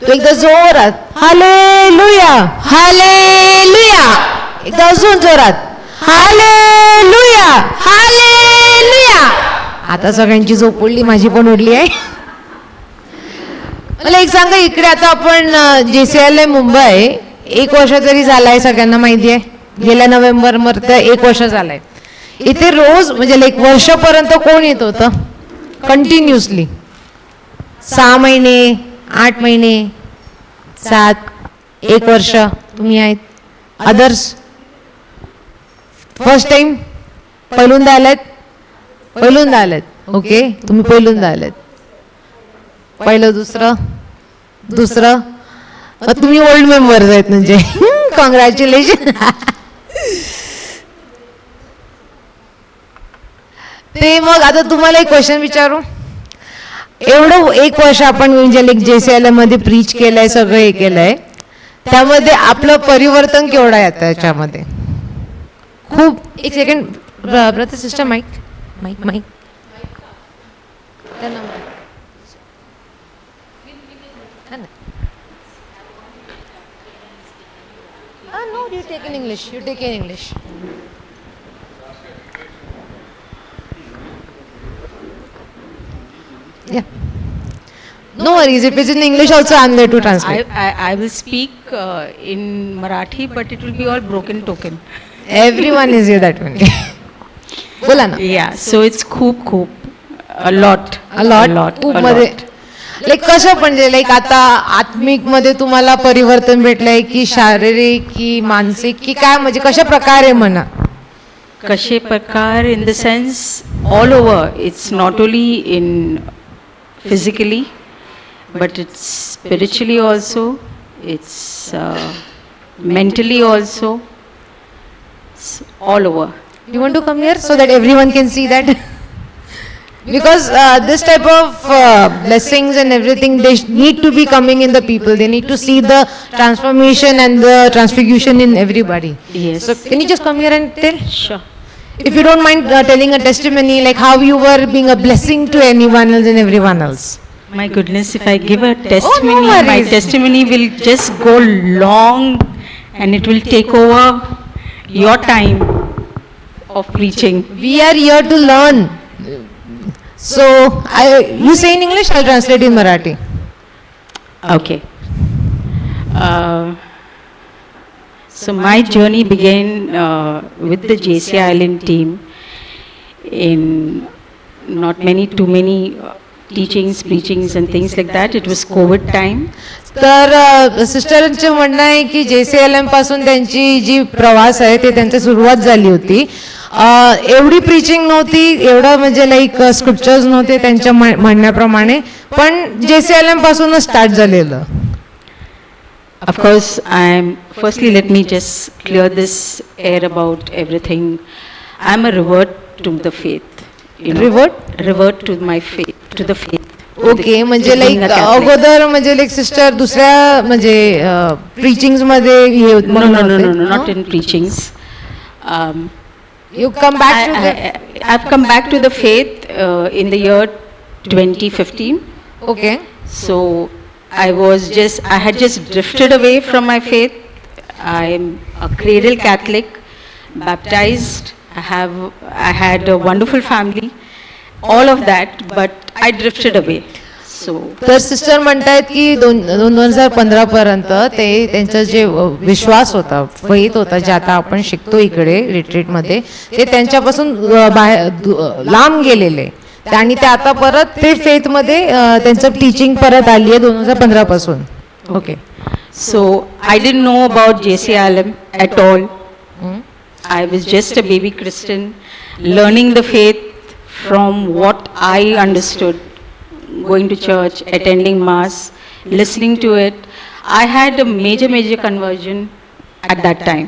तो एकदा जोरात हालेलुया हालेलुया, एकदा अजून जोरात हालेलुया हालेलुया. आता सगळ्यांची झोप उडली, माझी पण उडली आहे. मला एक सांगा, इकडे आता आपण JCLM मुंबई 1 वर्ष तरी झालाय, सगळ्यांना माहिती आहे. गेल्या नोव्हेंबर मध्ये 1 वर्ष झालंय. इथे रोज म्हणजे लाईक वर्षापर्यंत कोण येत होतं कंटिन्युअसली? 6 महिने, 8 महिने, 7, 1 वर्ष तुम्ही आहेत. अदर्स फर्स्ट टाइम पहिल्यांदा आलेत? पहिल्यांदा आलेत. ओके, तुम्ही पहिल्यांदा आलेत. पहिलं दुसरं तुम्ही ओल्ड मेंबर्स आहेत म्हणजे कॉंग्रॅच्युलेशन. ते मग आता तुम्हाला एक क्वेश्चन विचारू. एवढं 1 वर्ष आपण म्हणजे JCLM मध्ये प्रीच केलंय, सगळं हे केलंय, त्यामध्ये आपलं परिवर्तन केवढं आहे त्याच्यामध्ये? खूप. एक second brother sister, mike mike mike. No, you take in English. You take in English. Yeah. No worries. If it's in English also, I'm there to translate. I will speak in Marathi, but it will be all broken token. Everyone is here that way. बोला ना. Yeah. So it's खूप a lot. खूप मध्ये like कसं म्हणजे like आता आत्मिक मध्ये तुम्हाला परिवर्तन भेटलंय की शारीरिक की मानसिक की काय, म्हणजे कशा प्रकारे म्हणा? कशे प्रकार in the sense all over. It's not only in physically, but it's spiritually also. It's mentally also. It's all over. You want to come here so that everyone can see that? Because this type of blessings and everything, they need to be coming in the people. They need to see the transformation and the transfiguration in everybody. Yes. So can you just come here and tell? Sure. If you don't mind telling a testimony, like how you were being a blessing to anyone else and everyone else. My goodness, if I give a testimony, no my worries. testimony will just go long and it will take over your time of preaching. We are here to learn. So, you say in English, I'll translate in Marathi. Okay. So my journey began with the JCLM team in not too many teachings, preachings and things like that. It was COVID time. तर सिस्टरांचे म्हणणं आहे की JCLM पासून त्यांची जी प्रवास आहे ते त्यांची सुरुवात झाली होती. एवढी प्रीचिंग नव्हती, एवढं म्हणजे लाईक स्क्रिप्चर्स नव्हते त्यांच्या म्हणण्याप्रमाणे, पण JCLM पासूनच स्टार्ट झालेलं. Of course, firstly let me just clear this air about everything. I'm a revert to the faith. Revert to my faith, to the faith. Okay, म्हणजे लाईक अगोदर म्हणजे लाईक सिस्टर दुसऱ्या म्हणजे प्रीचिंग्स मध्ये No, not in preachings. You come back to I've come back to the faith in the year 2015. Okay. So I had just drifted away from my faith. I'm a cradle Catholic, baptized. I had a wonderful family, all of that, but I drifted away. तर sister म्हणतायत की 2015 पर्यंत ते त्यांचा जे विश्वास होता, faith होता, जे आता आपण शिकतो इकडे रिट्रीट मध्ये, ते त्यांच्यापासून लांब गेलेले आणि ते आता परत ते फेथ मध्ये त्यांचं टीचिंग परत आली आहे 2015 पासून. Okay. So I didn't know about JCLM at all. I was just a baby Christian, learning the faith from what I understood. Going to church, attending mass, listening to it. I had a major conversion at that time.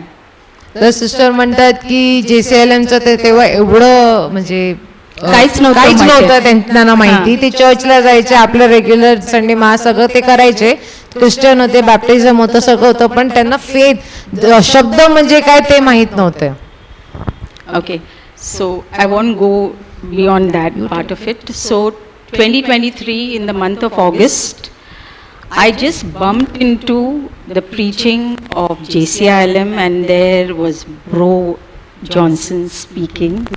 तर sister म्हणतात की JCLMचं ते तेव्हा एवढं म्हणजे काहीच नव्हतं त्यांना माहिती. ते चर्चला जायचे, आपलं रेग्युलर संडे मास सगळं ते करायचे, ख्रिश्चन होते, बॅप्टिझम होतं, सगळं होतं, पण त्यांना फेथ शब्द म्हणजे काय ते माहित नव्हतं. Okay, so I won't go beyond that part of it. So 2023 in the month of August, I just bumped into the preaching of JCILM, and there was Bro Johnson speaking.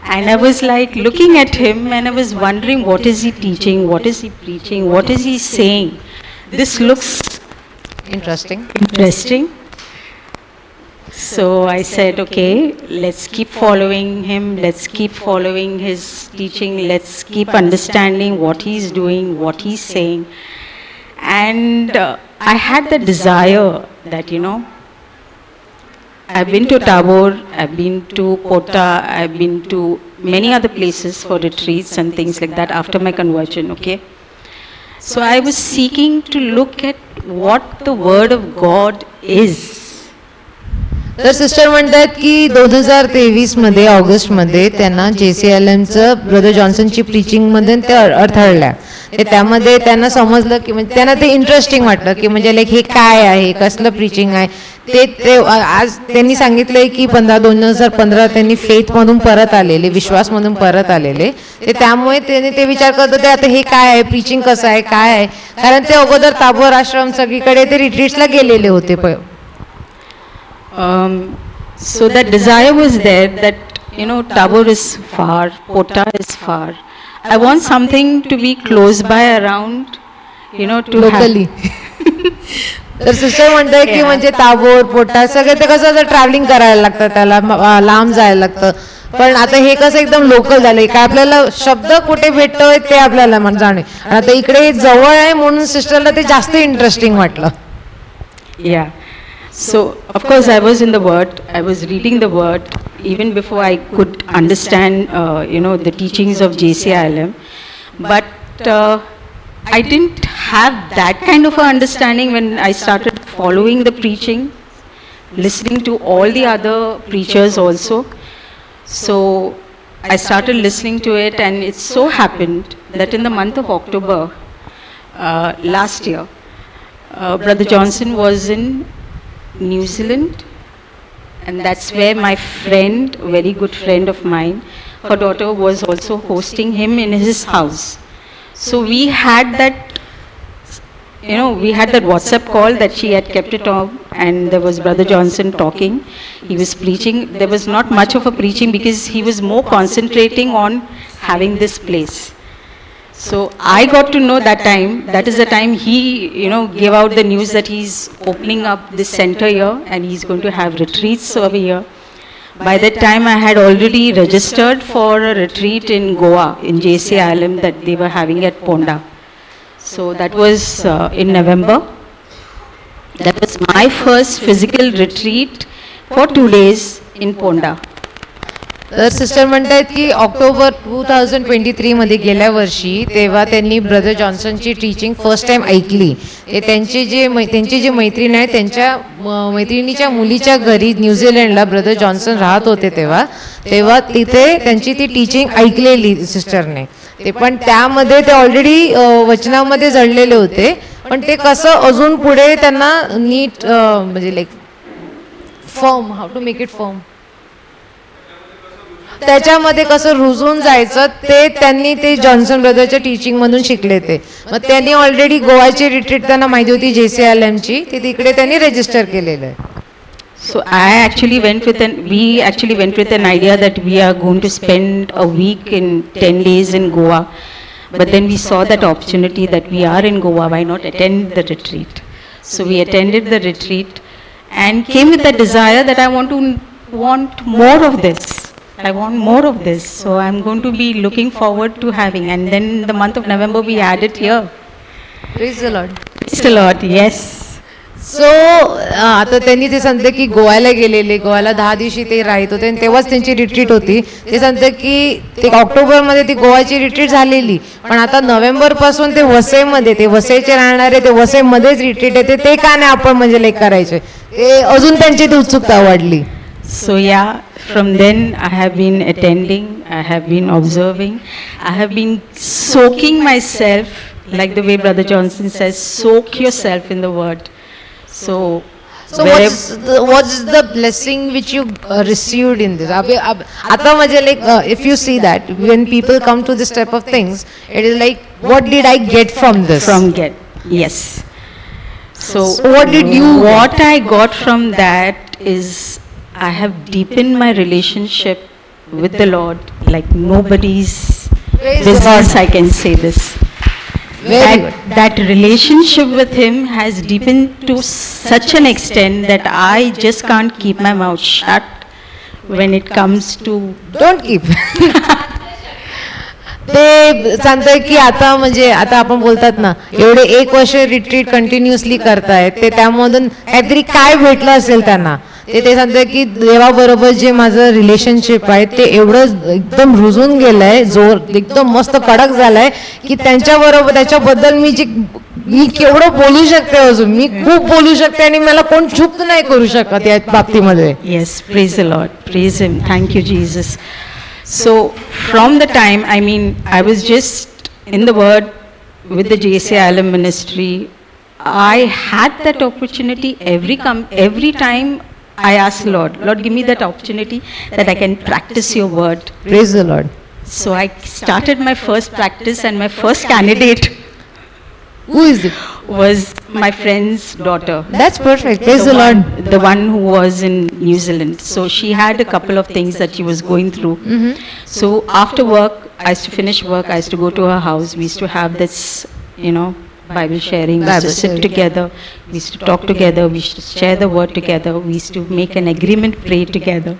And I was like looking at him and I was wondering, what is he teaching? What is he preaching? What is he saying? This looks interesting. So I said, okay, let's keep following him. Let's keep following his teaching. Let's keep understanding what he's doing, what he's saying. And I had the desire that, I've been to Tabor, I've been to Pota, I've been to many other places for retreats and things like that after my conversion, okay? So I was seeking to look at what the Word of God is. तर sister म्हणतात की 2023 मध्ये August मध्ये त्यांना JCILMचं brother जॉन्सनची preaching मध्ये ते अडथळल्या. त्यामध्ये त्यांना समजलं की म्हणजे त्यांना ते इंटरेस्टिंग वाटलं की म्हणजे लाईक हे काय आहे, कसलं प्रीचिंग आहे ते आज त्यांनी सांगितलंय की 2015 त्यांनी फेथमधून परत आलेले, विश्वासमधून परत आलेले. त्यामुळे त्यांनी ते विचार करत होते आता हे काय आहे, प्रीचिंग कसं आहे, काय आहे, कारण ते अगोदर ताबोर आश्रम सगळीकडे ते रिट्रीट्सला गेलेले होते. So that desire was there that, Tabor is far, Pota is far. I want something to be close by around, to locally. तर सिस्टर म्हणताय की म्हणजे ताबोर पोटा सगळे ते कसं ट्रॅव्हलिंग करायला लागतं, त्याला लांब जायला लागतं. पण आता हे कसं एकदम लोकल झालंय, काय आपल्याला शब्द कुठे भेटतोय ते आपल्याला जाणे. आता इकडे जवळ आहे म्हणून सिस्टरला ते जास्त इंटरेस्टिंग वाटलं. Yeah. So, of course, I was in the Word, I was reading the Word, even before I could understand, the teachings of JCILM. But I didn't have that kind of understanding when I started following the preaching, listening to all the other preachers also. So, I started listening to it, and it so happened that in the month of October last year, Brother Johnson was in New Zealand, and that's where my friend, a very good friend of mine, her daughter was also hosting him in his house. So we had that, we had that WhatsApp call that she had kept it on, and there was Brother Johnson talking. He was preaching. There was not much of a preaching because he was more concentrating on having this place. So I got to know that time, that is the time he, gave out the news that he's opening up this center here and he's going to have retreats over here. By that time I had already registered for a retreat in Goa, in JCILM, that they were having at Ponda. So that was in November. That was my first physical retreat for 2 days in Ponda. तर sister म्हणतात की October 2023 मध्ये गेल्या वर्षी तेव्हा त्यांनी brother जॉन्सनची teaching first time ऐकली. त्यांची जी मैत्रीण आहे त्यांच्या मैत्रिणीच्या मुलीच्या घरी न्यूझीलंडला ब्रदर जॉन्सन राहत होते तेव्हा तिथे त्यांची ती टीचिंग ऐकलेली सिस्टरने. ते पण त्यामध्ये ते ऑलरेडी वचनामध्ये जडलेले होते, पण ते कसं अजून पुढे त्यांना नीट म्हणजे like firm, how to make it firm, त्याच्यामध्ये कसं रुजून जायचं ते त्यांनी ते जॉन्सन ब्रदरच्या टीचिंग मधून शिकले. ते मग त्यांनी ऑलरेडी गोवाची रिट्रीट त्यांना माहिती होती JCILMची, ती तिकडे त्यांनी रजिस्टर केलेलं आहे. So we actually went with an idea that we are going to spend a week in 10 days in Goa. But then we saw that opportunity that we are in Goa, why not attend the retreat? So we attended the retreat and came with the desire that I want more of this. I want more of this, so I'm going to be looking forward to having. And then the month of November we had it here. Praise the Lord. Praise the Lord. Yes. So आता त्यांनी ते सांगते की गोव्याला गेलेले, गोव्याला 10 दिवशी ते राहत होते आणि तेव्हाच त्यांची रिट्रीट होती. ते सांगते की ते ऑक्टोबरमध्ये ती गोव्याची रिट्रीट झालेली, पण आता नोव्हेंबर पासून ते वसईमध्ये, ते वसईचे राहणारे ते वसईमध्येच रिट्रीट येते. ते का नाही आपण म्हणजे लाईक करायचे, ते अजून त्यांची ती उत्सुकता वाढली. So yeah, from then I have been attending, I have been observing, I have been soaking myself, like the way Brother Johnson says, soak yourself in the Word. So what's the blessing which you received in this? आता म्हणजे like if you see that when people come to this type of things, it is like what did I get from this? Yes. So what did you what I got from that is I have deepened my relationship with the Lord like nobody's Praise the business. Lord. I can say this. Very good. That relationship with Him has deepened to such an extent that I just can't keep my mouth shut when it comes to don't keep ते सांगताय की आता म्हणजे आता आपण बोलतात ना एवढे 1 वर्ष रिट्रीट कंटिन्युअसली करतायत ते त्यामधून काहीतरी काय भेटलं असेल त्यांना ते सांगताय की देवाबरोबर जे माझं रिलेशनशिप आहे ते एवढं एकदम रुजून गेलंय जोर एकदम मस्त कडक झालाय की त्यांच्याबरोबर त्याच्याबद्दल मी केवढं बोलू शकते अजून मी खूप बोलू शकते आणि मला कोण चूक नाही करू शकत या बाबतीमध्ये. Yes, praise the Lord, praise Him, thank you Jesus. So from the time, I mean, I was just in the Word with the JCILM ministry. I had that opportunity every time I asked Lord, give me that opportunity that I can practice your Word. Praise the Lord. So I started my first practice, and my first candidate Who is it? was my friend's daughter. That's perfect. Praise the Lord. The one who was in New Zealand. So she had a couple of things that she was going through. So after work, I used to finish work, I used to go to her house. We used to have this, Bible sharing. We used to sit together. We used to talk together. We used to share the word together. We used to make an agreement, pray together.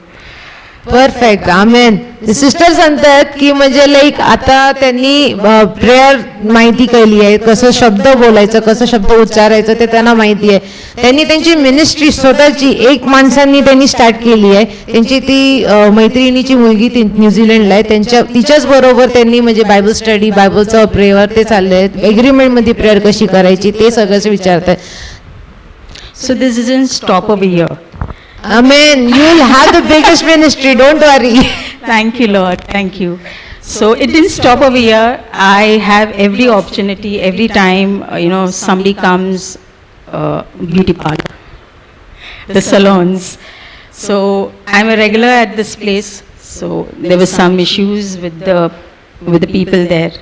Perfect amen. Sister सांगतात की म्हणजे like आता त्यांनी prayer माहिती केली आहे कसं शब्द बोलायचं कसं शब्द उच्चारायचं ते त्यांना माहिती आहे. त्यांनी त्यांची मिनिस्ट्री स्वतःची एक माणसांनी त्यांनी स्टार्ट केली आहे. त्यांची ती मैत्रिणीची मुलगी ती न्यूझीलंडला आहे तिच्याच बरोबर त्यांनी म्हणजे बायबल स्टडी बायबलचं प्रेयर ते चाललंय एग्रीमेंटमध्ये प्रेयर कशी करायची ते सगळंच विचारतात. So this isn't stop over here. Amen. You'll have the biggest ministry. Don't worry. Thank you, Lord. Thank you. So it didn't stop over here. I have every opportunity, every time, somebody comes, beauty parlor, the salons. So I'm a regular at this place. So there were some issues with the people there.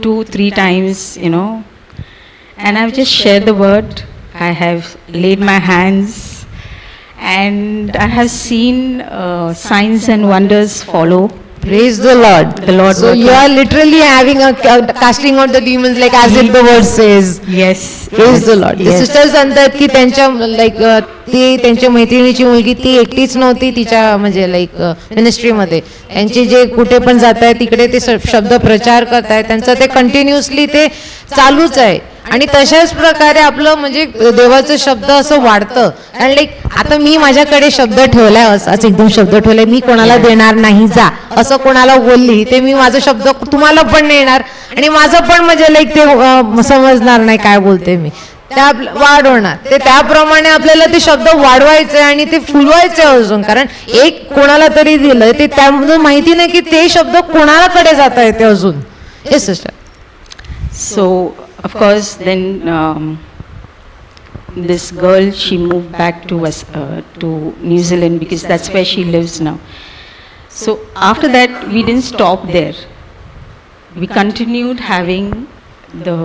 2-3 times, and I've just shared the word. I have laid my hands. And I have seen signs and wonders follow. Praise the Lord. The Lord. So you are literally having a casting out the demons like as if the word says. Yes. Praise the Lord. Yes. The sisters सांगतात की त्यांच्या like ती त्यांच्या मैत्रिणीची मुलगी ती एकटीच नव्हती तिच्या म्हणजे लाईक मिनिस्ट्रीमध्ये त्यांचे जे कुठे पण जात आहे तिकडे ते शब्द प्रचार करतायत त्यांचं ते कंटिन्युअसली ते चालूच आहे. आणि तशाच प्रकारे आपलं म्हणजे देवाचं शब्द असं वाढतं. आणि लाईक आता मी माझ्याकडे शब्द ठेवलाय असाच एकदम शब्द ठेवलाय मी कोणाला देणार नाही जा असं कोणाला बोलली ते मी माझा शब्द तुम्हाला पण नाही येणार आणि माझं पण म्हणजे लाईक ते समजणार नाही काय बोलते मी त्या वाढवणार ते त्याप्रमाणे आपल्याला ते शब्द वाढवायचे आणि ते फुलवायचे अजून कारण एक कोणाला तरी दिलं ते त्यामधून माहिती नाही की ते शब्द कोणाकडे जात आहे ते अजून. Yes sister. So of course then this girl she moved back to New Zealand because that's where she lives now. So after that we didn't stop there. We continued having the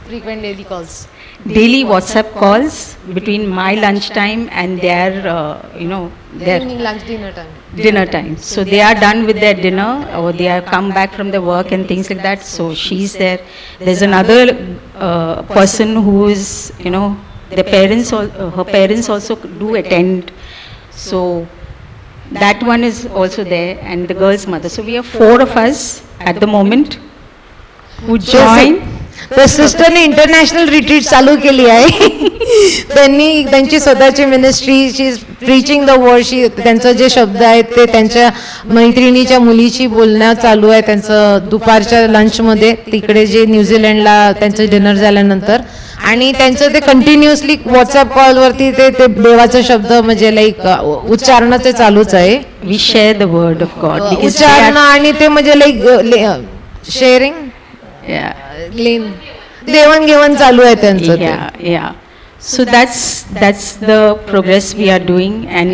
frequent daily calls. Daily WhatsApp calls between my lunchtime and their their evening lunch dinner time. So they are done with their dinner or they have come back from their work and things like that. So she's there. There's another person who is their parents her parents also do attend. So that one is also there and the girl's mother. So we have 4 of us at the moment who join. तर सिस्टरने international retreat चालू केली आहे. त्यांनी त्यांची स्वतःची ministry preaching the word त्यांचं जे शब्द आहेत ते त्यांच्या मैत्रिणीच्या मुलीची बोलणं चालू आहे त्यांचं दुपारच्या लंचमध्ये तिकडे जे न्यूझीलंडला त्यांचं डिनर झाल्यानंतर आणि त्यांचं ते कंटिन्युअसली व्हॉट्सअप कॉलवरती ते देवाचा शब्द म्हणजे लाईक उच्चारणं ते चालूच आहे. We share the word of God उच्चारणं आणि ते म्हणजे लाईक शेअरिंग देवाणघेवाण चालू आहे त्यांचं. Yeah. So that's the progress we are doing and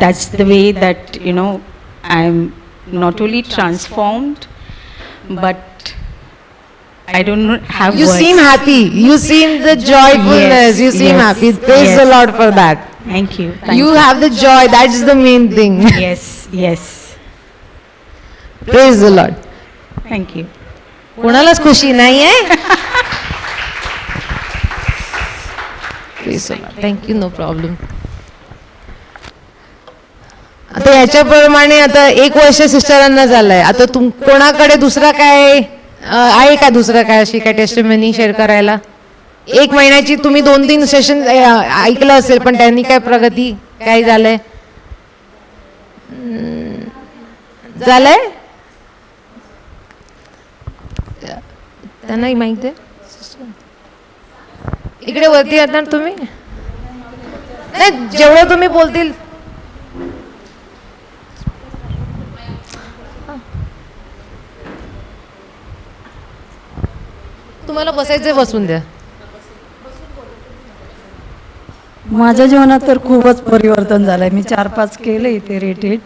that's the way that I'm not only transformed but I don't have You words. seem happy. You seem the joyfulness. Yes, You seem yes, happy. Praise yes. the Lord for that. Thank you. Thank You have the joy. That's the main thing. Yes, yes. Praise the Lord. Thank you. कोणालाच खुशी नाही आहे. Praise the Lord. Thank you. No problem. आता याच्याप्रमाणे आता 1 वर्ष सिस्टरांना झालंय. आता कोणाकडे दुसरा काय आहे का, दुसरा काय अशी काय टेस्टिमनी शेअर करायला? 1 महिन्याची तुम्ही 2-3 सेशन ऐकलं असेल, पण त्यांनी काय प्रगती काय झालंय? झालंय त्यांनाही माहिती आहे. इकडे वरती येतात तुम्ही नाही, जेवढं तुम्ही बोलतील. तुम्हाला बसायचं बसून द्या. माझ्या जीवनात तर खूपच परिवर्तन झालंय. मी 4-5 केले इथे रिट्रीट.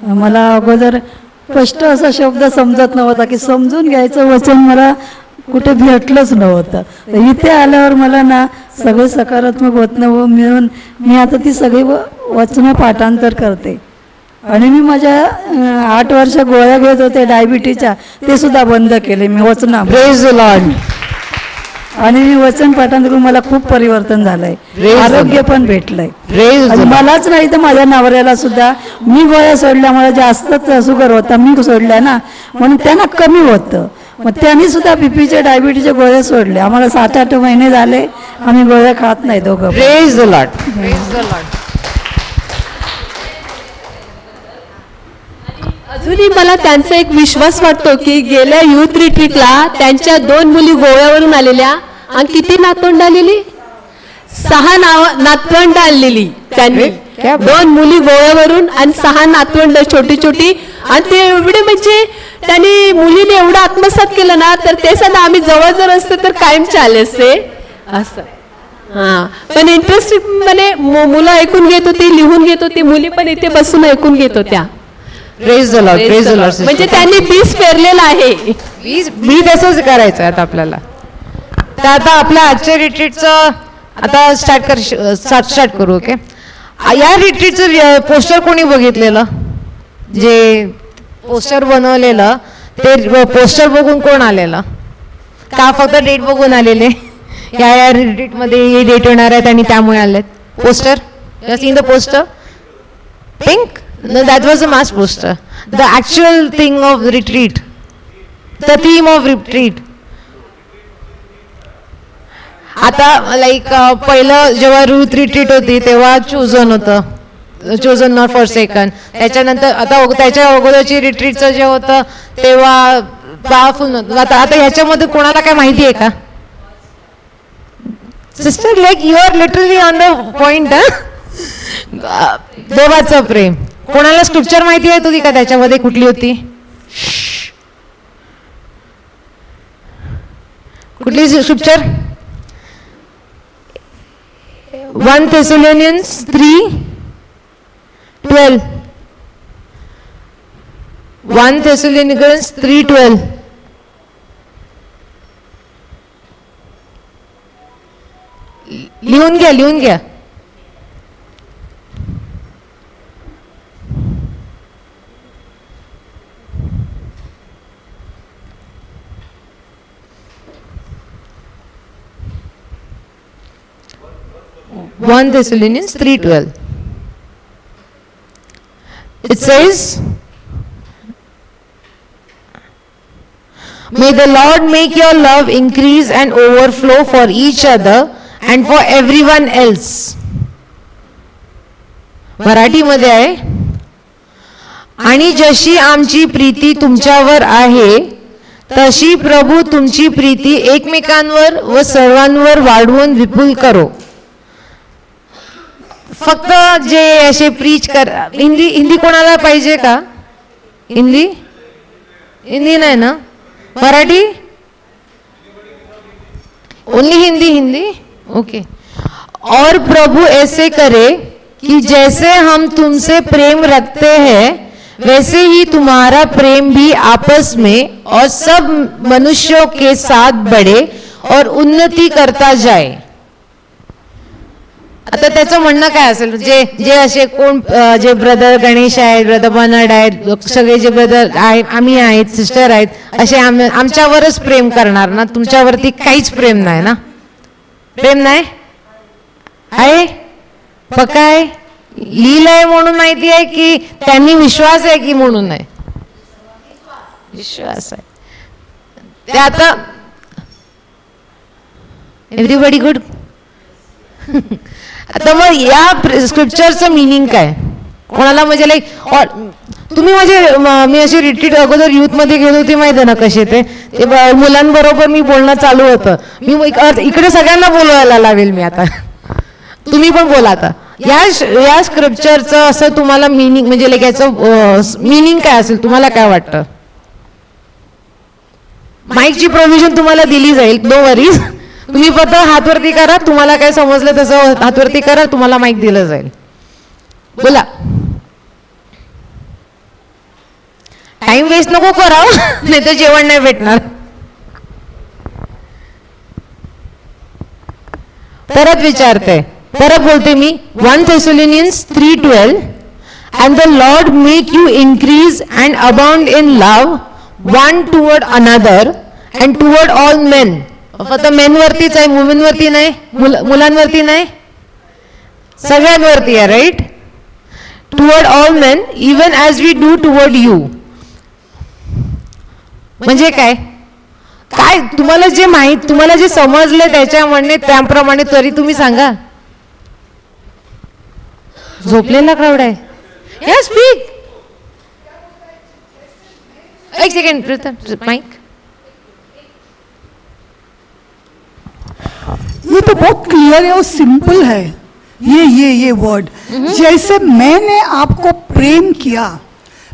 मला अगोदर स्पष्ट असा शब्द समजत नव्हता की समजून घ्यायचं वचन मला कुठे भेटलंच नव्हतं. इथे आल्यावर मला ना सगळे सकारात्मक वचनं मिळून मी आता ती सगळी वचनं पाठांतर करते. आणि मी माझ्या 8 वर्ष गोळ्या घेत होते डायबिटीच्या, ते सुद्धा बंद केले मी वचना. Praise the Lord. आणि मी वचन पाठांतर करून मला खूप परिवर्तन झालंय. आरोग्य पण भेटलंय. आणि मलाच नाही तर माझ्या नवऱ्याला सुद्धा. मी गोळ्या सोडल्या, मला जास्तच शुगर होता, मी सोडल्या ना, म्हणून त्यांना कमी होतं. मग त्यांनी सुद्धा बीपीचे डायबिटीचे गोळ्या सोडले. आम्हाला 7-8 महिने झाले आम्ही गोळ्या खात नाही दोघं. Praise the Lord. Praise the Lord. अजूनही मला त्यांचा एक विश्वास वाटतो की गेल्या युथ रिट्रीटला त्यांच्या 2 मुली गोव्यावरून आलेल्या आणि किती नातवंड आलेली, 6 नातवंड आणलेली त्यांनी. 2 मुली गोव्यावरून आणि 6 नातवंड छोटी छोटी. आणि ते एवढे म्हणजे त्यांनी मुलीने एवढं आत्मसात केलं ना, तर ते सुद्धा आम्ही जवळ जर असते तर कायम चाले असते असं. हां, पण इंटरेस्टिंगपणे मुलं ऐकून घेत होती, लिहून घेत होती, मुली पण इथे बसून ऐकून घेत होत्या. Praise the Lord. Praise the Lord. म्हणजे त्यांनी बीज पेरलेलं आहे. बीज तसंच करायचं आता आपल्याला. तर आता आपल्या आजच्या रिट्रीटचं आता स्टार्ट करू. ओके, या रिट्रीटचं पोस्टर कोणी बघितलेलं? जे पोस्टर बनवलेलं ते पोस्टर बघून कोण आलेलं का? फक्त डेट बघून आलेले? या रिट्रीटमध्ये हे डेट येणार आहेत आणि त्यामुळे आलेत. Poster, you seen the poster? Pink? No, that was a mass poster. The actual thing of retreat, the theme of retreat. आता लाईक पहिलं जेव्हा रूथ रिट्रीट होती तेव्हा चोजन होतं, चोजन नॉट फॉरसेकन. त्याच्यानंतर आता त्याच्या अगोदरची रिट्रीटचं जे होतं तेव्हा पॉवरफुल नव्हतं. आता ह्याच्यामध्ये कोणाला काय माहिती आहे का? Sister, like you are literally on the point. देवाचं प्रेम. कोणाला स्क्रिप्चर माहिती आहे होती का त्याच्यामध्ये? कुठली होती? कुठली स्क्रिप्चर? 1 Thessalonians 3:12. 1 Thessalonians 3:12. लिहून घ्या, लिहून घ्या. One Thessalonians 3:12. It says, may the Lord make your love increase and overflow for each other and for everyone else. Marathi मध्ये आहे. आणि जशी आमची प्रीती तुमच्यावर आहे तशी प्रभू तुमची प्रीती एकमेकांवर व सर्वांवर वाढवून विपुल करो. फक्त जे असे प्रीच कर. हिंदी कोणाला पाहिजे का? हिंदी नाही ना? मराठी? ओनली हिंदी. ओके. और प्रभु ऐसे करे कि जैसे हम तुमसे प्रेम रखते हैं वैसे ही तुम्हारा प्रेम भी आपस में और सब मनुष्यों के साथ बढ़े और उन्नति करता जाए. आता त्याचं म्हणणं काय असेल, जे जे असे कोण जे ब्रदर गणेश आहेत, ब्रदर बर्नार्ड आहेत, सगळे जे ब्रदर आहेत, आम्ही आहेत, सिस्टर आहेत, असे आमच्यावरच प्रेम करणार ना, तुमच्यावरती काहीच प्रेम नाही ना? प्रेम नाही आहे? पक्का आहे? लिहिलंय म्हणून माहिती आहे की त्यांनी विश्वास आहे की म्हणून आहे? विश्वास आहे. ते आता एव्हरीबडी गुड. आता मग या स्क्रिप्चरचं मिनिंग काय? कोणाला म्हणजे लाईक तुम्ही मी अशी रिट्रीट अगोदर युथ मध्ये गेलो होती माहिती आहे ना कसे ते मुलांबरोबर मी बोलणं चालू होतं. मी इकडे सगळ्यांना बोलवायला लावेल मी आता, तुम्ही पण बोला. आता या स्क्रिप्चरचं असं तुम्हाला मिनिंग म्हणजे लाईक याचं मिनिंग काय असेल तुम्हाला काय वाटतं? माईकची प्रोव्हिजन तुम्हाला दिली जाईल, नो वरीज. तुम्ही फक्त हातवरती करा, तुम्हाला काय समजलं तसं हातवरती करा, तुम्हाला माईक दिलं जाईल. बोला. टाइम वेस्ट नको करा, नाही तर जेवण नाही भेटणार. परत विचारते, परत बोलते मी. 1 Thessalonians 3:12 and the Lord make you increase and abound in love one toward another and toward all men. फक्त मेन वरतीच आहे, वुमेन वरती नाही, मुलांवरती नाही, सगळ्यांवरती आहे, right? Toward all men even as we do toward you. म्हणजे काय काय तुम्हाला जे माहित, तुम्हाला जे समजले त्याच्यामध्ये त्याप्रमाणे तरी तुम्ही सांगा. झोपलेला क्राऊड आहे. या स्पीक. एक सेकंड माईक. ये तो बहुत क्लियर है और सिंपल है. ये वर्ड, जैसे मैंने आपको प्रेम किया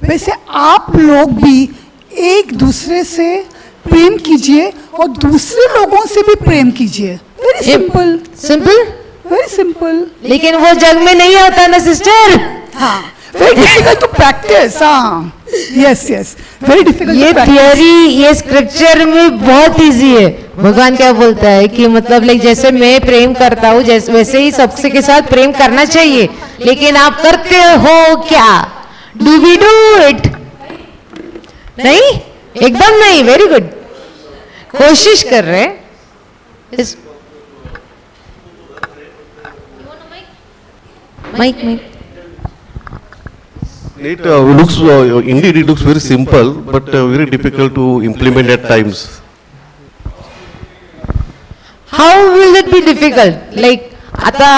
वैसे आप लोग भी एक दूसरे से प्रेम कीजिए और दूसरे लोगों से भी प्रेम कीजिए. Very simple. Simple, very simple. लेकिन वो जग में नहीं होता ना सिस्टर. हाँ, वेरी डिफिकल्ट टू प्रैक्टिस. हाँ, यस यस, वेरी डिफिकल्ट. ये थियोरी, ये स्क्रिप्चर में बहुत इजी है. भगवान क्या बोलता है कि मतलब लाइक जैसे मैं प्रेम करता हूँ वैसे ही सबसे के साथ प्रेम करना चाहिए. लेकिन आप करते हो क्या? Do we do it? नहीं, एकदम नहीं. Very good. कोशिश कर रहे. Mike mike. It looks indeed it looks very simple, but very difficult to implement at times. How will it be difficult? Like आता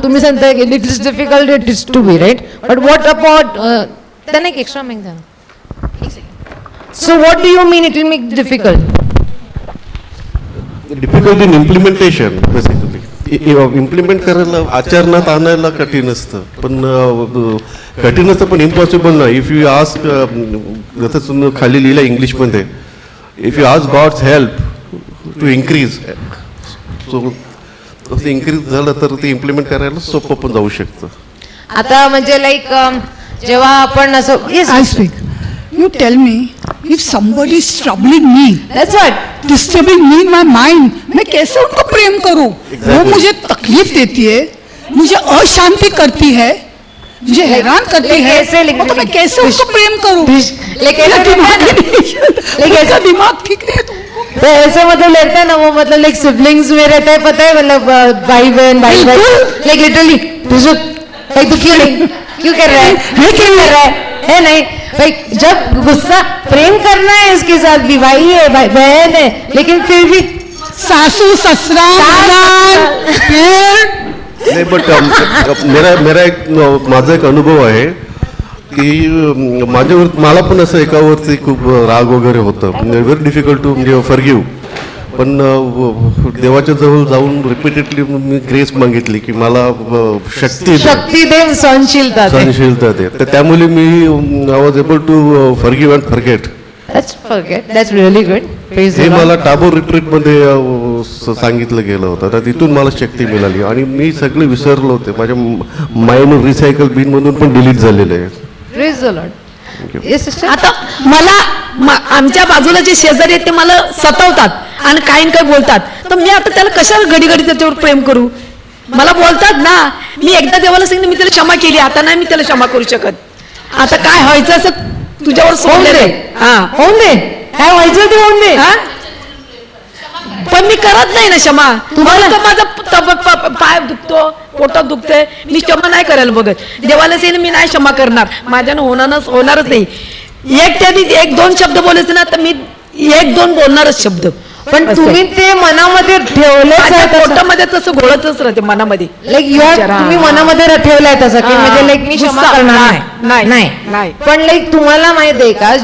तुम्ही सांगता it is difficult, it is to be, right? But what about त्यांना एक extra mic द्या. So what do you mean it will make difficult? Difficult in implementation basically. Implement करायला, आचरणात आणायला कठीण असतं, पण कठीण असतं पण इम्पॉसिबल नाही. इफ यू आस्क, जसं खाली लिहिलं इंग्लिशमध्ये, if you ask God's help to increase, so तसं इन्क्रीज झालं तर ते इम्प्लिमेंट करायला सोपं पण जाऊ शकतं. आता म्हणजे लाईक जेव्हा आपण असं, yes I speak. You tell me, if somebody is troubling me, that's what, disturbing me in my mind, मैं कैसे उनको प्रेम करूं? वो मुझे तकलीफ देती है, मुझे अशांति करती है, मुझे हैरान करती है, तो मैं कैसे उनको प्रेम करूं? लेकिन दिमाग ठीक नहीं है तो ऐसे मतलब लगता है ना, वो मतलब लाइक सिबलिंग्स में रहता है, पता है, मतलब भाई बहन लाइक लिटरली तू क्यों कर रहा है, क्यों कर रहा है नहीं भाई. जब गुस्सा, प्रेम करना है इसके साथ भी, भाई है, भाई बहन है, लेकिन फिर भी सासू ससरा नाही. बट माझा एक अनुभव आहे की मला पण असं एकावरती खूप राग वगैरे होतं, व्हेरी डिफिकल्ट टू म्हणजे फॉरगिव्ह. पण देवाच्या जवळ जाऊन रिपीटेडली मी ग्रेस मागितली की मला शक्ती दे, सहनशीलता दे. तर त्यामुळे मी I was able to forgive and forget. That's really good. हे मला टाबोर रिट्रीटमध्ये सांगितलं गेलं होतं, तर तिथून मला शक्ती मिळाली आणि मी सगळे विसरलो होते. माझ्या माइंड रिसायकल बिन मधून पण डिलीट झालेलं आहे. Praise the Lord. Yes, sister. आता मला आमच्या बाजूला जे शेजारी आहेत ते मला सतावतात आणि काही काही बोलतात, तर मी आता त्याला कशाला घडी घडी त्याच्यावर प्रेम करू? मला बोलतात ना, मी एकदा देवाला सांगितलं मी त्याला क्षमा केली, आता नाही मी त्याला क्षमा करू शकत. आता काय व्हायचं असं तुझ्यावर सोडले रे. हा, होऊन दे, काय व्हायचं ते होऊन दे. हा? पण मी करत नाही ना क्षमा. तुम्हाला तर माझा पाय दुखतो, पोटात दुखतंय, मी क्षमा नाही करायला बघत. देवाला सांगितलं मी नाही क्षमा करणार, माझ्यानं होणारच नाही. त्यांनी 1-2 शब्द बोलायचे ना, तर मी 1-2 बोलणारच शब्द. पण तुम्ही ते मनामध्ये ठेवले, पोटामध्ये तसं घोळतच राहते मनामध्ये. तुम्ही मनामध्ये ठेवलंय तसं की म्हणजे लाईक मी क्षमा करणार नाही. पण लाईक तुम्हाला माहित आहे का,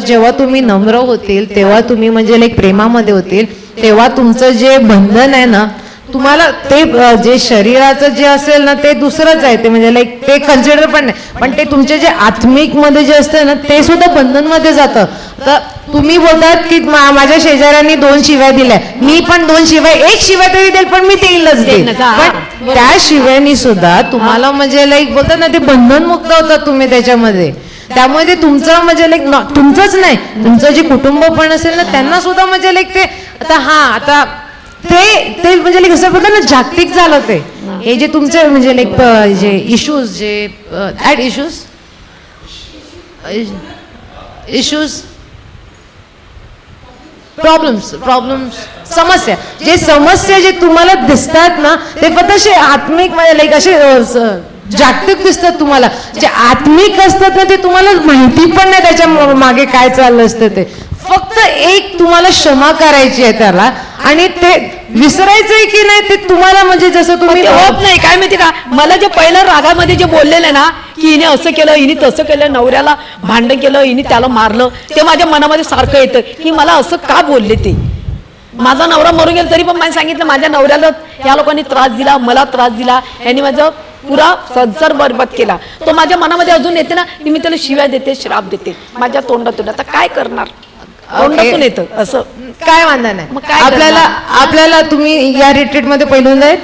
जेव्हा तुम्ही नम्र होतील तेव्हा तुम्ही म्हणजे लाईक प्रेमामध्ये होतील तेव्हा तुमचं जे बंधन आहे ना, तुम्हाला ते जे शरीराचं जे असेल ना ते दुसरंच आहे, ते म्हणजे लाईक ते कन्सिडर पण नाही, पण ते तुमचे जे आत्मिक मध्ये जे असतं ना ते सुद्धा बंधन मध्ये जातं. तर तुम्ही बोलतात की माझ्या शेजाऱ्यांनी 2 शिव्या दिल्या, मी पण 2 शिव्या, 1 शिव्या तरी देईल पण मी देईलच देईल. पण त्या शिव्यानी सुद्धा तुम्हाला म्हणजे लाईक बोलतात ना ते बंधन मुक्त होतात तुम्ही त्याच्यामध्ये. त्यामुळे ते तुमचं म्हणजे लाईक तुमचंच नाही, तुमचं जे कुटुंब पण असेल ना त्यांना सुद्धा म्हणजे लाईक ते आता ते म्हणजे लाईक असं बोलतात ना जागतिक झालं ते. हे जे तुमचे म्हणजे लाईक जे इश्यूज जे इश्यूज प्रॉब्लेम्स समस्या जे तुम्हाला दिसतात ना ते फक्त असे आत्मिक म्हणजे लाईक असे जागतिक दिसतात तुम्हाला. जे आत्मिक असतात ना ते तुम्हाला माहिती पण नाही त्याच्या मागे काय चाललं असतं. ते फक्त एक तुम्हाला क्षमा करायची आहे त्याला, आणि ते विसरायचंय की नाही ते तुम्हाला म्हणजे जसं तुम्ही होत नाही. काय माहिती का, मला जे पहिल्या रागामध्ये जे बोललेलं ना की हिने असं केलं, हिने तसं केलं, नवऱ्याला भांडण केलं, हिने त्याला मारलं, ते माझ्या मनामध्ये सारखं येतं की मला असं का बोलले. ते माझा नवरा मरून गेला तरी पण मला सांगितलं माझ्या नवऱ्याला या लोकांनी त्रास दिला, मला त्रास दिला, यांनी माझं पुरा संसार बरबाद केला. तो माझ्या मनामध्ये अजून येते ना की मी त्याला शिव्या देते, श्राप देते माझ्या तोंडातून. आता काय करणार, तोंडातून येतं असं. काय वांधा नाही. आपल्याला तुम्ही या रिट्रीट मध्ये पहिल्यांदा आहेत,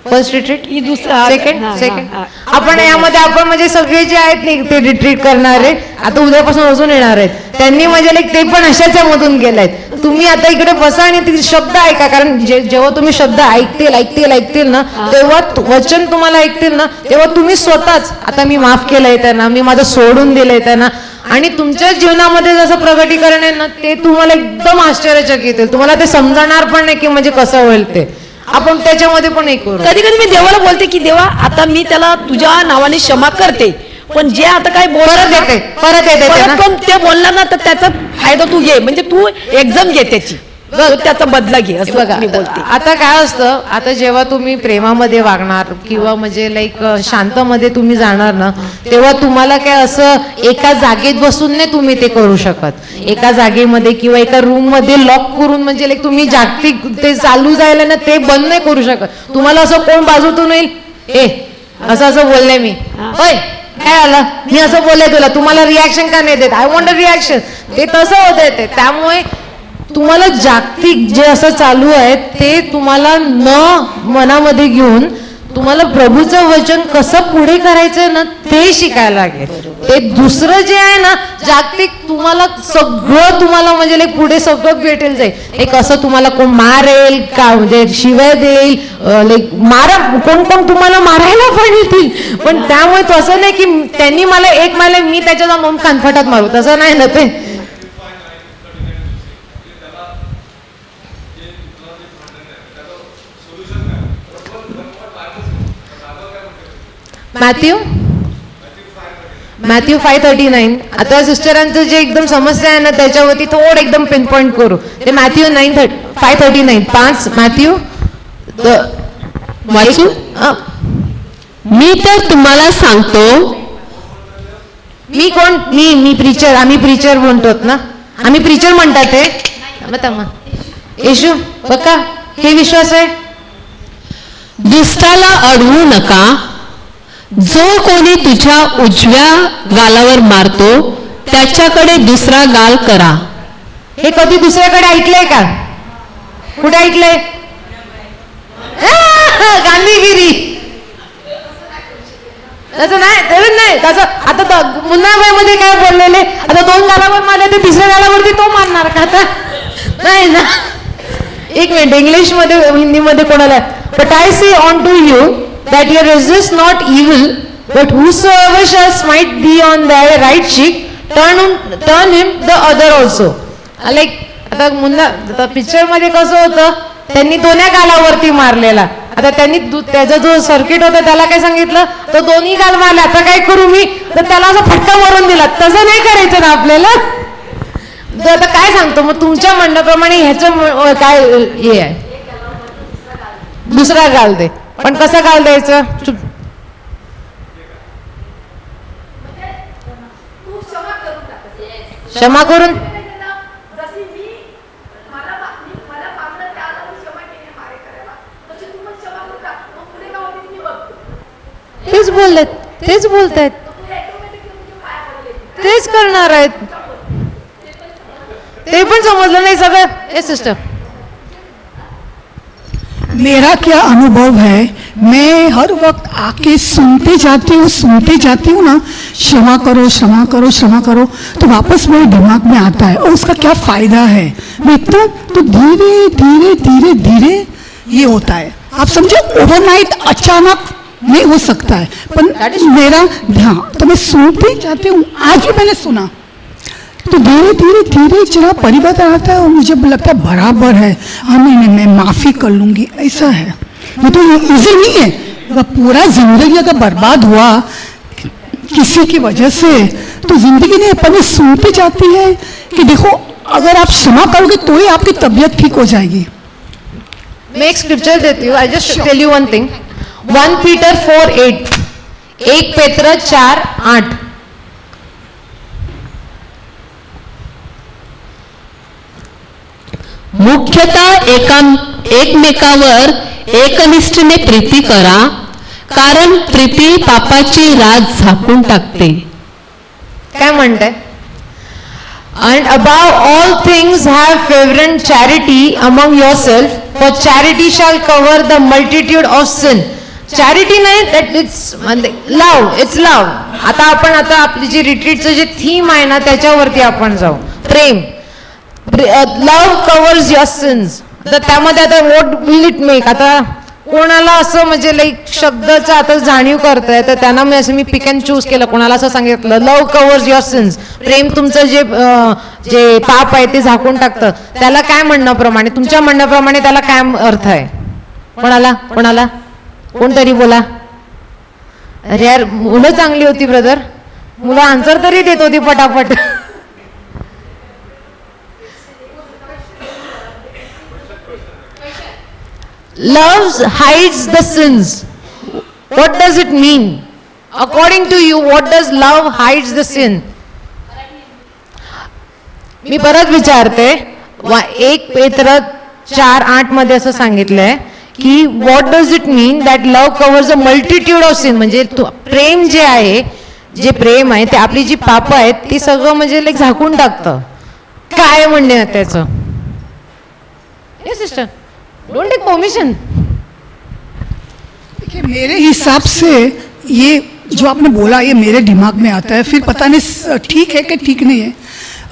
फर्स्ट रिट्रीट, सेकंड आपण यामध्ये आपण म्हणजे सगळे जे आहेत ते रिट्रीट करणारे आता उद्यापासून अजून येणार आहेत. त्यांनी म्हणजे लाईक ते पण अशाच्या मधून गेलायत. तुम्ही आता इकडे बसा आणि ते शब्द ऐका, कारण जेव्हा तुम्ही शब्द ऐकतील ना तेव्हा वचन तुम्हाला ऐकतील ना तेव्हा तुम्ही स्वतःच आता मी माफ केलंय त्यांना, मी माझं सोडून दिलंय त्यांना, आणि तुमच्या जीवनामध्ये जसं प्रगटीकरण आहे ना ते तुम्हाला एकदम आश्चर्यचकित येईल. तुम्हाला ते समजणार पण नाही की म्हणजे कसं होईल ते. आपण त्याच्यामध्ये पण एक कधी कधी मी देवाला बोलते की देवा आता मी त्याला तुझ्या नावाने क्षमा करते, पण जे आता काय परत येते पण ते बोलणार ना तर त्याचा फायदा तू घे, म्हणजे तू एक्झाम घे त्याची, त्याचा बदला घे असं बघा मी बोलते. आता काय असतं, आता जेव्हा तुम्ही प्रेमामध्ये वागणार किंवा म्हणजे लाईक शांतमध्ये तुम्ही जाणार ना तेव्हा तुम्हाला काय असं एका जागेत बसून नाही तुम्ही ते करू शकत. एका जागेमध्ये किंवा एका रूम मध्ये लॉक करून म्हणजे लाईक तुम्ही जागतिक ते चालू जायला ना ते बंद नाही करू शकत. तुम्हाला असं कोण बाजूतून येईल असं बोलले मी, होय काय आलं मी असं बोलले तुला, तुम्हाला रिॲक्शन का नाही देत, आय वॉन्ट अ रिॲक्शन, ते तसं होत ते. त्यामुळे तुम्हाला जागतिक जे असं चालू आहे ते तुम्हाला न मनामध्ये घेऊन तुम्हाला प्रभूचं वचन कसं पुढे करायचं ना ते शिकायला लागेल. ते दुसरं जे आहे ना जागतिक तुम्हाला सगळं तुम्हाला म्हणजे पुढे सगळं भेटेल जाईल. एक असं तुम्हाला कोण मारेल का म्हणजे शिवाय देईल, लाईक कोण तुम्हाला मारायला पण येतील, पण त्यामुळे तसं नाही की त्यांनी मला एक मारलं मी त्याच्या मग कानफटात मारू, तसं नाही ना ते. मॅथ्यू 5:39. आता सिस्टरांचं जे एकदम समस्या आहे ना त्याच्यावरती थोडं एकदम पिन पॉइंट करू. ते मॅथ्यू 5:39 5 मॅथ्यू वाचू. मी तर तुम्हाला सांगतो. मी कोण, मी प्रीचर, आम्ही प्रीचर म्हणतो ना, आम्ही प्रीचर म्हणतात ते येशू बघा हे विश्वास आहे. दुष्टाला अडवू नका, जो कोणी तुझ्या उजव्या गालावर मारतो त्याच्याकडे दुसरा गाल करा. हे कधी दुसऱ्याकडे ऐकलंय का, कुठे ऐकलंय? गांधीगिरी तसं नाही तसं आता मुन्नाबाईमध्ये काय बोललेले, आता 2 गालावर मारले तर 3ऱ्या गालावरती तो मारणार का आता? नाही ना. एक मिनिट, इंग्लिशमध्ये हिंदीमध्ये कोणाला, but I say unto you that you resist not evil, but whosoever shall smite thee on thy right cheek, turn him the other also. Like आता पिक्चर मध्ये कसं होतं, त्यांनी 2 गालावरती मारलेला, आता त्यांनी त्याचा जो सर्किट होता त्याला काय सांगितलं, तर 2 गाल मारले, आता काय करू मी, तर त्याला असा फटका मारून दिला. तसं नाही करायचं ना आपल्याला. आता काय सांगतो मग तुमच्या म्हणण्याप्रमाणे ह्याचं काय हे आहे, दुसरा गाल दे, पण कसं गाल द्यायचं, क्षमा करून. तेच बोलतायत तेच करणार आहेत. ते पण समजलं नाही सगळं. हे सिस्टर, मेरा क्या अनुभव है, मैं हर वक्त आके सुनते जाती हूँ ना, क्षमा करो क्षमा करो क्षमा करो, तो वापस मेरे दिमाग में आता है और उसका क्या फायदा है, मैं इतना तो धीरे धीरे धीरे धीरे ये होता है. आप समझे, ओवरनाइट अचानक नहीं हो सकता है, पर मेरा ध्यान तो मैं सुनती जाती हूँ. आज भी मैंने सुना तो धीरे धीरे धीरे जरा परिवर्तन आता है और मुझे लगता है बराबर है, हाँ नहीं मैं माफ़ी कर लूँगी, ऐसा है. ये तो इजी नहीं है. अगर पूरा जिंदगी अगर बर्बाद हुआ किसी की वजह से तो जिंदगी नहीं, पर सुनती जाती है कि देखो अगर आप क्षमा करोगे तो ही आपकी तबीयत ठीक हो जाएगी. मैं एक स्क्रिप्चर देती हूँ. I just tell you one thing. 1 Peter 4:8, 1 पेत्र 4:8. मुख्यतः एकमेकावर एकनिष्ठेने प्रीती करा, कारण प्रीती पापाची राज झाकून टाकते. काय म्हणते? And above all things have fervent charity among yourself, for charity shall cover the multitude of sin. Charity नाही, दॅट इट्स लव, इट्स लव. आता आपली जी रिट्रीटचं जे थीम आहे ना त्याच्यावरती आपण जाऊ. प्रेम, लव कव्हर्स युअर सिन्स. तर त्यामध्ये आता व्हॉट विल इट मेक, आता कोणाला असं म्हणजे लाईक शब्दाचं आता जाणीव करताय तर त्यांना मी पिक अँड चूज केलं. कोणाला असं सांगितलं लव कव्हर्स युअर सिन्स, प्रेम तुमचं जे पाप आहे ते झाकून टाकतं, त्याला काय म्हणण्याप्रमाणे, तुमच्या म्हणण्याप्रमाणे त्याला काय अर्थ आहे? कोणाला कोणतरी बोला. अरे यार, मुलं चांगली होती ब्रदर, मुलं आन्सर तरी देत होती पटापट. Love hides the sins. What does it mean? According to you, what does love hides the sin? मी परत विचारते. 1 पेत्र 4:8 मध्ये असं सांगितलंय की what does it mean that love covers a multitude of sin. म्हणजे प्रेम जे आहे, जे प्रेम आहे ते आपली जी पाप आहेत ती सगळं म्हणजे लाईक झाकून टाकतं. काय म्हणणे त्याचं? ये सिस्टर, डोंट टेक परमिशन. देखिए, मेरे हिसाब से ये जो आपने बोला ये मेरे दिमाग में आता है, फिर पता नहीं ठीक है कि ठीक नहीं है.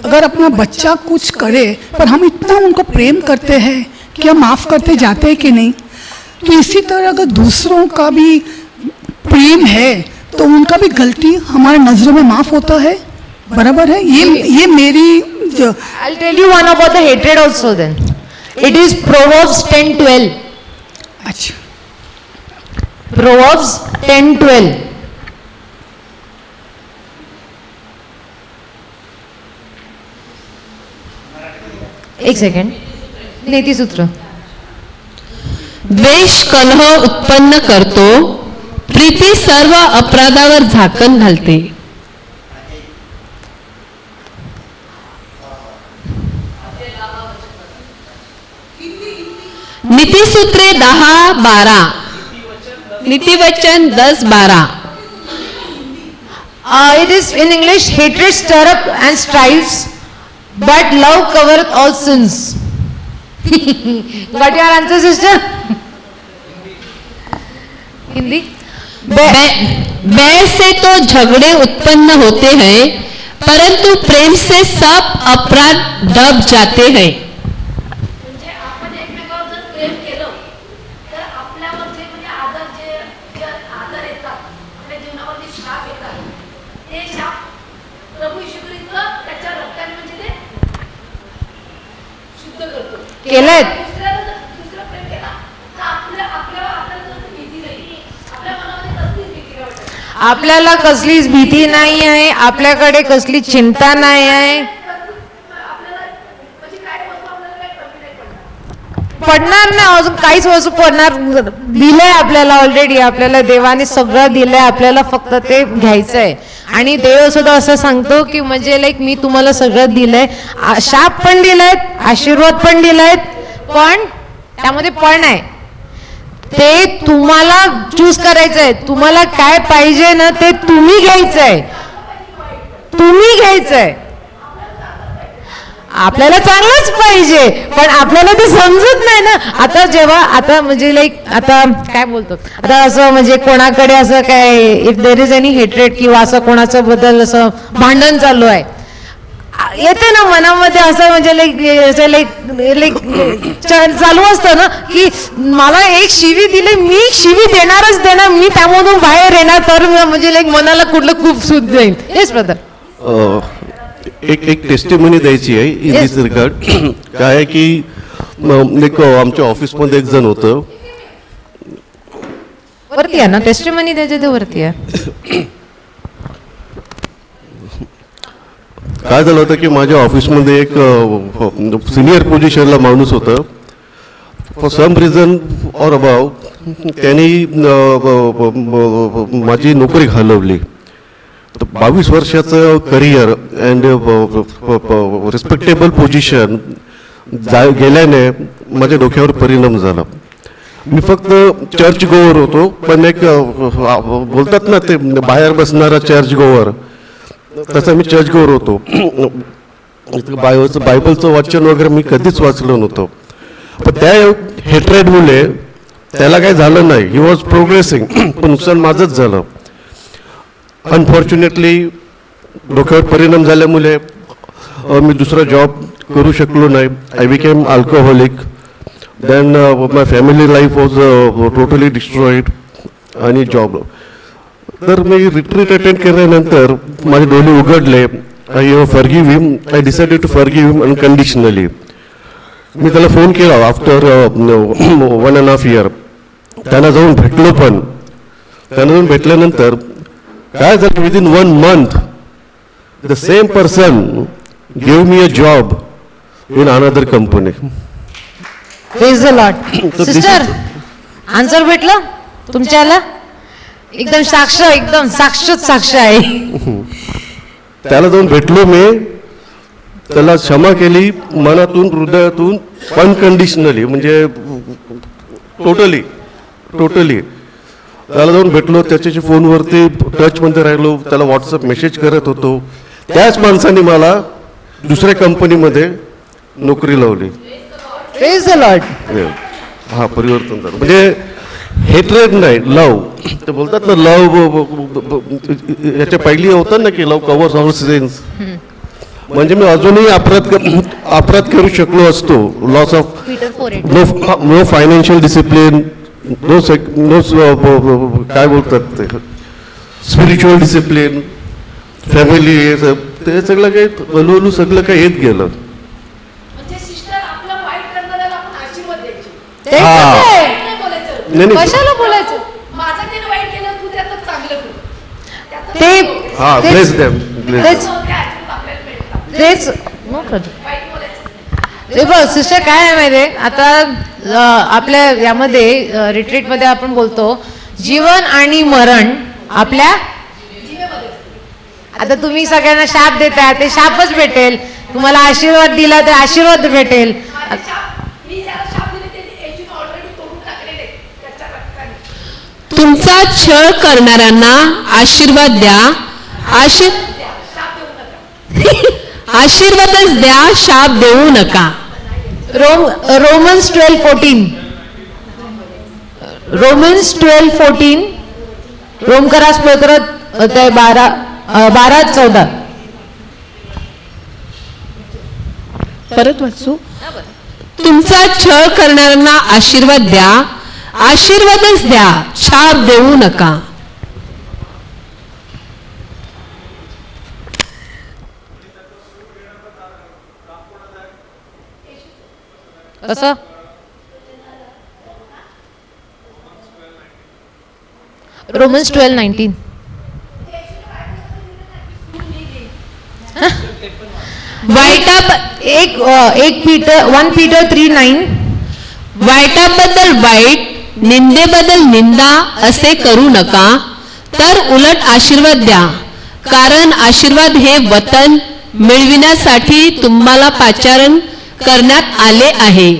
अगर अपना बच्चा कुछ करे पर हम इतना उनको प्रेम करते हैं, क्या माफ़ करते जाते हैं कि नहीं, तो इसी तरह अगर दूसरों का भी प्रेम है तो उनका भी गलती हमारे नज़रों में माफ़ होता है. बराबर है. ये मेरी I'll tell you one about the hatred also then. It is Proverbs 10:12. अच्छा, Proverbs 10:12. एक सेकंड. नीतिसूत्र. द्वेष कलह उत्पन्न करतो, प्रीती सर्व अपराधावर झाकण घालते. नीतिसूत्रे 10:12, नीतिवचन 10:12. It is in English, hatred stir up and strives, but love covereth all sins. Got your answer, sister? Hindi. बैर से तो झगड़े उत्पन्न होते हैं, परंतु प्रेम से सब अपराध दब जाते हैं. केलंय. आपल्याला कसलीच भीती नाही आहे, आपल्याकडे कसली चिंता नाही आहे. पडणार नाही, अजून काहीच वस्तू पडणार. दिलंय आपल्याला ऑलरेडी, आपल्याला देवाने सगळं दिलंय, आपल्याला फक्त ते घ्यायचंय. आणि देव सुद्धा असं सांगतो की म्हणजे लाईक मी तुम्हाला सगळं दिलंय, शाप पण दिलायत, आशीर्वाद पण दिलायत, पण त्यामध्ये पण आहे ते तुम्हाला चूज करायचंय. तुम्हाला काय पाहिजे ना ते तुम्ही घ्यायचंय, तुम्ही घ्यायचंय. आपल्याला चांगलंच पाहिजे, पण आपल्याला ते समजत नाही ना. आता जेव्हा आता म्हणजे लाईक आता काय बोलतो, आता असं म्हणजे कोणाकडे असं काय if there is any hatred किंवा असं कोणाचं बद्दल असं भांडण चालू आहे, येते ना मनामध्ये असं म्हणजे लाईक चालू असतं ना की मला एक शिवी दिली, मी शिवी देणारच देणार, मी त्यामधून बाहेर येणार, तर म्हणजे लाईक मनाला कुठलं खूप सुख जाईल. Yes brother. एक टेस्टिमनी द्यायची आहे इन दिस रिगार्ड. काय आहे की एक आमच्या ऑफिसमध्ये एक जण होतं. वरती आहे ना टेस्टिमनी द्यायचे, ते वरती आहे. काय झालं होतं की माझ्या ऑफिसमध्ये एक सिनियर पोझिशनला माणूस होता. For some reason or above त्यांनी माझी नोकरी घालवली. 22 वर्षाचं करिअर अँड रिस्पेक्टेबल पोझिशन गेल्याने माझ्या डोक्यावर परिणाम झाला. मी फक्त चर्च गोवर होतो, पण एक बोलतात ना ते बाहेर बसणारा चर्च गोवर, तसं मी चर्च गोवर होतो. बायबलचं वाचन वगैरे मी कधीच वाचलं नव्हतं. पण त्या हेट्रेडमुळे त्याला काही झालं नाही, ही वॉज प्रोग्रेसिंग, पण नुकसान माझंच झालं. अनफॉर्च्युनेटली डोक्यावर परिणाम झाल्यामुळे मी दुसरा जॉब करू शकलो नाही. I became alcoholic. Then my family life was totally destroyed आणि जॉब. तर मी रिट्रीट अटेंड केल्यानंतर माझे डोळे उघडले. I forgive him. I decided to forgive him unconditionally. मी त्याला फोन केला आफ्टर 1.5 year. त्यांना जाऊन भेटलो, पण त्यांना जाऊन भेटल्यानंतर काय झालं, within 1 month the same person give me a job in another company. Praise the Lord. Sister, answer भेटलं तुमच्याला? एकदम साक्ष, एकदम साक्ष आहे. त्याला जाऊन भेटलो मी, त्याला क्षमा केली मनातून, हृदयातून, अनकंडिशनली, म्हणजे टोटली. त्याला जाऊन भेटलो, त्याच्याशी फोनवरती टचमध्ये राहिलो, त्याला व्हॉट्सअप मेसेज करत होतो. त्याच माणसाने मला दुसऱ्या कंपनीमध्ये नोकरी लावली. Praise the Lord. हा परिवर्तन झालं. म्हणजे हेट्रेड नाही, लव. ते बोलतात ना लव, याच्या पहिली होतं ना की लव कवर्स ऑल सिन्स. म्हणजे मी अजूनही अपराध करू शकलो असतो. Loss of no financial discipline, no काय बोलतात ते स्पिरिच्युअल डिसिप्लिन, फॅमिली, ते सगळं काही हळूहळू सगळं काही येत गेलं. कशाला बोलायचं ते बघ सिस्टर, काय आहे माहिती आहे, आता आपल्या यामध्ये रिट्रीटमध्ये आपण बोलतो जीवन आणि मरण आपल्या. आता तुम्ही सगळ्यांना शाप देता, ते शापच भेटेल. तुम्हाला आशीर्वाद दिला तर आशीर्वाद भेटेल. तुमचा छळ करणाऱ्यांना आशीर्वाद द्या, आशीर्वादच द्या, शाप देऊ नका. रोमन्स 12:14. रोमन्स 12:14. रोमकरा स्तोत्र 12:14. परत वाचू. तुमचा छळ करणाऱ्यांना आशीर्वाद द्या, आशीर्वादच द्या, शाप देऊ नका. कसं रोमन्स 12:19. एक पीटर 1 पीटर 3:9. वाईटाबद्दल वाईट, निंदेबद्दल निंदा असे करू नका, तर उलट आशीर्वाद द्या, कारण आशीर्वाद हे वतन मिळविण्यासाठी तुम्हाला पाचारण करण्यात आले आहे.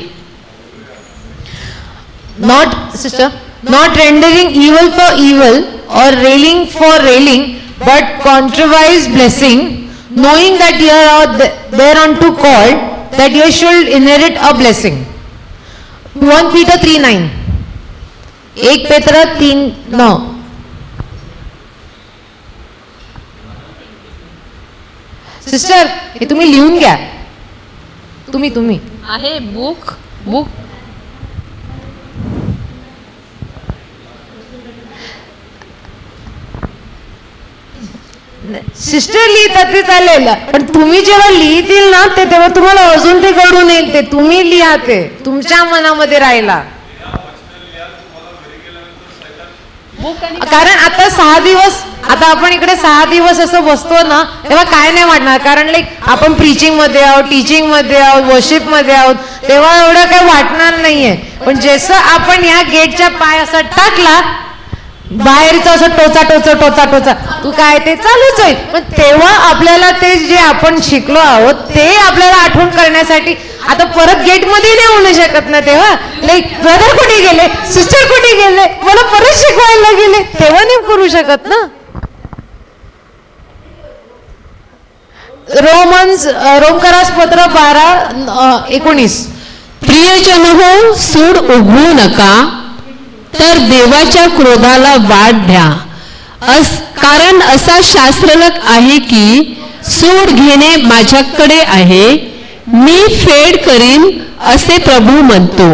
Not sister, not rendering evil for evil or railing for railing, but contrariwise blessing, knowing that ye are thereunto called, that ye should inherit a blessing. 1 Peter 3:9. 1 पेत्र 3:9. Sister हे तुम्ही लिहून घ्या. तुम्ही आहे बुक सिस्टर लिहितात ते चालेल, पण तुम्ही जेव्हा लिहितील ना ते तेव्हा तुम्हाला अजून ते घडून येईल. ते तुम्ही लिहा, ते तुमच्या मनामध्ये राहिला. कारण आता 6 दिवस, आता आपण इकडे 6 दिवस असं बसतो ना, तेव्हा काय नाही वाटणार. कारण लाईक आपण प्रीचिंग मध्ये आहोत, टीचिंग मध्ये आहोत, वर्शिप मध्ये आहोत, तेव्हा एवढं काही वाटणार नाहीये. पण जसं आपण या गेटच्या पाय असा टाकला, बाहेरचं असं टोचा तू काय ते चालूच आहे. पण तेव्हा आपल्याला ते जे आपण शिकलो आहोत ते आपल्याला आठवण करण्यासाठी आता परत गेट मध्ये नाही होऊ शकत ना. तेव्हा लाईक ब्रदर कुठे गेले, सिस्टर कुठे गेले, मला परत शिकवायला गेले, तेव्हा नाही करू शकत ना. रोमकरा स्तोत्र 12:19. प्रियजन हो, सूड उघडू नका, तर देवाच्या क्रोधाला वाट द्या, कारण असा शास्त्रलक आहे की सूड घेणे माझ्याकडे आहे, मी फेड करीन असे प्रभू म्हणतो.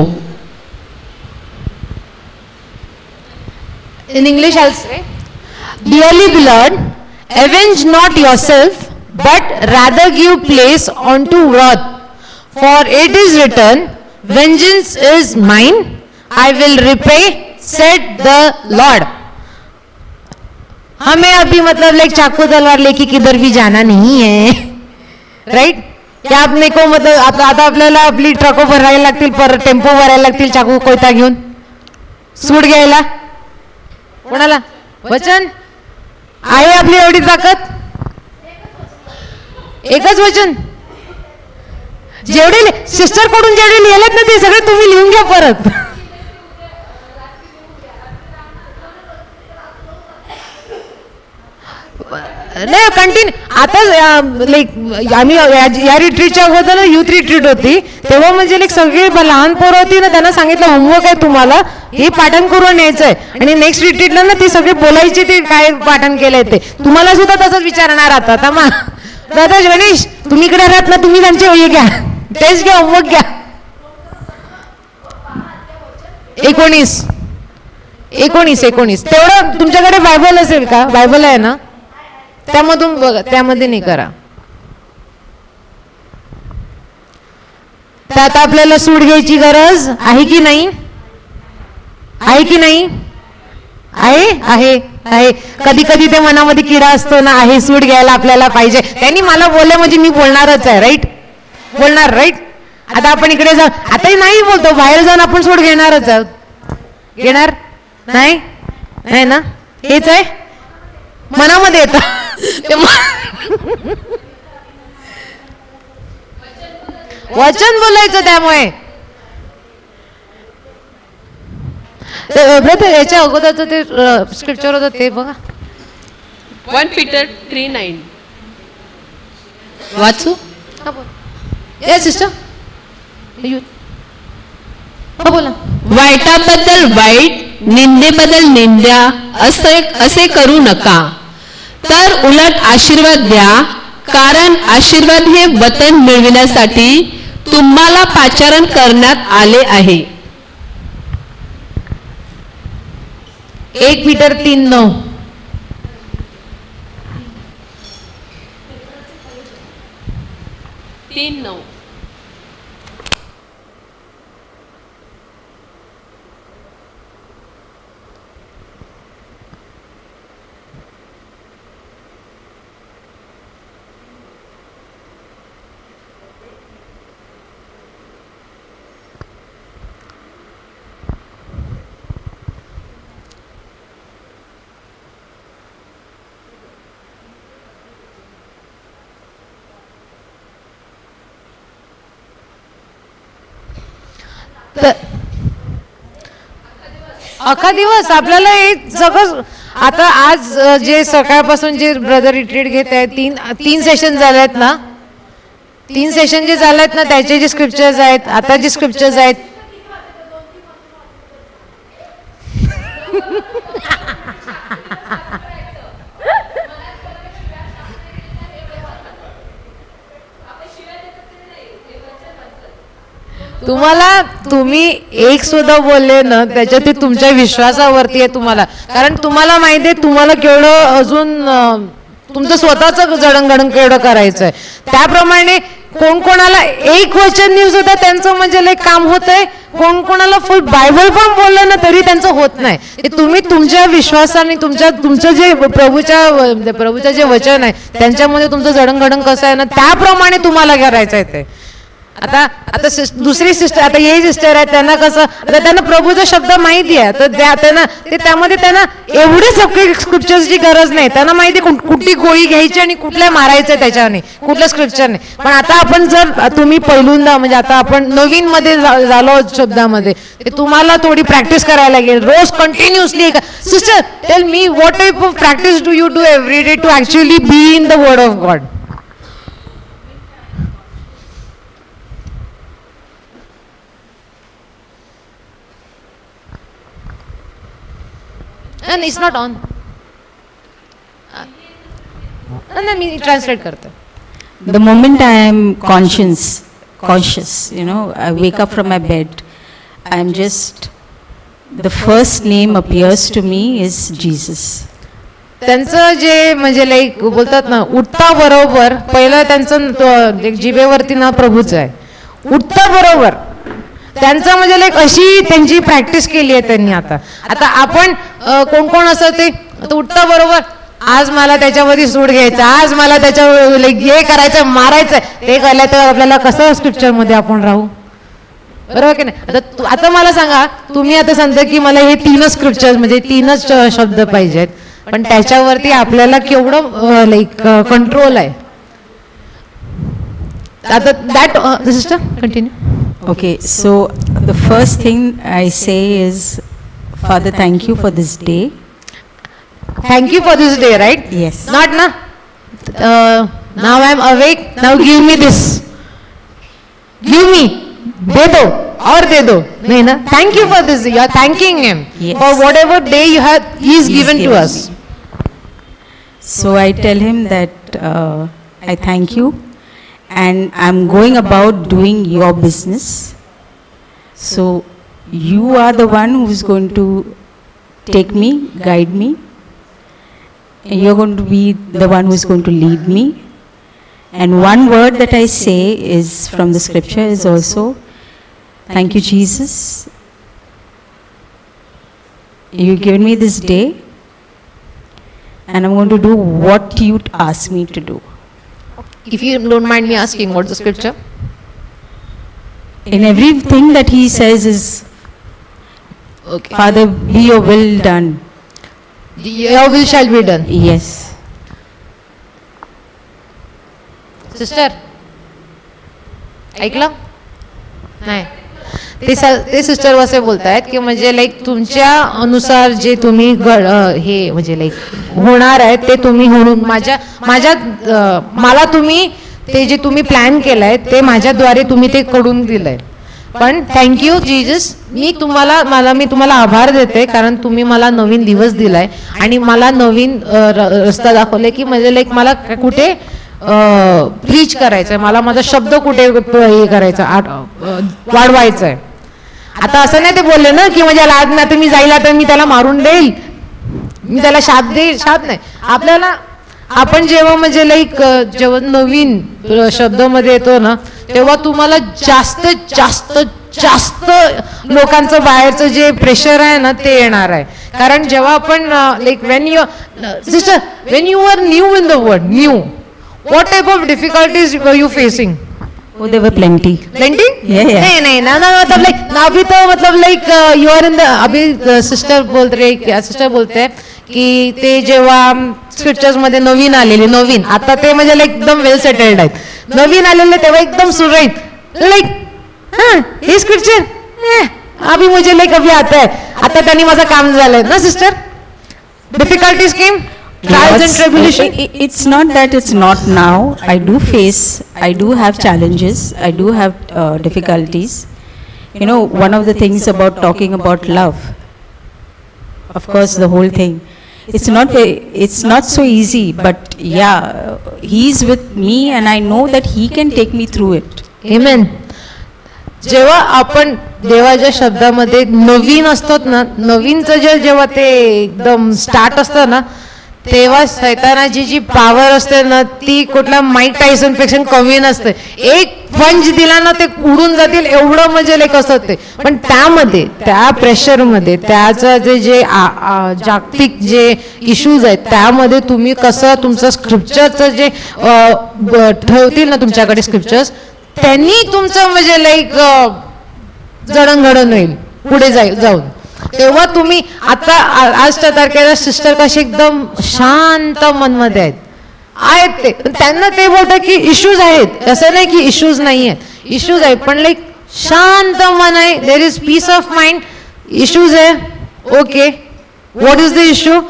In English I'll say, dearly beloved, avenge not yourself, but rather give place unto wrath, for it is written, vengeance is mine, I will repay, said the Lord. हमें अभी मतलब लाइक चाकू तलवार लेके किधर भी जाना नहीं है, राइट? क्या आपने को मतलब आता आपल्याला आपली ट्रको भरायला लागतील, पर टेम्पो भरायला लागतील, चाकू कोयता घेऊन सूड घ्यायला. कोणाला वचन आहे आपली एवढी ताकद? एकच वचन. जेवढे सिस्टर कडून जेवढे लिहिलेत ना ते सगळे तुम्ही लिहून घ्या परत. नाही कंटिन्यू. आता लाईक आम्ही या रिट्रीटच्या अगोदर युथ रिट्रीट होती, तेव्हा म्हणजे लाईक सगळी लहान पोरं होती ना, त्यांना सांगितलं होमवर्क आहे तुम्हाला, हे पाठण करून न्यायचंय. आणि नेक्स्ट रिट्रीटला ना ती सगळी बोलायची ते काय पाठण केलंय ते. तुम्हाला सुद्धा तसंच विचारणार आता. थांबा दादा गणेश, तुम्ही इकडे राहत ना, तुम्ही त्यांचे हे घ्या, टेस्ट घ्या, होमवर्क घ्या. 19 तेवढं तुमच्याकडे बायबल असेल का? बायबल आहे ना, त्यामधून बघा, त्यामध्ये नाही करा. त्यात आपल्याला सूड घ्यायची गरज आहे की नाही? आहे की नाही? आहे. कधी कधी ते मनामध्ये किडा असतो ना, आहे सूड घ्यायला आपल्याला पाहिजे. त्यांनी मला बोलले म्हणजे मी बोलणारच आहे, राईट? बोलणार, राईट? आता आपण इकडे जाऊ, आता नाही बोलतो, बाहेर जाऊन आपण सूड घेणारच आहोत. घेणार नाही ना? हेच आहे मनामध्ये येतं. वचन बोलायचं. त्यामुळे याच्या अगोदरचं ते स्क्रिप्चर होतं ते बघा, 1 Peter 3:9 वाचू. सिस्टर बोला. वाईटाबद्दल वाईट, निंदेबद्दल निंदा असे करू नका, तर उलट आशीर्वाद द्या, कारण आशीर्वाद हे वतन मिळविण्यासाठी तुम्हाला पाचारण करण्यात आले आहे. 1 पीटर 3:9. अख्खा दिवस आपल्याला हे सगळं. आता आज जे सकाळपासून जे ब्रदर रिट्रीट घेत आहेत, तीन सेशन झाले आहेत ना, 3 सेशन जे झाले आहेत ना, त्याचे जे स्क्रिप्चर्स आहेत, आता जे स्क्रिप्चर्स आहेत, तुम्ही एक सुद्धा बोलले ना, त्याच्यात ते तुमच्या विश्वासावरती आहे तुम्हाला. कारण तुम्हाला माहिती आहे तुम्हाला केवढं अजून तुमचं स्वतःचं जडणघडण केवढं करायचं आहे. त्याप्रमाणे कोणाला एक वचन न्यूज होता त्यांचं म्हणजे लाईक काम होतंय, कोणाला फुल बायबल पण बोललं ना तरी त्यांचं होत नाही. ते तुम्ही तुमच्या विश्वासाने तुमचं जे प्रभूच्या जे वचन आहे त्यांच्यामध्ये तुमचं जडणघडण कसं आहे ना, त्याप्रमाणे तुम्हाला करायचं आहे ते. आता दुसरी सिस्टर, आता हे सिस्टर आहे, त्यांना कसं, आता त्यांना प्रभूचा शब्द माहिती आहे, तर त्यामध्ये त्यांना एवढे सगळे स्क्रिप्चर्सची गरज नाही. त्यांना माहिती कुठली गोळी घ्यायची आणि कुठल्या मारायचं त्याच्याने, कुठल्या स्क्रिप्चरने. पण आता आपण जर तुम्ही पहिल्यांदा म्हणजे आता आपण नवीन मध्ये झालो शब्दामध्ये, ते तुम्हाला थोडी प्रॅक्टिस करायला लागेल रोज continuously. Sister tell me what type of practice do you do every day to actually be in the word of God? And it's not on. And then me translate करते. The moment I am conscious, you know, I wake up from my bed, I am just, the first name appears to me is Jesus. त्यांचं जे म्हणजे like बोलतात ना, उठता बरोबर पहिलं त्यांचं जिभेवरती ना प्रभूच आहे. उठता बरोबर त्यांचं म्हणजे लाईक अशी त्यांची प्रॅक्टिस केली आहे त्यांनी. आता आपण कोण असं ते उठता बरोबर आज मला त्याच्यावरती सूट घ्यायचं, आज मला त्याच्यावर लाईक हे करायचं, मारायचं, ते केलं तर आपल्याला कसं स्क्रिप्चरमध्ये आपण राहू, बरोबर की नाही? आता मला सांगा, तुम्ही आता सांगता की मला हे 3 स्क्रिप्चर्स म्हणजे 3च शब्द पाहिजेत, पण त्याच्यावरती आपल्याला केवढं लाईक कंट्रोल आहे. आता that sister continue. Okay, so the first thing I say is, Father, thank you for this day. Thank you for this day, right? Yes. Not na. Now I am awake. Now give me this. Give me. दे दो और दे दो. नहीं ना. Thank you for this. You are thanking him for whatever day you have. He is given to us. So I tell him that I thank you. And I'm going about doing your business. So you are the one who's going to take me, guide me, and you're going to be the one who's going to lead me. And one word that I say is from the scripture is also, thank you, Jesus. You've given me this day, and I'm going to do what you ask me to do. If you don't mind me asking, what's the scripture? In everything that he says is, Okay. Father, be your will done. Your will shall be done. Yes. Sister ऐकलं नाही? ते sister असे बोलतायत की म्हणजे like तुमच्या अनुसार जे तुम्ही हे म्हणजे लाईक होणार आहे ते तुम्ही होऊन मला तुम्ही ते जे तुम्ही प्लॅन केलंय ते माझ्याद्वारे तुम्ही ते करून दिलंय. पण थँक्यू जीजस, मी तुम्हाला आभार देते, कारण तुम्ही मला नवीन दिवस दिलाय आणि मला नवीन रस्ता दाखवले की म्हणजे लाईक मला कुठे प्रीच करायचंय, मला माझा शब्द कुठे हे करायचा, वाढवायचा आहे. आता असं नाही ते बोलले ना की म्हणजे आज ना मी जाईल तर मी त्याला मारून देईल, मी त्याला शाप देईल, शाप नाही. आपल्याला आपण जेव्हा म्हणजे लाईक जेव्हा नवीन शब्दामध्ये येतो ना, तेव्हा तुम्हाला जास्त जास्त जास्त लोकांचं बाहेरचं जे प्रेशर आहे ना ते येणार आहे. कारण जेव्हा आपण like when you are new in the world, new, what type of difficulties were you facing? Oh, there were plenty. Plenty? Yeah. नहीं ना मतलब लाइक अभी तो मतलब like you are in the, अभी सिस्टर बोलते हैं की ते जेव्हा स्क्रिप्चर्स मध्ये नवीन आलेले, नवीन आता ते म्हणजे लाईक एकदम वेल सेटल्ड आहेत, नवीन आलेले तेव्हा एकदम सुरळीत लाईक हे स्क्रिप्चर अभी मुझे लाईक अभी आता है, आता त्यांनी माझं काम झालंय ना sister. Difficulties came, trials and tribulation. It's not that it's not now. I do have challenges, I do have difficulties. You know, one of the things about talking about love, of course the whole thing, it's not so easy, but yeah, he's with me and I know that he can take me through it. Amen. जेव्हा आपण देवाच्या शब्दामध्ये नवीन असतात ना, नवीनचं जेव्हा ते एकदम start असतं ना, तेव्हा सैतानाची जी पॉवर असते ना ती कुठल्या माईक टायसन पेक्षा कमी नसते. एक पंच दिला ना ते उडून जातील एवढं म्हणजे लेख असतात ते. पण त्यामध्ये त्या प्रेशरमध्ये त्याचं जे जागतिक जे इश्यूज आहेत त्यामध्ये तुम्ही कसं तुमचं स्क्रिप्चरचं जे ठेवतील ना तुमच्याकडे स्क्रिप्चर्स, त्यांनी तुमचं म्हणजे लाईक जडणघडण होईल पुढे जाऊन. तेव्हा तुम्ही आता आजच्या तारखेला सिस्टर कशी एकदम शांत मनमध्ये आहेत ते, त्यांना ते बोलतात की इश्यूज आहेत, असं नाही की इश्यूज नाही आहेत, इश्यूज आहेत पण लाईक शांत मन आहे, there is peace of mind. Issues आहे, okay, what is the issue,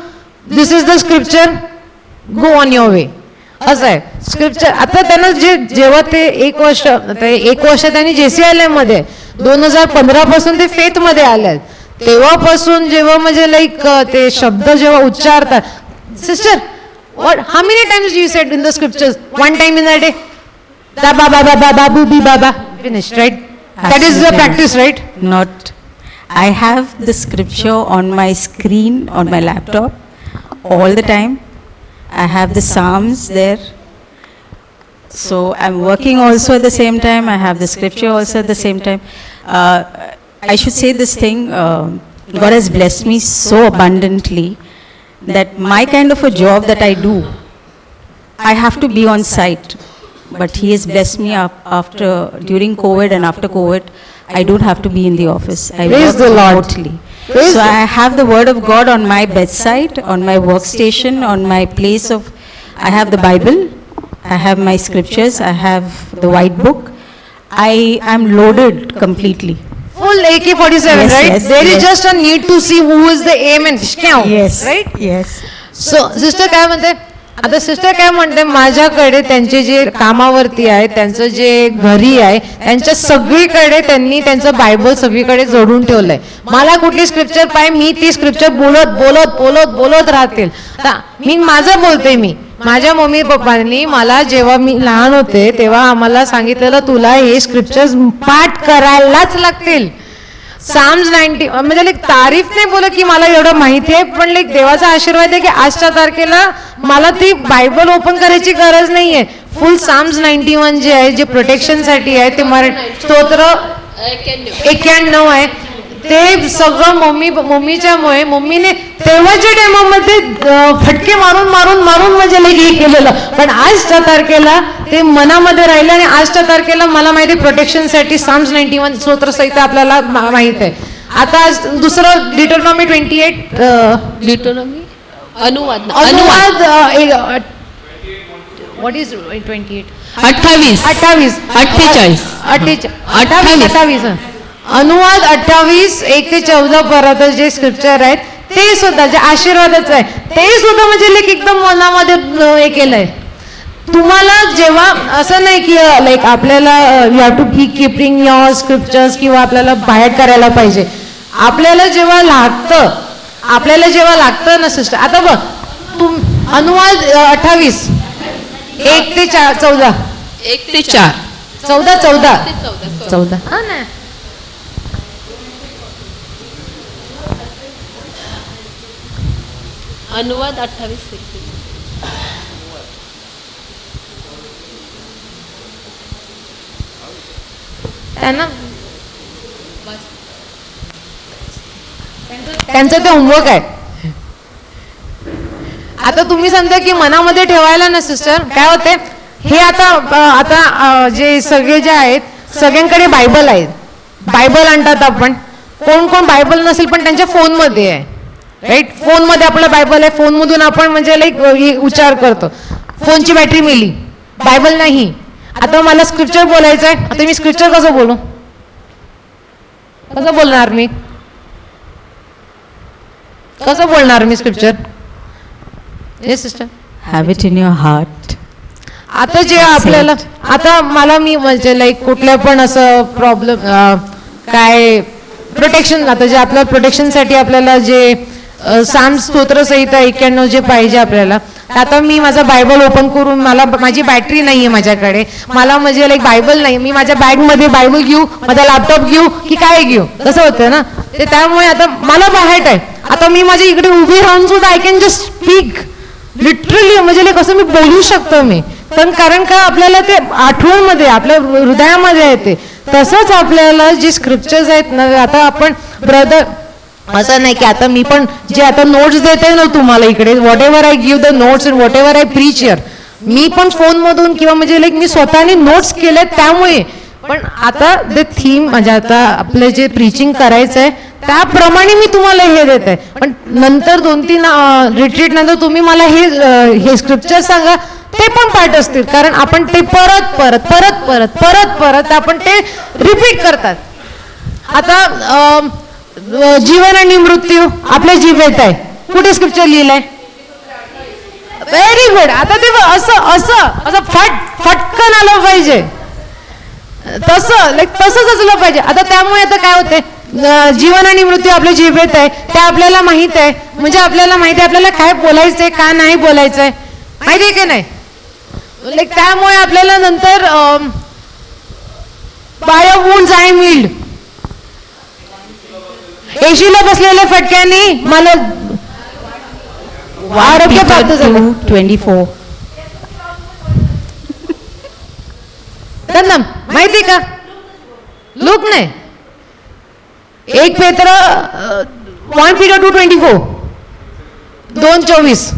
this is the scripture, go on your way, असं आहे स्क्रिप्चर. आता त्यांना जेव्हा ते एक वर्ष त्यांनी JCILM मध्ये 2015 पासून ते फेथ मध्ये आले, तेव्हापासून जेव्हा म्हणजे लाईक ते शब्द जेव्हा उच्चारतात, sister what how many times you said in the scriptures? One time in a day, da ba ba ba ba ba boo bee ba ba, finished, right? That is the practice, right? Not. I have the scripture on my screen on my laptop all the time. I have the Psalms there, so I'm working also at the same time. I have the scripture also at the same time. I should say this thing, God has blessed me so abundantly that my kind of a job that I do, I have to be on site, but He has blessed me during COVID and after COVID, I don't have to be in the office. I Praise the Lord. remotely. So I have the Word of God on my bedside, on my workstation, on my place of, I have the Bible, I have my scriptures, I have the white book. I am loaded completely. Full AK-47, Yes, right? yes, There is yes. just a need to see who is the aim and count, Yes. right? Yes. So sister काय म्हणते, आता sister काय म्हणते, माझ्याकडे त्यांचे जे कामावरती आहे, त्यांचं जे घरी आहे, त्यांच्या सगळीकडे त्यांनी त्यांचं बायबल सगळीकडे जोडून ठेवलंय. मला कुठली स्क्रिप्चर पाहिजे, मी ती स्क्रिप्चर बोलत बोलत बोलत बोलत राहतील. मी माझं बोलते, मी माझ्या मम्मी पप्पांनी मला जेव्हा मी लहान होते तेव्हा आम्हाला सांगितलेलं तुला हे स्क्रिप्चर्स पाठ करायलाच लागतील. Psalms 90 म्हणजे लाईक तारीफ नाही बोलत की मला एवढं माहिती आहे, पण लाईक देवाचा आशीर्वाद आहे की आजच्या तारखेला मला ती बायबल ओपन करायची गरज नाहीये. फुल Psalms 91 जे आहे, जे प्रोटेक्शनसाठी आहे, ते मराठी स्तोत्र 91 आहे, ते सगळं मम्मीच्यामुळे मम्मीने तेव्हाच्या टायमामध्ये फटके मारून मारून मारून म्हणजे लाईक हे केलेलं, पण आजच्या तारखेला ते मनामध्ये राहिलं आणि आजच्या तारखेला मला माहिती प्रोटेक्शनसाठी Psalms 91 स्तोत्रसहित आपल्याला माहित आहे. आता दुसरं डिटोनॉमी 28 डिटोनॉमी अनुवाद व्हॉट इज 28 28 अनुवाद 28 1 ते 14 पर्यंत जे स्क्रिप्चर आहेत ते सुद्धा जे आशीर्वादाचं आहे ते सुद्धा म्हणजे लेख एकदम मनामध्ये हे केलंय. तुम्हाला जेव्हा असं नाही की लाईक आपल्याला you have to be keeping your scriptures किंवा आपल्याला बाहेर करायला पाहिजे. आपल्याला जेव्हा लागतं ना सिस्टर. आता बघ अनुवाद 28 1 ते 14 1 ते 4 14 हा ना. अनुवाद 28 त्यांचं ते होमवर्क आहे. आता तुम्ही समजा की मनामध्ये ठेवायला ना सिस्टर काय होते हे आता जे सगळे जे आहेत सगळ्यांकडे बायबल आहेत. बायबल आणतात आपण. कोण कोण बायबल नसेल पण त्यांच्या फोनमध्ये आहे राईट. फोनमध्ये आपलं बायबल आहे. फोनमधून आपण म्हणजे लाईक उच्चार करतो. फोनची बॅटरी मेली बायबल नाही. आता मला स्क्रिप्चर बोलायचं आहे. आता मी स्क्रिप्चर कसं बोलणार मी स्क्रिप्चर. हे sister Have it in your heart. आता जे आपल्याला आता मला मी म्हणजे लाईक कुठल्या पण असं प्रॉब्लेम काय प्रोटेक्शन आता जे आपल्या प्रोटेक्शनसाठी आपल्याला जे साम स्तोत्र सहित 91 जे पाहिजे आपल्याला. आता मी माझा बायबल ओपन करून मला माझी बॅटरी नाही आहे माझ्याकडे. मला म्हणजे लाईक बायबल नाही. मी माझ्या बॅगमध्ये बायबल घेऊ माझा लॅपटॉप घेऊ की काय घेऊ तसं होतं ना ते. त्यामुळे आता मला बाहेर आहे. आता मी माझ्या इकडे उभी राहून सुद्धा I can just speak literally म्हणजे लाईक असं मी बोलू शकतो मी. पण कारण का आपल्याला ते आठवणमध्ये आपल्या हृदयामध्ये येते. तसंच आपल्याला जे स्क्रिप्चर्स आहेत ना आता आपण ब्रदर असं नाही की आता मी पण जे आता नोट्स देते ना तुम्हाला इकडे whatever I give the notes and whatever I preach here मी पण फोनमधून किंवा म्हणजे लाईक मी स्वतःने नोट्स केलेत त्यामुळे. पण आता द थीम म्हणजे आता आपलं जे प्रीचिंग करायचं आहे त्याप्रमाणे मी तुम्हाला हे देत आहे. पण नंतर 2-3 रिट्रीट नंतर तुम्ही मला हे स्क्रिप्चर सांगा ते पण पाठ असतील. कारण आपण ते परत परत परत परत परत परत आपण ते रिपीट करतात. आता जीवन आणि मृत्यू आपल्या जीवेत आहे. कुठे स्क्रिप्चर लिहिलंय. Very good. आता ते असं फटकन आलं पाहिजे. तसंच असलं पाहिजे. आता त्यामुळे आता काय होते जीवन आणि मृत्यू आपल्या जीवेत आहे ते आपल्याला माहित आहे. म्हणजे आपल्याला माहिती आहे आपल्याला काय बोलायचंय का नाही बोलायचंय माहिती आहे की नाही. लाईक त्यामुळे आपल्याला नंतर by wounds I am healed. एशीला बसलेल्या फटक्याने मला आरोग्य प्राप्त झालं. 24 त्यांना माहिती का लोक नाही. 1 पेत्र 1 Peter 2:24 2:24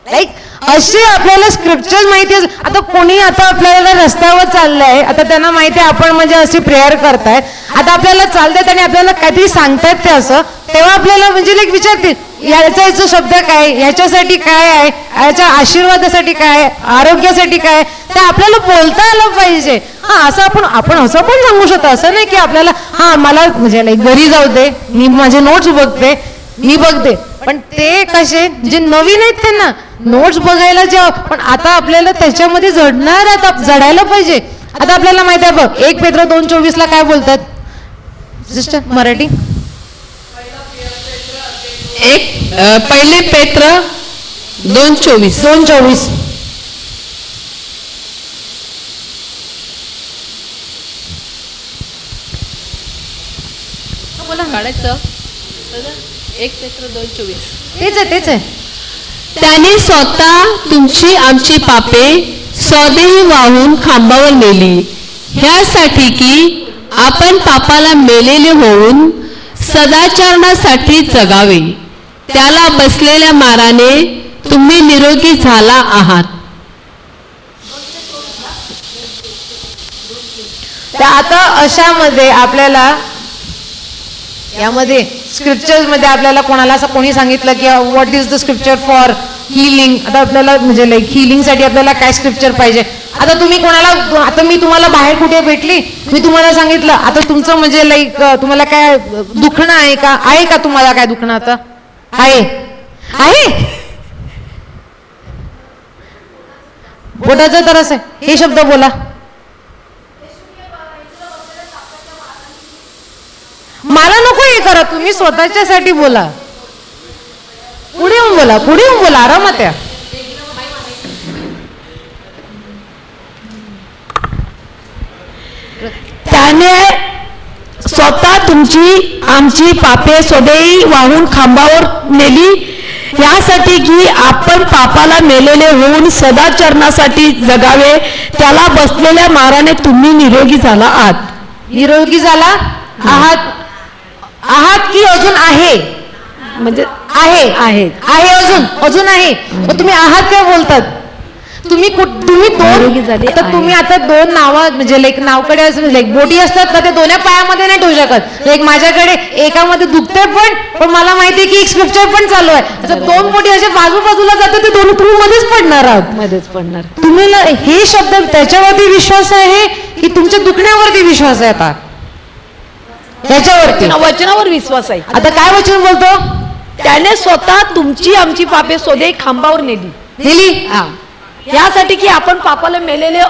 लाईक असे आपल्याला स्क्रिप्चर्स माहिती. आता कोणी आता आपल्याला रस्त्यावर चाललंय आता त्यांना माहिती आहे आपण म्हणजे अशी प्रेयर करतायत. आता आपल्याला चालतायत आणि आपल्याला काहीतरी सांगतायत ते असं तेव्हा आपल्याला म्हणजे लाईक विचारतील याचा शब्द काय ह्याच्यासाठी काय आहे ह्याच्या आशीर्वादासाठी काय आरोग्यासाठी काय ते आपल्याला बोलता आलं पाहिजे. हा असं आपण असं पण सांगू शकतो. असं नाही की आपल्याला हा मला म्हणजे लाईक घरी जाऊ दे मी माझे नोट्स बघते मी बघते. पण ते कसे जे नवीन आहेत त्यांना नोट्स बघायला जेव्हा पण आता आपल्याला त्याच्यामध्ये जडायला पाहिजे. आता आपल्याला माहिती आहे बघ 1 पेत्र 2:24 काय बोलतात सिस्टर मराठी. 1 पेत्र 2:24 काढायचं 1 पेत्र 2:24 तेच आहे. त्याने स्वतः तुमची आमची पापे स्वदेही वाहून खांबावर नेली ह्यासाठी की आपण पापाला मेलेले होऊन सदाचरणासाठी जगावे. त्याला बसलेल्या माराने तुम्ही निरोगी झाला आहात. आता अशामध्ये आपल्याला यामध्ये स्क्रिप्चर्स मध्ये आपल्याला कोणाला असं कोणी सांगितलं की what is the scripture for healing. आता आपल्याला म्हणजे लाईक हिलिंगसाठी आपल्याला काय स्क्रिप्चर पाहिजे. आता तुम्ही कोणाला आता मी तुम्हाला बाहेर कुठे भेटली मी तुम्हाला सांगितलं आता तुमचं म्हणजे लाईक तुम्हाला काय दुखणं आहे का तुम्हाला काय दुखणं आता आहे पोटाचा त्रास आहे, हे शब्द बोला. मला नको हे करा, तुम्ही स्वतःच्यासाठी बोला. पुढे येऊन बोला, पुढे येऊन बोला, आरामात या. त्याने स्वतः तुमची आमची पापे स्वदेही वाहून खांबावर नेली, यासाठी की आपण पापाला मेलेले होऊन सदाचरणासाठी जगावे. त्याला बसलेल्या माराने तुम्ही निरोगी झाला आहात. निरोगी झाला आहात की अजून आहे? म्हणजे आहे आहे आहे अजून अजून आहे. मग तुम्ही आहात काय बोलतात? तुम्ही निरोगी झाले आता तुम्ही आता दोन नावं म्हणजे लाईक नावकडे लाईक बोटी असतात ना, ते दोन्ही पायामध्ये नाही ठेवू शकत. लाईक माझ्याकडे एकामध्ये दुखते पण मला माहिती की एक स्क्रिप्चर पण चालू आहे. आता दोन बोटी असे बाजूला जातात, ते दोन्ही तुम्ही मध्येच पडणार आहात. मध्येच पडणार. तुम्ही हे शब्द त्याच्यावरती विश्वास आहे की तुमच्या दुखण्यावरती विश्वास आहे? आता त्याच्यावरती वचनावर विश्वास आहे. आता काय वचन बोलतो? त्याने स्वतः तुमची आमची पापे स्वदेही खांबावर नेली, यासाठी की आपण पापाला मेलेले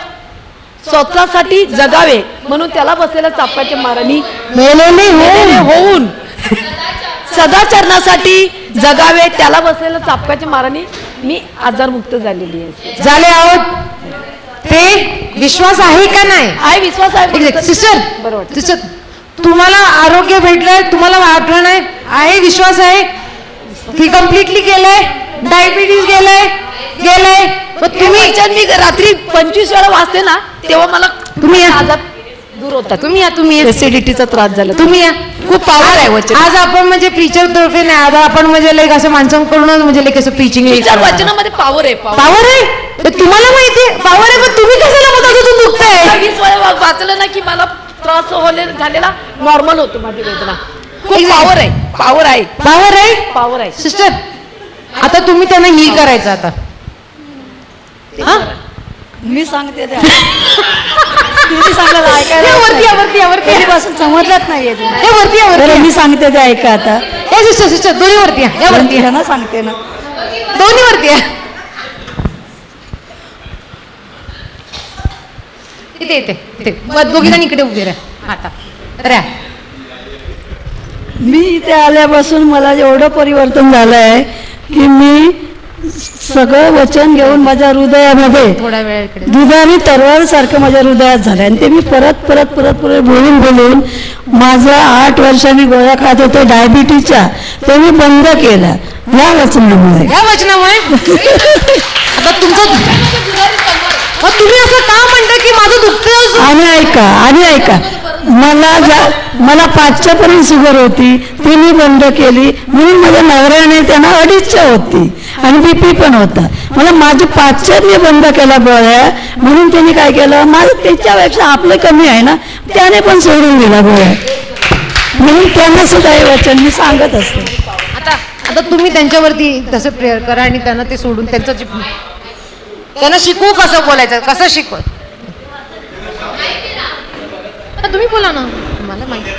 स्वतःसाठी जगावे, म्हणून त्याला बसलेल्या चापाच्या माराने मेलेले होऊन सदाचरणासाठी जगावे. त्याला बसलेल्या चापकाच्या माराने मी आजारमुक्त झालेली आहे. झाले आहोत. ते विश्वास आहे का नाही? आहे, विश्वास आहे. सिस्टर बरोबर. सिस्टर, तुम्हाला आरोग्य भेटलंय, तुम्हाला वाटलं नाही, आहे विश्वास आहे की कम्प्लिटली गेलंय? डायबिटीज गेलंय? तुम्ही मी रात्री 25 वेळा वाचते ना, तेव्हा मला तुम्ही आजार दूर होता. तुम्ही एसिडिटीचा त्रास झाला. तुम्ही या. खूप पावर आहे वचन. आज आपण म्हणजे प्रीचर तर्फे नाही, आता आपण म्हणजे लाईक असं माणसांकडून म्हणजे लाईक असं प्रीचिंग. वचनामध्ये पावर आहे. पावर आहे, तुम्हाला माहिती आहे पावर आहे, पण तुम्ही कशाला मग अजून दुखताय? 20 वेळा वाचलं ना की मला त्रास झालेला नॉर्मल होतो माझी वेदना. खूप पावर आहे. पावर आहे. पावर आहे. पावर आहे. सिस्टर, आता तुम्ही त्यांना हील करायचं. आता मी सांगते तुम्ही सांगत ऐकायला वरती समजलंच नाहीये. वरती मी सांगते ते ऐका आता. सिस्टर दोन्ही वरती या, वरती ना सांगते ना, दोन्ही वरती या. इथे दोघीला इकडे उभे राहा. आता रा मी इथे आल्यापासून मला एवढं परिवर्तन झालं आहे की मी सगळं वचन घेऊन माझ्या हृदयामध्ये थोडा वेळ इकडे दुधारी तरवार सारखं माझ्या हृदयात झालं, आणि ते मी परत बोलून माझं 8 वर्षांनी गोळ्या खात होते डायबिटीसच्या, ते मी बंद केलं या वचनामुळे. आता तुमचं तुम्ही असं का म्हणता की माझं दुखतं? आणि ऐका मला 5च्या पर्यंत शुगर होती, ती मी बंद केली. म्हणून माझ्या नवऱ्याने त्यांना 2.5 होती आणि BP पण होता. मला माझ्या 5च्या मी बंद केला गोळ्या, म्हणून त्यांनी काय केलं, माझं त्याच्यापेक्षा आपलं कमी आहे ना, त्याने पण सोडून दिला गोळ्या. म्हणून त्यांना सुद्धा हे वचन मी सांगत असते. आता तुम्ही त्यांच्यावरती तसं प्रेयर करा आणि त्यांना ते सोडून त्यांना शिकवू कसं बोलायचं, कसं शिकव. तुम्ही बोला ना, मला माहिती.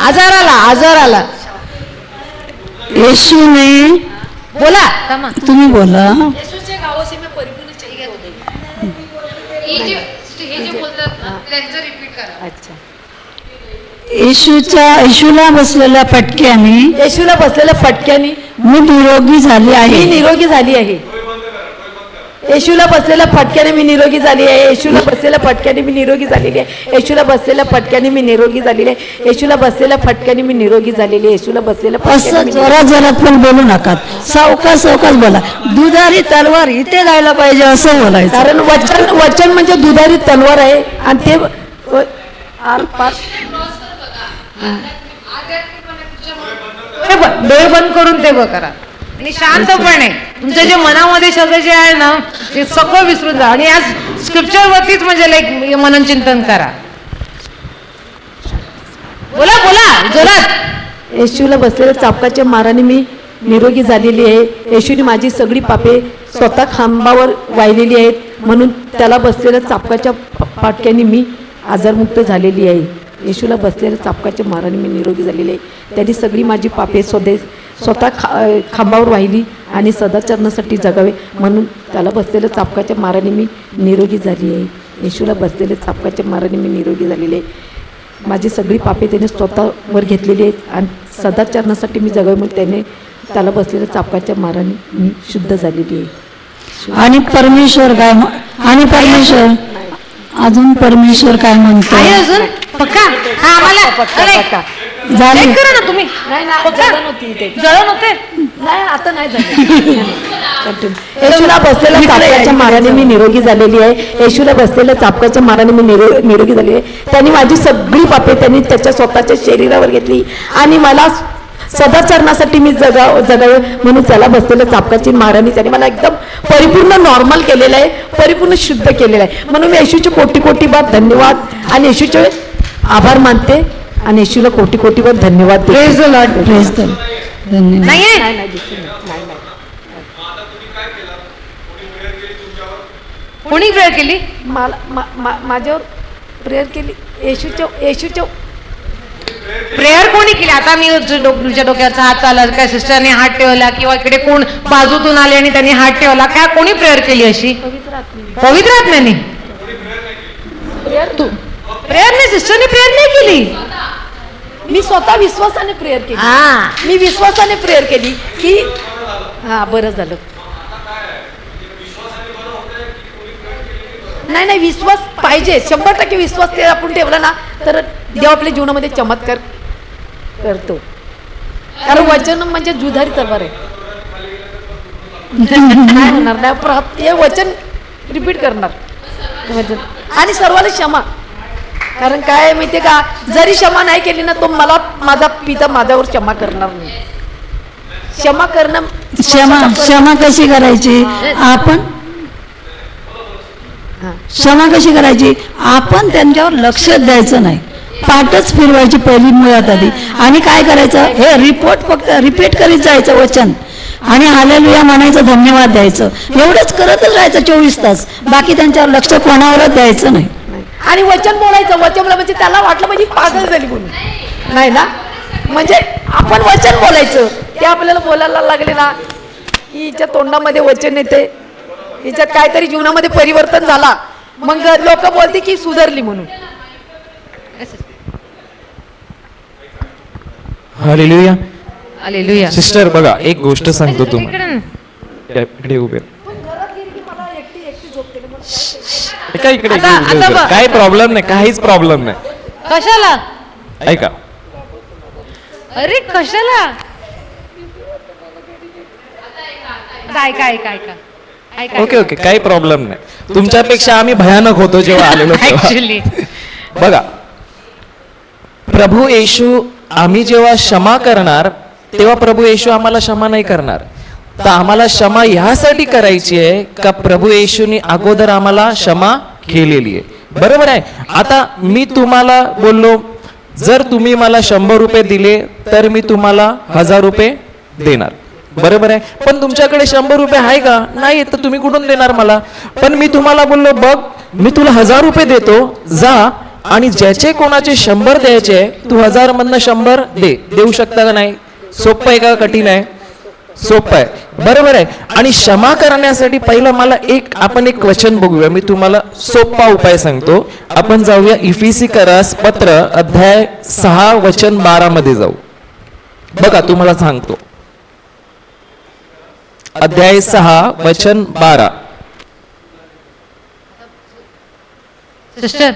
आजाराला येशूने बोला, तुम्ही बोला. येशूला बसलेल्या फटक्याने मी निरोगी झाली आहे. येशूला बसलेल्या फटक्याने मी निरोगी झाली आहे. येशूला बसलेल्या फटक्याने मी निरोगी झालेली आहे. येशूला बसलेल्या फटक्याने मी निरोगी झालेली आहे. येशूला बसलेल्या फटक्याने मी निरोगी झालेली आहे. येशूला बसलेल्या असं जोरात पण बोलू नका, सावकाश बोला. दुधारी तलवार इथे जायला पाहिजे असं बोलायचं. कारण वचन म्हणजे दुधारी तलवार आहे, आणि ते डोळे बंद करून ते करा आणि शांतपणे तुमच्या जे मनामध्ये सगळं जे आहे ना ते सगळं विसरून जा, आणि आज स्क्रिप्चर वरतीच म्हणजे लाईक मनन चिंतन करा. बोला जोरात. येशूला बसलेल्या चापकाच्या माराने मी निरोगी झालेली आहे. येशूने माझी सगळी पापे स्वतः खांबावर वाहिलेली आहेत, म्हणून त्याला बसलेल्या चापकाच्या फाटक्याने मी आजारमुक्त झालेली आहे. येशूला बसलेल्या चापकाच्या माराने मी निरोगी झालेली आहे. त्यांनी सगळी माझी पापे स्वतः खांबावर वाहिली आणि सदाचरणासाठी जगावे म्हणून त्याला बसलेल्या चाबकाच्या माराने मी निरोगी झाली आहे. येशूला बसलेल्या चाबकाच्या माराने मी निरोगी झालेली आहे. माझी सगळी पापे त्याने स्वतःवर घेतलेली आहेत आणि सदाचरणासाठी मी जगावे म्हणून त्याने त्याला बसलेल्या चाबकाच्या माराने मी शुद्ध झालेली आहे. आणि परमेश्वर काय आणि परमेश्वर अजून परमेश्वर काय म्हणतो आहे अजून पक्का हा आम्हाला पक्का झाले check करा ना तुम्ही नाही ना पक्का? जळण होती इथे. जळण होते नाही आता नाही झालं. येशूला बसलेल्या चाबकाच्या माराने मी निरोगी झालेली आहे. येशूला बसलेल्या चाबकाच्या माराने मी निरोगी झालेली आहे. त्यांनी माझी सगळी पापे त्यांनी त्याच्या स्वतःच्या शरीरावर घेतली आणि मला सदाचरणासाठी मी जगावे म्हणून त्याला बसलेल्या चाबकाची माराने त्याने मला एकदम परिपूर्ण नॉर्मल केलेलं आहे, परिपूर्ण शुद्ध केलेलं आहे. म्हणून मी येशूचे कोटी कोटी बार धन्यवाद आणि येशूचे आभार मानते आणि येशूला कोटी कोटी बार धन्यवाद देते. Praise the Lord. Praise the धन्यवाद. नाहीये कोणी प्रेयर केली माझ्यावर प्रेयर केली येशूच्या प्रेयर कोणी केली? आता मी तुमच्या डोक्याचा हात आला काय सिस्टरने हात ठेवला किंवा इकडे कोण बाजूतून आले आणि त्यांनी हात ठेवला काय कोणी प्रेयर केली अशी? पवित्र आत्म्याने. प्रेयर नाही सिस्टरने प्रेयर नाही केली. मी स्वतः विश्वासाने प्रेयर केली. हा मी विश्वासाने प्रेयर केली की हा बरं झालं. नाही विश्वास पाहिजे 100% विश्वास ते आपण ठेवला ना तर देव आपल्या जीवनामध्ये चमत्कार करतो. कारण वचन म्हणजे जुधारी तलवार आहे. काय होणार नाही हे वचन रिपीट करणार वचन आणि सर्वांना क्षमा. कारण काय माहितीये का जरी क्षमा नाही केली ना तो मला माझा पिता माझ्यावर क्षमा करणार नाही. क्षमा करणं क्षमा कशी करायची आपण क्षमा कशी करायची आपण त्यांच्यावर लक्ष द्यायचं नाही. पाठच फिरवायची पहिली मुळात आधी आणि काय करायचं हे रिपोर्ट फक्त रिपीट करीत जायचं वचन आणि हालेलुया म्हणायचं धन्यवाद द्यायचं एवढंच करतच राहायचं 24 तास. बाकी त्यांच्यावर लक्ष कोणावरच द्यायचं नाही. आणि वचन बोलायचं वचन म्हणजे त्याला वाटलं म्हणजे पागल झाली म्हणून नाही ना. म्हणजे आपण वचन बोलायचं ते आपल्याला बोलायला लागले ना की हिच्या तोंडामध्ये वचन येते हिच्यात काहीतरी जीवनामध्ये परिवर्तन झाला मग लोक बोलते की सुधारली म्हणून. हालेलुया. हालेलुया. सिस्टर बघा एक गोष्ट सांगतो तुम्हाला. इकडे उभे इकडे काही प्रॉब्लेम नाही काहीच प्रॉब्लेम नाही. कशाला ऐका अरे कशाला ऐका ऐका ऐका ऐका ओके ओके काही प्रॉब्लेम नाही. तुमच्यापेक्षा आम्ही भयानक होतो जेव्हा आलेलो ऍक्च्युली. बघा प्रभू येशू आम्ही जेव्हा क्षमा करणार तेव्हा प्रभू येशू आम्हाला क्षमा नाही करणार. तर आम्हाला क्षमा ह्यासाठी करायची आहे का प्रभू येशूने अगोदर आम्हाला क्षमा केलेली आहे. बरोबर आहे. आता मी तुम्हाला बोललो जर तुम्ही मला 100 रुपये दिले तर मी तुम्हाला 1000 रुपये देणार. बरोबर आहे. पण तुमच्याकडे 100 रुपये आहे का नाही तर तुम्ही कुठून देणार मला. पण मी तुम्हाला बोललो बघ मी तुला 1000 रुपये देतो जा आणि ज्याचे कोणाचे 100 द्यायचे तू 1000 मधनं 100 देऊ शकता का नाही. सोपं आहे का कठीण आहे. सोपं आहे. बरोबर आहे. आणि क्षमा करण्यासाठी पहिलं मला आपण एक वचन बघूया. मी तुम्हाला सोपा उपाय सांगतो. आपण जाऊया इफिसिकरास पत्र अध्याय 6 वचन 12 मध्ये जाऊ. बघा तुम्हाला सांगतो अध्याय 6 वचन 12. सिस्टर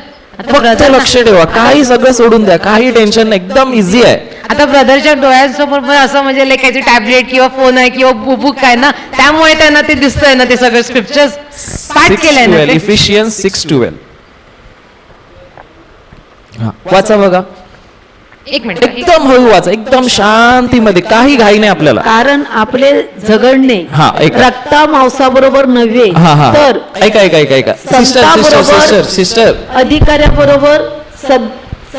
फक्त लक्ष ठेवा काही सगळं सोडून द्या काही टेन्शन नाही एकदम इझी आहे. आता ब्रदरच्या डोळ्यांसमोर पण असं म्हणजे लेखायची टॅबलेट किंवा फोन आहे किंवा बुक आहे ना त्यामुळे त्यांना ते दिसतंय ना ते सगळं स्क्रिप्चर्स पाठ केलंय ना. इफिशियन्स 6:12 वाचा बघा. एक मिनिट एकदम हळू वाचा एकदम शांतीमध्ये काही घाई नाही आपल्याला. कारण आपले झगडणे रक्ता मांसाबरोबर नव्हे तर ऐका ऐका ऐका ऐका सिस्टर सिस्टर अधिकाऱ्याबरोबर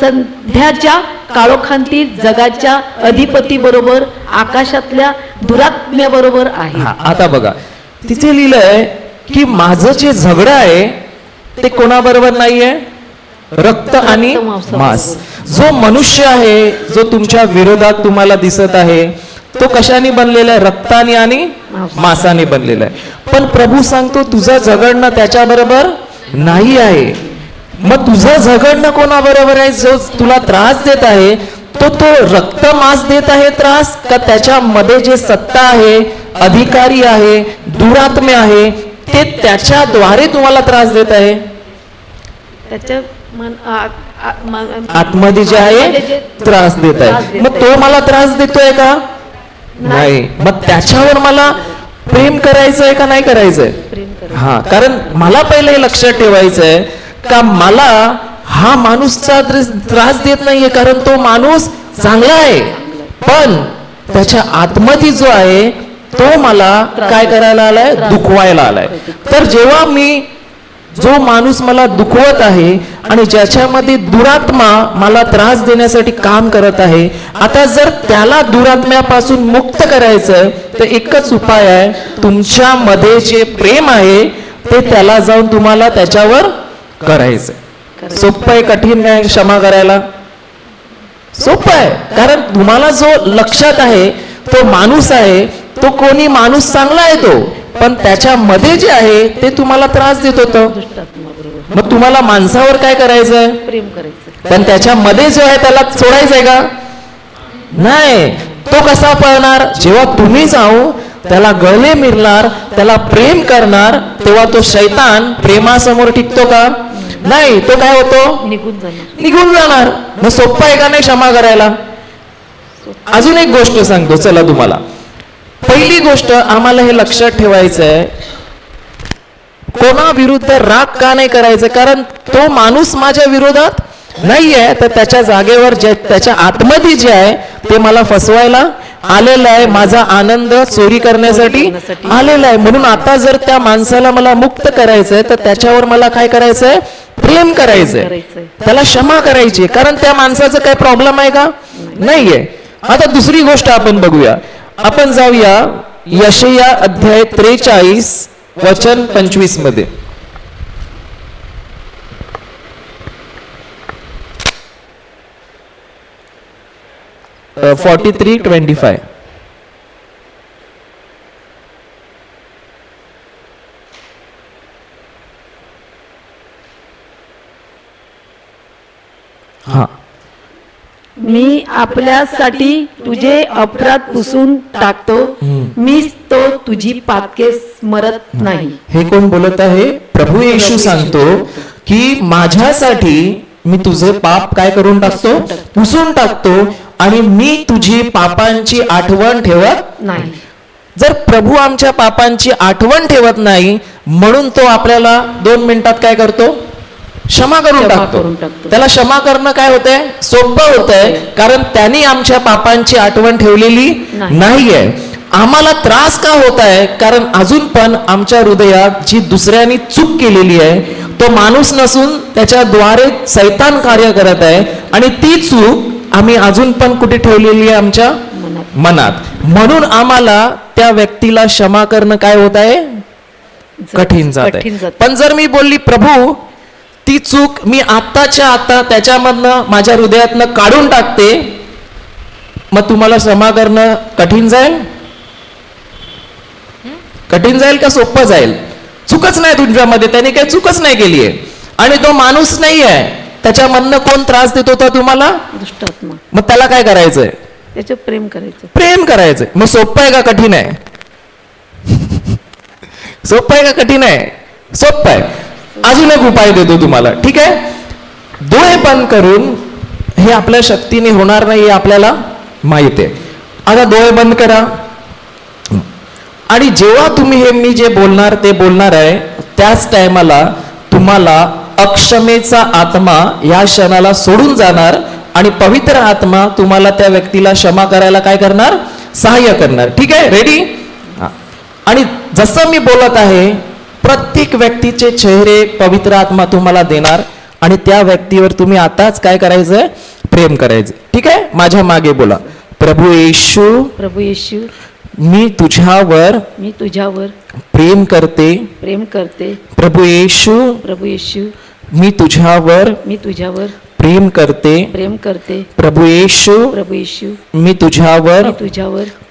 सध्याच्या काळोखांतील जगाच्या अधिपती बरोबर आकाशातल्या दुरात्म्याबरोबर आहे. आता बघा तिथे लिहिलंय की माझं जे झगडं आहे ते कोणाबरोबर नाहीये रक्त आणि मांस. जो मनुष्य आहे जो तुमच्या विरोधात तुम्हाला दिसत आहे तो कशाने बनलेला आहे? रक्ताने आणि मांसाने बनलेला आहे. पण प्रभू सांगतो तुझं झगडणं त्याच्याबरोबर नाही आहे. मग तुझं झगडणं कोणाबरोबर आहे? जो तुला त्रास देत आहे तो रक्त मांस देत आहे त्रास, का त्याच्यामध्ये जे सत्ता आहे, अधिकारी आहे, दुरात्मे आहे, ते त्याच्याद्वारे तुम्हाला त्रास देत आहे? त्याच्या आतमध्ये जे आहे त्रास देत आहे. मग तो मला त्रास देतोय का? नाही. मग त्याच्यावर मला प्रेम करायचंय का नाही करायचंय? हा, कारण मला पहिले हे लक्षात ठेवायचंय का मला हा माणूसचा त्रास देत नाहीये, कारण तो माणूस चांगला आहे, पण त्याच्या आतमध्ये जो आहे तो मला काय करायला आलाय? दुखवायला आलाय. तर जेव्हा मी जो माणूस मला दुखवत आहे आणि ज्याच्यामध्ये दुरात्मा मला त्रास देण्यासाठी काम करत आहे, आता जर त्याला दुरात्म्यापासून मुक्त करायचं तर एकच उपाय आहे, तुमच्यामध्ये जे प्रेम आहे ते त्याला जाऊन तुम्हाला त्याच्यावर करायचं. सोपं आहे कठीण आहे क्षमा करायला? सोपं आहे, कारण तुम्हाला जो लक्षात आहे तो माणूस आहे, तो कोणी माणूस चांगला आहे तो, पण त्याच्यामध्ये जे आहे ते तुम्हाला त्रास देत होतं. मग तुम्हाला माणसावर काय करायचंय? प्रेम करायचं. पण त्याच्यामध्ये जो आहे त्याला सोडायचंय का? नाही. तो कसा पळणार? जेव्हा तुम्ही जाऊ त्याला गळे मिरणार, त्याला प्रेम करणार, तेव्हा तो शैतान प्रेमासमोर टिकतो का? नाही. तो काय होतो? निघून जाणार. मग सोपं आहे का नाही क्षमा करायला? अजून एक गोष्ट सांगतो चला तुम्हाला. पहिली गोष्ट आम्हाला हे लक्षात ठेवायचं आहे, कोणाविरुद्ध राग का नाही करायचं? कारण तो माणूस माझ्या विरोधात नाहीये, तर त्याच्या जागेवर जे त्याच्या आतमध्ये जे आहे ते मला फसवायला आलेला आहे, माझा आनंद चोरी करण्यासाठी आलेला आहे. म्हणून आता जर त्या माणसाला मला मुक्त करायचंय तर त्याच्यावर मला काय करायचंय? प्रेम करायचंय, त्याला क्षमा करायची. कारण त्या माणसाचं काय प्रॉब्लेम आहे का? नाहीये. आता दुसरी गोष्ट आपण बघूया. आपण जाऊया यशया अध्याय 43 वचन 25 मध्ये. Uh, 43:25. हा. मी आपल्यासाठी तुझे अपराध पुसून टाकतो, मीच तो तुझी पातके स्मरत नाही. हे कोण बोलत आहे? प्रभू येशू सांगतो की माझ्यासाठी मी तुझे पाप काय करून टाकतो? पुसून टाकतो, आणि मी तुझी पापांची आठवण ठेवत नाही. जर प्रभू आमच्या पापांची आठवण ठेवत नाही म्हणून तो आपल्याला 2 मिनिटात काय करतो? क्षमा करून टाकतो. त्याला क्षमा करणं काय होतंय? सोपं होतंय, कारण त्यांनी आमच्या पापांची आठवण ठेवलेली नाहीये. आम्हाला त्रास का होत आहे? कारण अजून पण आमच्या हृदयात जी दुसऱ्यांनी चूक केलेली आहे तो माणूस नसून त्याच्याद्वारे सैतान कार्य करत आहे, आणि ती चूक आम्ही अजून पण कुठे ठेवलेली आहे? आमच्या मनात. म्हणून आम्हाला त्या व्यक्तीला क्षमा करणं काय होत आहे? कठीण जात आहे. पण जर मी बोलली प्रभू ती चूक मी आत्ताच्या आता त्याच्यामधनं माझ्या हृदयातनं काढून टाकते, मग तुम्हाला क्षमा करणं कठीण जाईल? कठीण जाईल का सोपं जाईल? चूकच नाही तुमच्यामध्ये, त्याने काही चूकच नाही केली आहे, आणि तो माणूस नाही आहे, त्याच्यामधनं कोण त्रास देत होता तुम्हाला? दुष्टात्मा. मग त्याला काय करायचंय? त्याचं प्रेम करायचं. प्रेम करायचंय. मग सोपं आहे का कठीण आहे? सोपं आहे का कठीण आहे? सोपं आहे. अजून एक उपाय देतो तुम्हाला, ठीक आहे? डोळे बंद करून, हे आपल्या शक्तीने होणार नाही हे आपल्याला माहित आहे. आता डोळे बंद करा, आणि जेव्हा तुम्ही हे मी जे बोलणार ते बोलणार आहे त्याच टायमाला तुम्हाला अक्षमेचा आत्मा या क्षणाला सोडून जाणार, आणि पवित्र आत्मा तुम्हाला त्या व्यक्तीला क्षमा करायला काय करणार? सहाय्य करणार. ठीक आहे? रेडी? आणि जसं मी बोलत आहे प्रत्येक व्यक्तीचे चेहरे पवित्र आत्मा तुम्हाला देणार, आणि त्या व्यक्तीवर तुम्ही आताच काय करायचंय? प्रेम करायचं. ठीक आहे? माझ्या मागे बोला, प्रभू येशू, प्रभू येशू, मी तुझ्यावर प्रेम करते. प्रेम करते. प्रभू येशू, प्रभू येशू, मी तुझ्यावर प्रेम करते. प्रेम करते. प्रेम करते. प्रभू येशू, प्रभू येशू, मी तुझ्यावर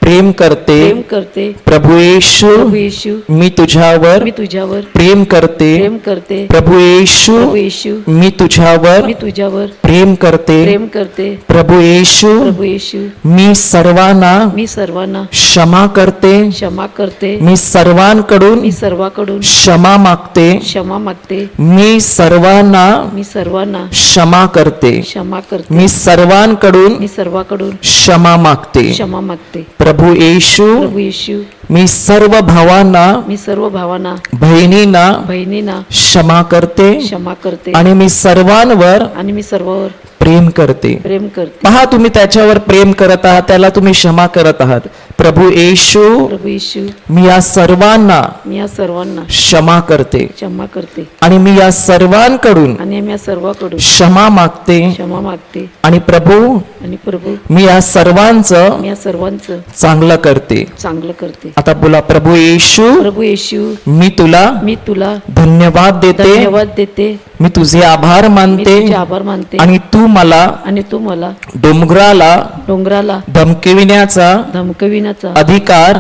प्रेम करते प्रेम करते प्रभू येशू प्रभू येशू मी तुझ्यावर मी तुझ्यावर प्रेम करते प्रेम करते प्रभू येशू प्रभू येशू मी तुझ्यावर मी तुझ्यावर प्रेम करते प्रेम करते प्रभू येशू प्रभू येशू मी सर्वांना मी सर्वांना क्षमा करते क्षमा करते मी सर्वांकडून मी सर्वांकडून क्षमा मागते क्षमा मागते मी सर्वांना मी सर्वांना क्षमा करते क्षमा करते मी सर्वांकडून मी सर्वांकडून क्षमा मागते क्षमा मागते प्रभू येशू प्रभू येशू मी सर्व भावांना मी सर्व भावांना बहिणींना बहिणींना क्षमा करते क्षमा करते आणि मी सर्वांवर आणि मी सर्वांवर प्रेम करते प्रेम करते पहा तुम्ही त्याच्यावर प्रेम करत आहात त्याला तुम्ही क्षमा करत आहात प्रभू येशू प्रभू येशू मी या सर्वांना मी या सर्वांना क्षमा करते क्षमा करते आणि मी या सर्वांकडून आणि आम्ही या सर्वांकडून क्षमा मागते क्षमा मागते आणि प्रभू आणि प्रभू मी या सर्वांचं मी या सर्वांचं चांगलं करते चांगलं करते आता बोला प्रभू येशू प्रभू येशू मी तुला मी तुला धन्यवाद देते धन्यवाद देते मी तुझे आभार मी मानते तुझे आभार मानते आणि तू मला आणि तू मला डोंगराला धमकविण्याचा धमकविण्याचा अधिकार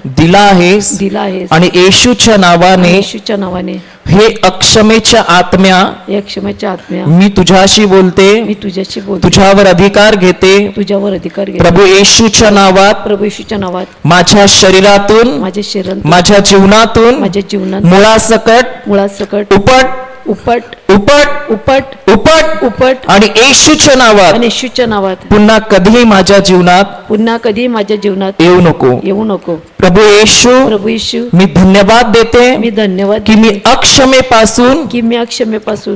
दिला आहेस दिला आहेस आणि येशूच्या नावाने येशूच्या नावाने हे अक्षमेच्या आत्म्या या क्षमेच्या आत्म्या मी तुझ्याशी बोलते मी तुझ्याशी बोलते तुझ्यावर अधिकार घेते तुझ्यावर अधिकार घे प्रभू येशूच्या नावात प्रभू येशूच्या नावात माझ्या शरीरातून माझे शरीर माझ्या जीवनातून माझ्या जीवनात मुळासकट मुळासकट उपट उपट उपट उपट उपट उपट आणि येशूच्या नावात आणि येशूच्या नावात पुन्हा कधीही माझ्या जीवनात पुन्हा कधी माझ्या जीवनात येऊ नको येऊ नको प्रभू येशू प्रभू येशू मी धन्यवाद देते मी धन्यवाद की मी देते अक्षमेपासून की मी अक्षमेपासून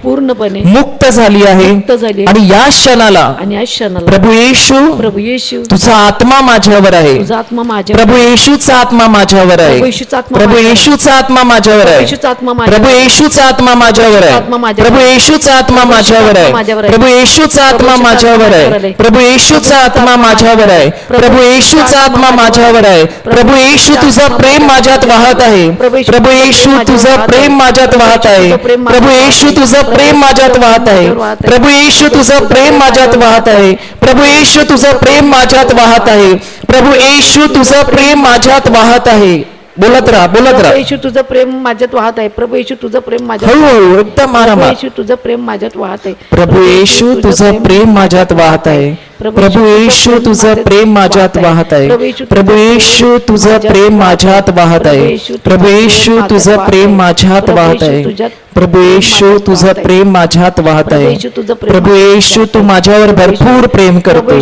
पूर्णपणे मुक्त झाली आहे मुक्त झाली आहे. आणि या क्षणाला आणि या क्षणाला प्रभू येशू प्रभू येशू तुझा आत्मा माझ्यावर आहे तुझा आत्मा माझ्या प्रभू येशूचा आत्मा माझ्यावर आहे प्रभू येशूचा आत्मा प्रभू माझ्यावर आहे. येशूचा आत्मा माझ्यावर आहे येशूचा आत्मा माझ्यावर प्रभू आहे. येशूचा आत्मा माझ्यावर आहे आत्मा माझ्यावर प्रभू आहे. येशूचा आत्मा माझ्यावर आहे माझ्यावर आहे. प्रभू येशूचा आत्मा माझ्यावर आहे प्रभू येशूचा आत्मा माझ्यावर आहे प्रभू येशूचा आत्मा माझ्यावर आहे प्रभू येशू तुझं प्रेम माझ्यात वाहत आहे प्रभू येशू तुझं प्रेम माझ्यात वाहत आहे प्रभू येशू तुझं प्रेम माझ्यात वाहत आहे प्रभू येशू तुझं प्रेम माझ्यात वाहत आहे प्रभू येशू तुझं प्रेम माझ्यात वाहत आहे प्रभू येशू तुझं प्रेम माझ्यात वाहत आहे बोलत राहा प्रभू येशू तुझं प्रेम माझ्यात वाहत आहे प्रभू येशू तुझं प्रेम माझ्यात हळूहळू एकदम प्रभू आरामात येशू तुझं प्रेम माझ्यात वाहत आहे प्रभू येशू तुझं प्रेम माझ्यात वाहत आहे प्रभू येशू तुझं प्रेम माझ्यात वाहत आहे प्रभू येशू तुझं प्रेम माझ्यात वाहत आहे प्रभू येशू तुझं प्रेम माझ्यात वाहत आहे प्रभू येशू तुझं प्रेम माझ्यात वाहत आहे प्रभू येशू तू माझ्यावर भरपूर प्रेम करतो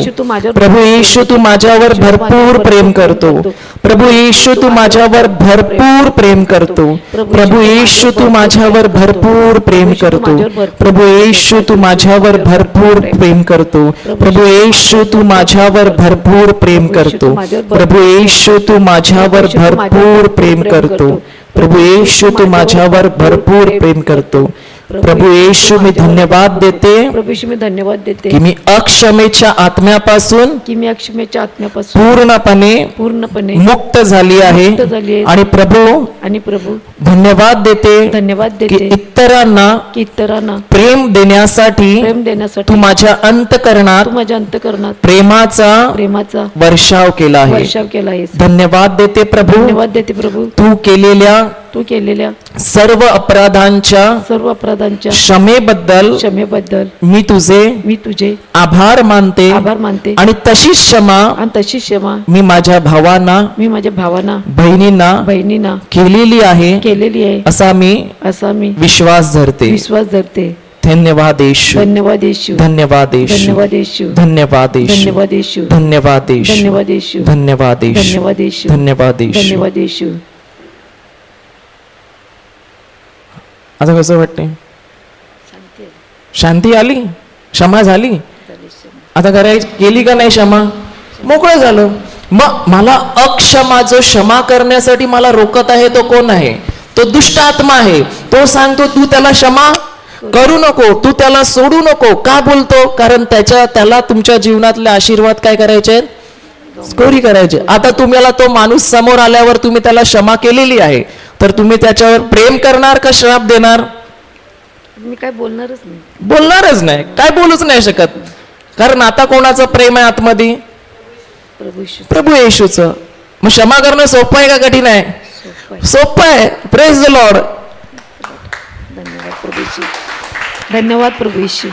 प्रभू येशू तू माझ्यावर भरपूर प्रेम करतो प्रभू येशू तू माझ्यावर भरपूर प्रेम करतो प्रभू येशू तू माझ्यावर भरपूर प्रेम करतो प्रभू येशू तू माझ्यावर भरपूर प्रेम करतो प्रभू येशू तू माझ्यावर भरपूर प्रेम करतो प्रभू येशू तू माझ्यावर भरपूर प्रेम करतो प्रभू येशू तू माझ्यावर भरपूर प्रेम करतो प्रभू येशू मी धन्यवाद देते प्रभू येशू मी धन्यवाद देते की मी अक्षमेच्या आत्म्यापासून की मी अक्षमेच्या आत्म्यापासून पूर्णपणे मुक्त झाली आहे मुक्त झाली आहे. आणि प्रभू धन्यवाद देते की इतरांना प्रेम देण्यासाठी तू माझ्या अंतःकरणात प्रेमाचा वर्षाव केला आहे धन्यवाद देते प्रभू तू केलेल्या सर्व अपराधांच्या क्षमेबद्दल मी तुझे आभार मानते आणि तशीच क्षमा मी माझ्या भावांना बहिणींना केलेली आहे असा मी विश्वास धरते धन्यवाद येशू धन्यवाद येशू धन्यवाद येशू धन्यवाद येशू धन्यवाद येशू धन्यवाद येशू धन्यवाद येशू धन्यवाद येशू धन्यवाद येशू धन्यवाद येशू धन्यवाद येशू धन्यवाद येशू आता कसं वाटतंय शांती आली क्षमा झाली आता केली का नाही क्षमा मोकळं झालं मग मला अक्षमा जो क्षमा करण्यासाठी मला रोकत आहे तो कोण आहे तो दुष्ट आत्मा आहे तो सांगतो तू त्याला क्षमा करू नको तू त्याला सोडू नको का बोलतो कारण त्याला तुमच्या जीवनातले आशीर्वाद काय करायचे स्कोरी करायचे आता तुम्हाला तो माणूस समोर आल्यावर तुम्ही त्याला क्षमा केलेली आहे तर तुम्ही त्याच्यावर प्रेम करणार का श्राप देणार मी काय बोलणारच नाही काय बोलूच नाही शकत कारण आता कोणाचं प्रेम आहे आतमध्ये प्रभू येशूचं. मग क्षमा करणं सोपं आहे का कठीण आहे? सोपं आहे. Praise the Lord. धन्यवाद प्रभू येशू. धन्यवाद प्रभू येशू.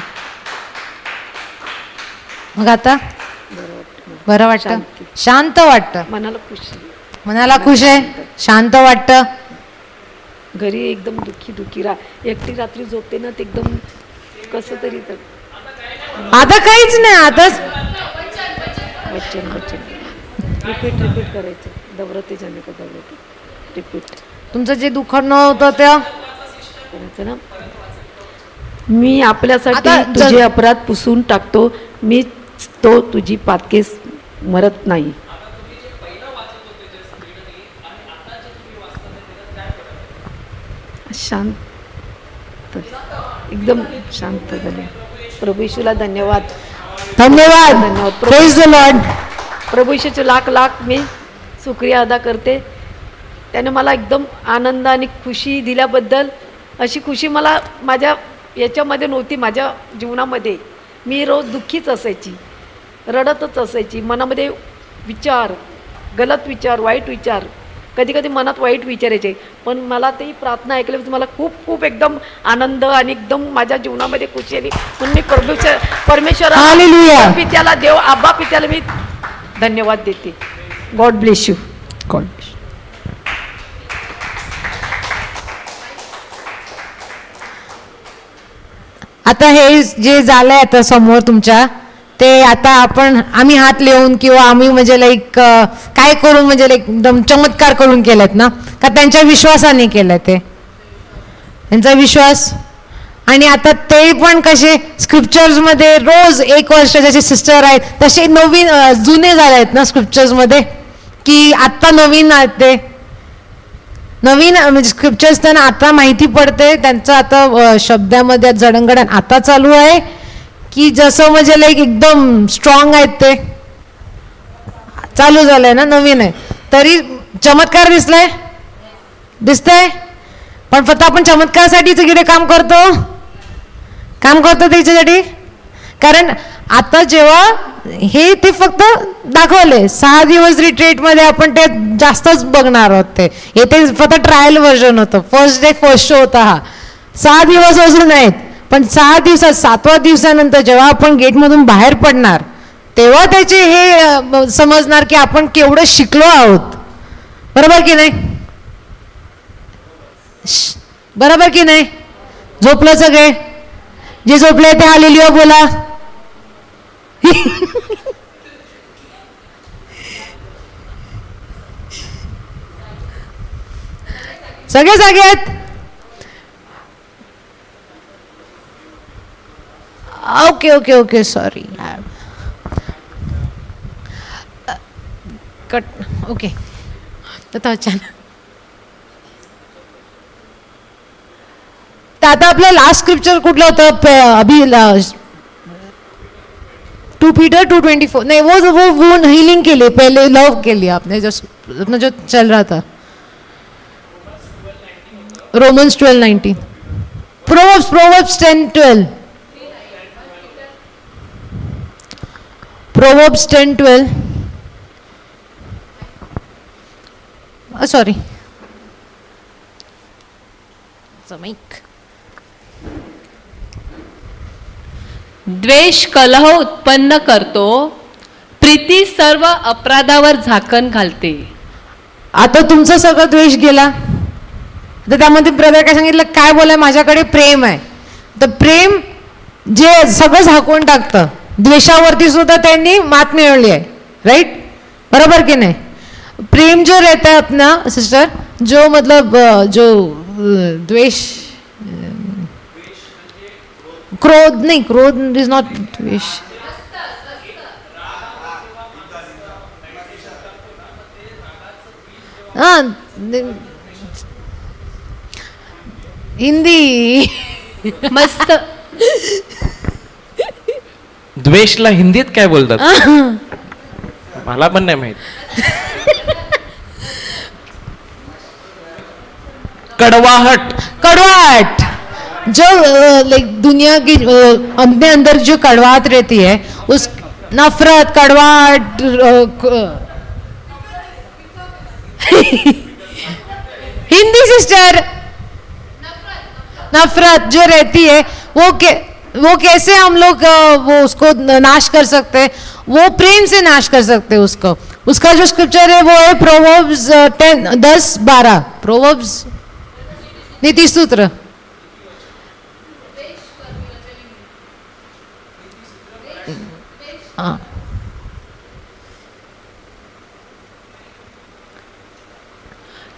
मग आता बरं वाटतं, शांत वाटतं, मनाला खुशी, मनाला खुश आहे, शांत वाटतं. घरी एकदम दुःखी एकटी रात्री झोपते ना, ते एकदम कसं तरी. तर आता काहीच नाही. आता वचन रिपीट करायचं. दबरते जाणे का दबरते रिपीट. तुमचं जे दुःख नव्हतं ते करायचं ना. मी आपल्यासाठी आता तुझे अपराध पुसून टाकतो, मी तो तुझी पातकेस मरत नाही. शांत, एकदम शांत झाले. प्रभू येशूला धन्यवाद. धन्यवाद. Praise the Lord. प्रभू येशूचे लाख लाख मी शुक्रिया अदा करते. त्याने मला एकदम आनंद आणि खुशी दिल्याबद्दल. अशी खुशी मला माझ्या याच्यामध्ये नव्हती. माझ्या जीवनामध्ये मी रोज दुःखीच असायची, रडतच असायची. मनामध्ये विचार, गलत विचार, वाईट विचार, कधी कधी मनात वाईट विचारायचे. पण मला ती प्रार्थना ऐकल्यापासून मला खूप खूप एकदम आनंद आणि एकदम माझ्या जीवनामध्ये खुशी आली. म्हणून मी परमेश्वर पित्याला, देव आबा पित्याला मी धन्यवाद देते. God bless you. God bless. आता हे जे झालंय आता समोर तुमच्या, ते आता आम्ही हात लिहून किंवा आम्ही म्हणजे लाईक काय करून म्हणजे लाईक एकदम चमत्कार करून केलेत ना, का त्यांच्या विश्वासाने केलंय, ते त्यांचा विश्वास. आणि आता ते पण कसे स्क्रिप्चर्समध्ये रोज 1 वर्ष जसे सिस्टर आहेत तसे नवीन जुने झाले आहेत ना स्क्रिप्चर्समध्ये, की आत्ता नवीन आहेत ते नवीन म्हणजे स्क्रिप्चर्स त्यांना आता माहिती पडते. त्यांचं आता शब्दामध्ये जडणघडण आता चालू आहे, की जसं म्हणजे लाईक एकदम स्ट्रॉंग आहेत ते चालू झालंय ना, नवीन आहे. तरी चमत्कार दिसतंय. पण फक्त आपण चमत्कारासाठीच इकडे काम करतो त्याच्यासाठी. कारण आता जेव्हा हे ते फक्त दाखवले 6 दिवस रिट्रीटमध्ये आपण ते जास्तच बघणार आहोत. ते येथे फक्त ट्रायल व्हर्जन होतं. फर्स्ट डे फर्स्ट शो होता हा. 6 दिवस अजून आहेत. पण 6 दिवसात 7व्या दिवसानंतर जेव्हा आपण गेटमधून बाहेर पडणार तेव्हा त्याचे हे समजणार की आपण केवढं शिकलो आहोत. बरोबर की नाही? बरोबर की नाही? झोपलं सगळे? जे झोपले ते हालेलुया बोला. सगळे जागे आहेत? Okay sorry cut. ओके तर अचानक आता आपलं लास्ट स्क्रिप्चर कुठलं होतं? अभी 2 Peter 2:24 नहीं, वो हीलिंग के लिए, पहले लव के लिए आपने जो चल रहा था. Romans 12:19, Proverbs 10:12, Proverbs 10:12. Sorry. द्वेष कलह उत्पन्न करतो, प्रीती सर्व अपराधावर झाकण घालते. आता तुमचं सगळं द्वेष गेला तर त्यामध्ये ब्रदर काय सांगितलं, काय बोलाय, माझ्याकडे प्रेम आहे. तर प्रेम जे सगळं झाकून टाकतं, द्वेषावरती सुद्धा त्यांनी मात मिळवली आहे. राईट? बरोबर की नाही? प्रेम जो रहता है अपना सिस्टर, जो मतलब जो द्वेष, क्रोध नहीं, क्रोध इज नॉट द्वेष. हाँ हिंदी मस्त. द्वेषला हिंदीत काय बोलतात मला पण नाही माहित. कड़वाहट जो लाइक दुनिया की अपने अंदर जो कड़वाहट रहती है, नफरत, कड़वाहट, हिंदी सिस्टर, नफरत जो रहती है वो कैसे हम लोग वो उसको नाश कर सकते हैं? वो प्रेम से नाश कर सकते हैं उसको। उसका जो स्क्रिप्चर है वो है प्रोवर्ब्स 10:12, प्रोवर्ब्स नीति सूत्र। हाँ,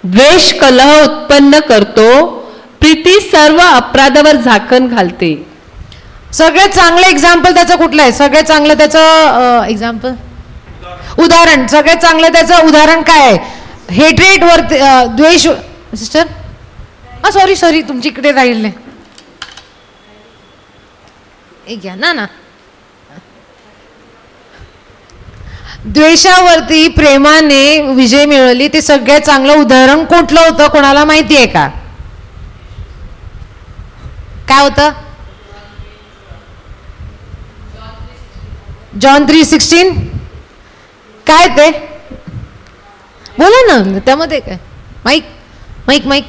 द्वेष कलह उत्पन्न करतो, प्रीती सर्व अपराधावर झाकण घालते. सगळ्यात चांगलं एक्झाम्पल त्याचं कुठलं आहे? सगळ्यात चांगलं त्याचं एक्झाम्पल, उदाहरण, सगळ्यात चांगलं त्याचं उदाहरण काय आहे? हेट्रेट वरती द्वेष. सिस्टर सॉरी तुमची इकडे राहील नाही, एक घ्या ना. द्वेषावरती प्रेमाने विजय मिळवली, ते सगळ्यात चांगलं उदाहरण कुठलं होतं? कोणाला माहिती आहे का? काय होतं? जॉन 3:16. काय ते बोला ना त्यामध्ये काय? Mike mike mike.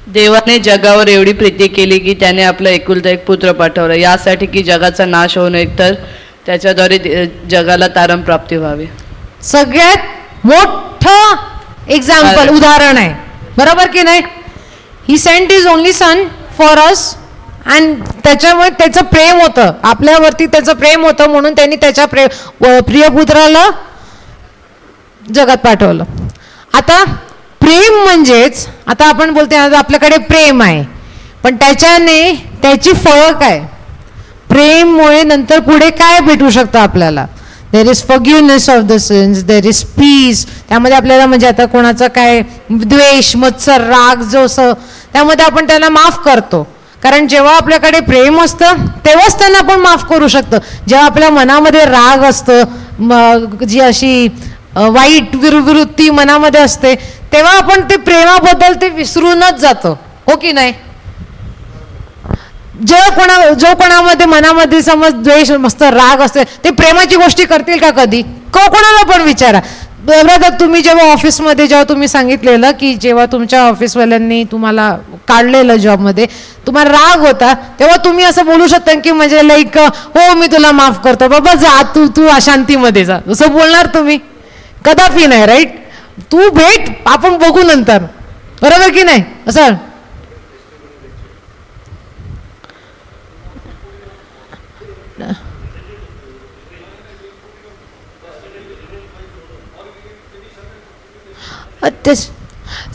देवाने जगावर एवढी प्रीती केली की त्याने आपला एकुलता एक पुत्र पाठवला, यासाठी की जगाचा नाश होऊ नये, तर त्याच्याद्वारे जगाला तारण प्राप्ती व्हावी. सगळ्यात मोठं एक्झाम्पल, उदाहरण आहे, बरोबर की नाही? He sent his only son for us, and त्याच्यामुळे त्याचं प्रेम होतं आपल्यावरती, त्याचं प्रेम होतं म्हणून त्यांनी त्याच्या प्रिय पुत्राला जगात पाठवलं. आता प्रेम म्हणजेच, आता आपण बोलते आपल्याकडे प्रेम आहे, पण त्याच्याने त्याची फळं काय? प्रेममुळे नंतर पुढे काय भेटू शकतं आपल्याला? There is forgiveness of the sins, there is peace. त्यामध्ये आपल्याला म्हणजे आता कोणाचा काय द्वेष, मत्सर, राग जो त्यामध्ये आपण त्याला माफ करतो, कारण जेव्हा आपल्याकडे प्रेम असतं तेव्हाच त्यांना आपण माफ करू शकतो. जेव्हा आपल्या मनामध्ये राग असतं, जी अशी वाईट वृत्ती मनामध्ये असते, तेव्हा आपण ते प्रेमाबद्दल ते विसरूनच जातो, हो की नाही? जो कोणामध्ये मनामध्ये समज द्वेष, मस्त राग असते, ते प्रेमाची गोष्टी करतील का कधी? कोणाला पण विचारा. ब्रदर, तुम्ही जेव्हा ऑफिसमध्ये जेव्हा तुम्ही सांगितलेलं की जेव्हा तुमच्या ऑफिसवाल्यांनी तुम्हाला काढलेलं जॉबमध्ये, तुम्हाला राग होता, तेव्हा तुम्ही असं बोलू शकता की म्हणजे लाईक हो मी तुला माफ करतो बाबा, जा तू अशांतीमध्ये जा, असं बोलणार तुम्ही? कदापि नाही, राईट? तू भेट, आपण बघू नंतर, बरोबर की नाही? असं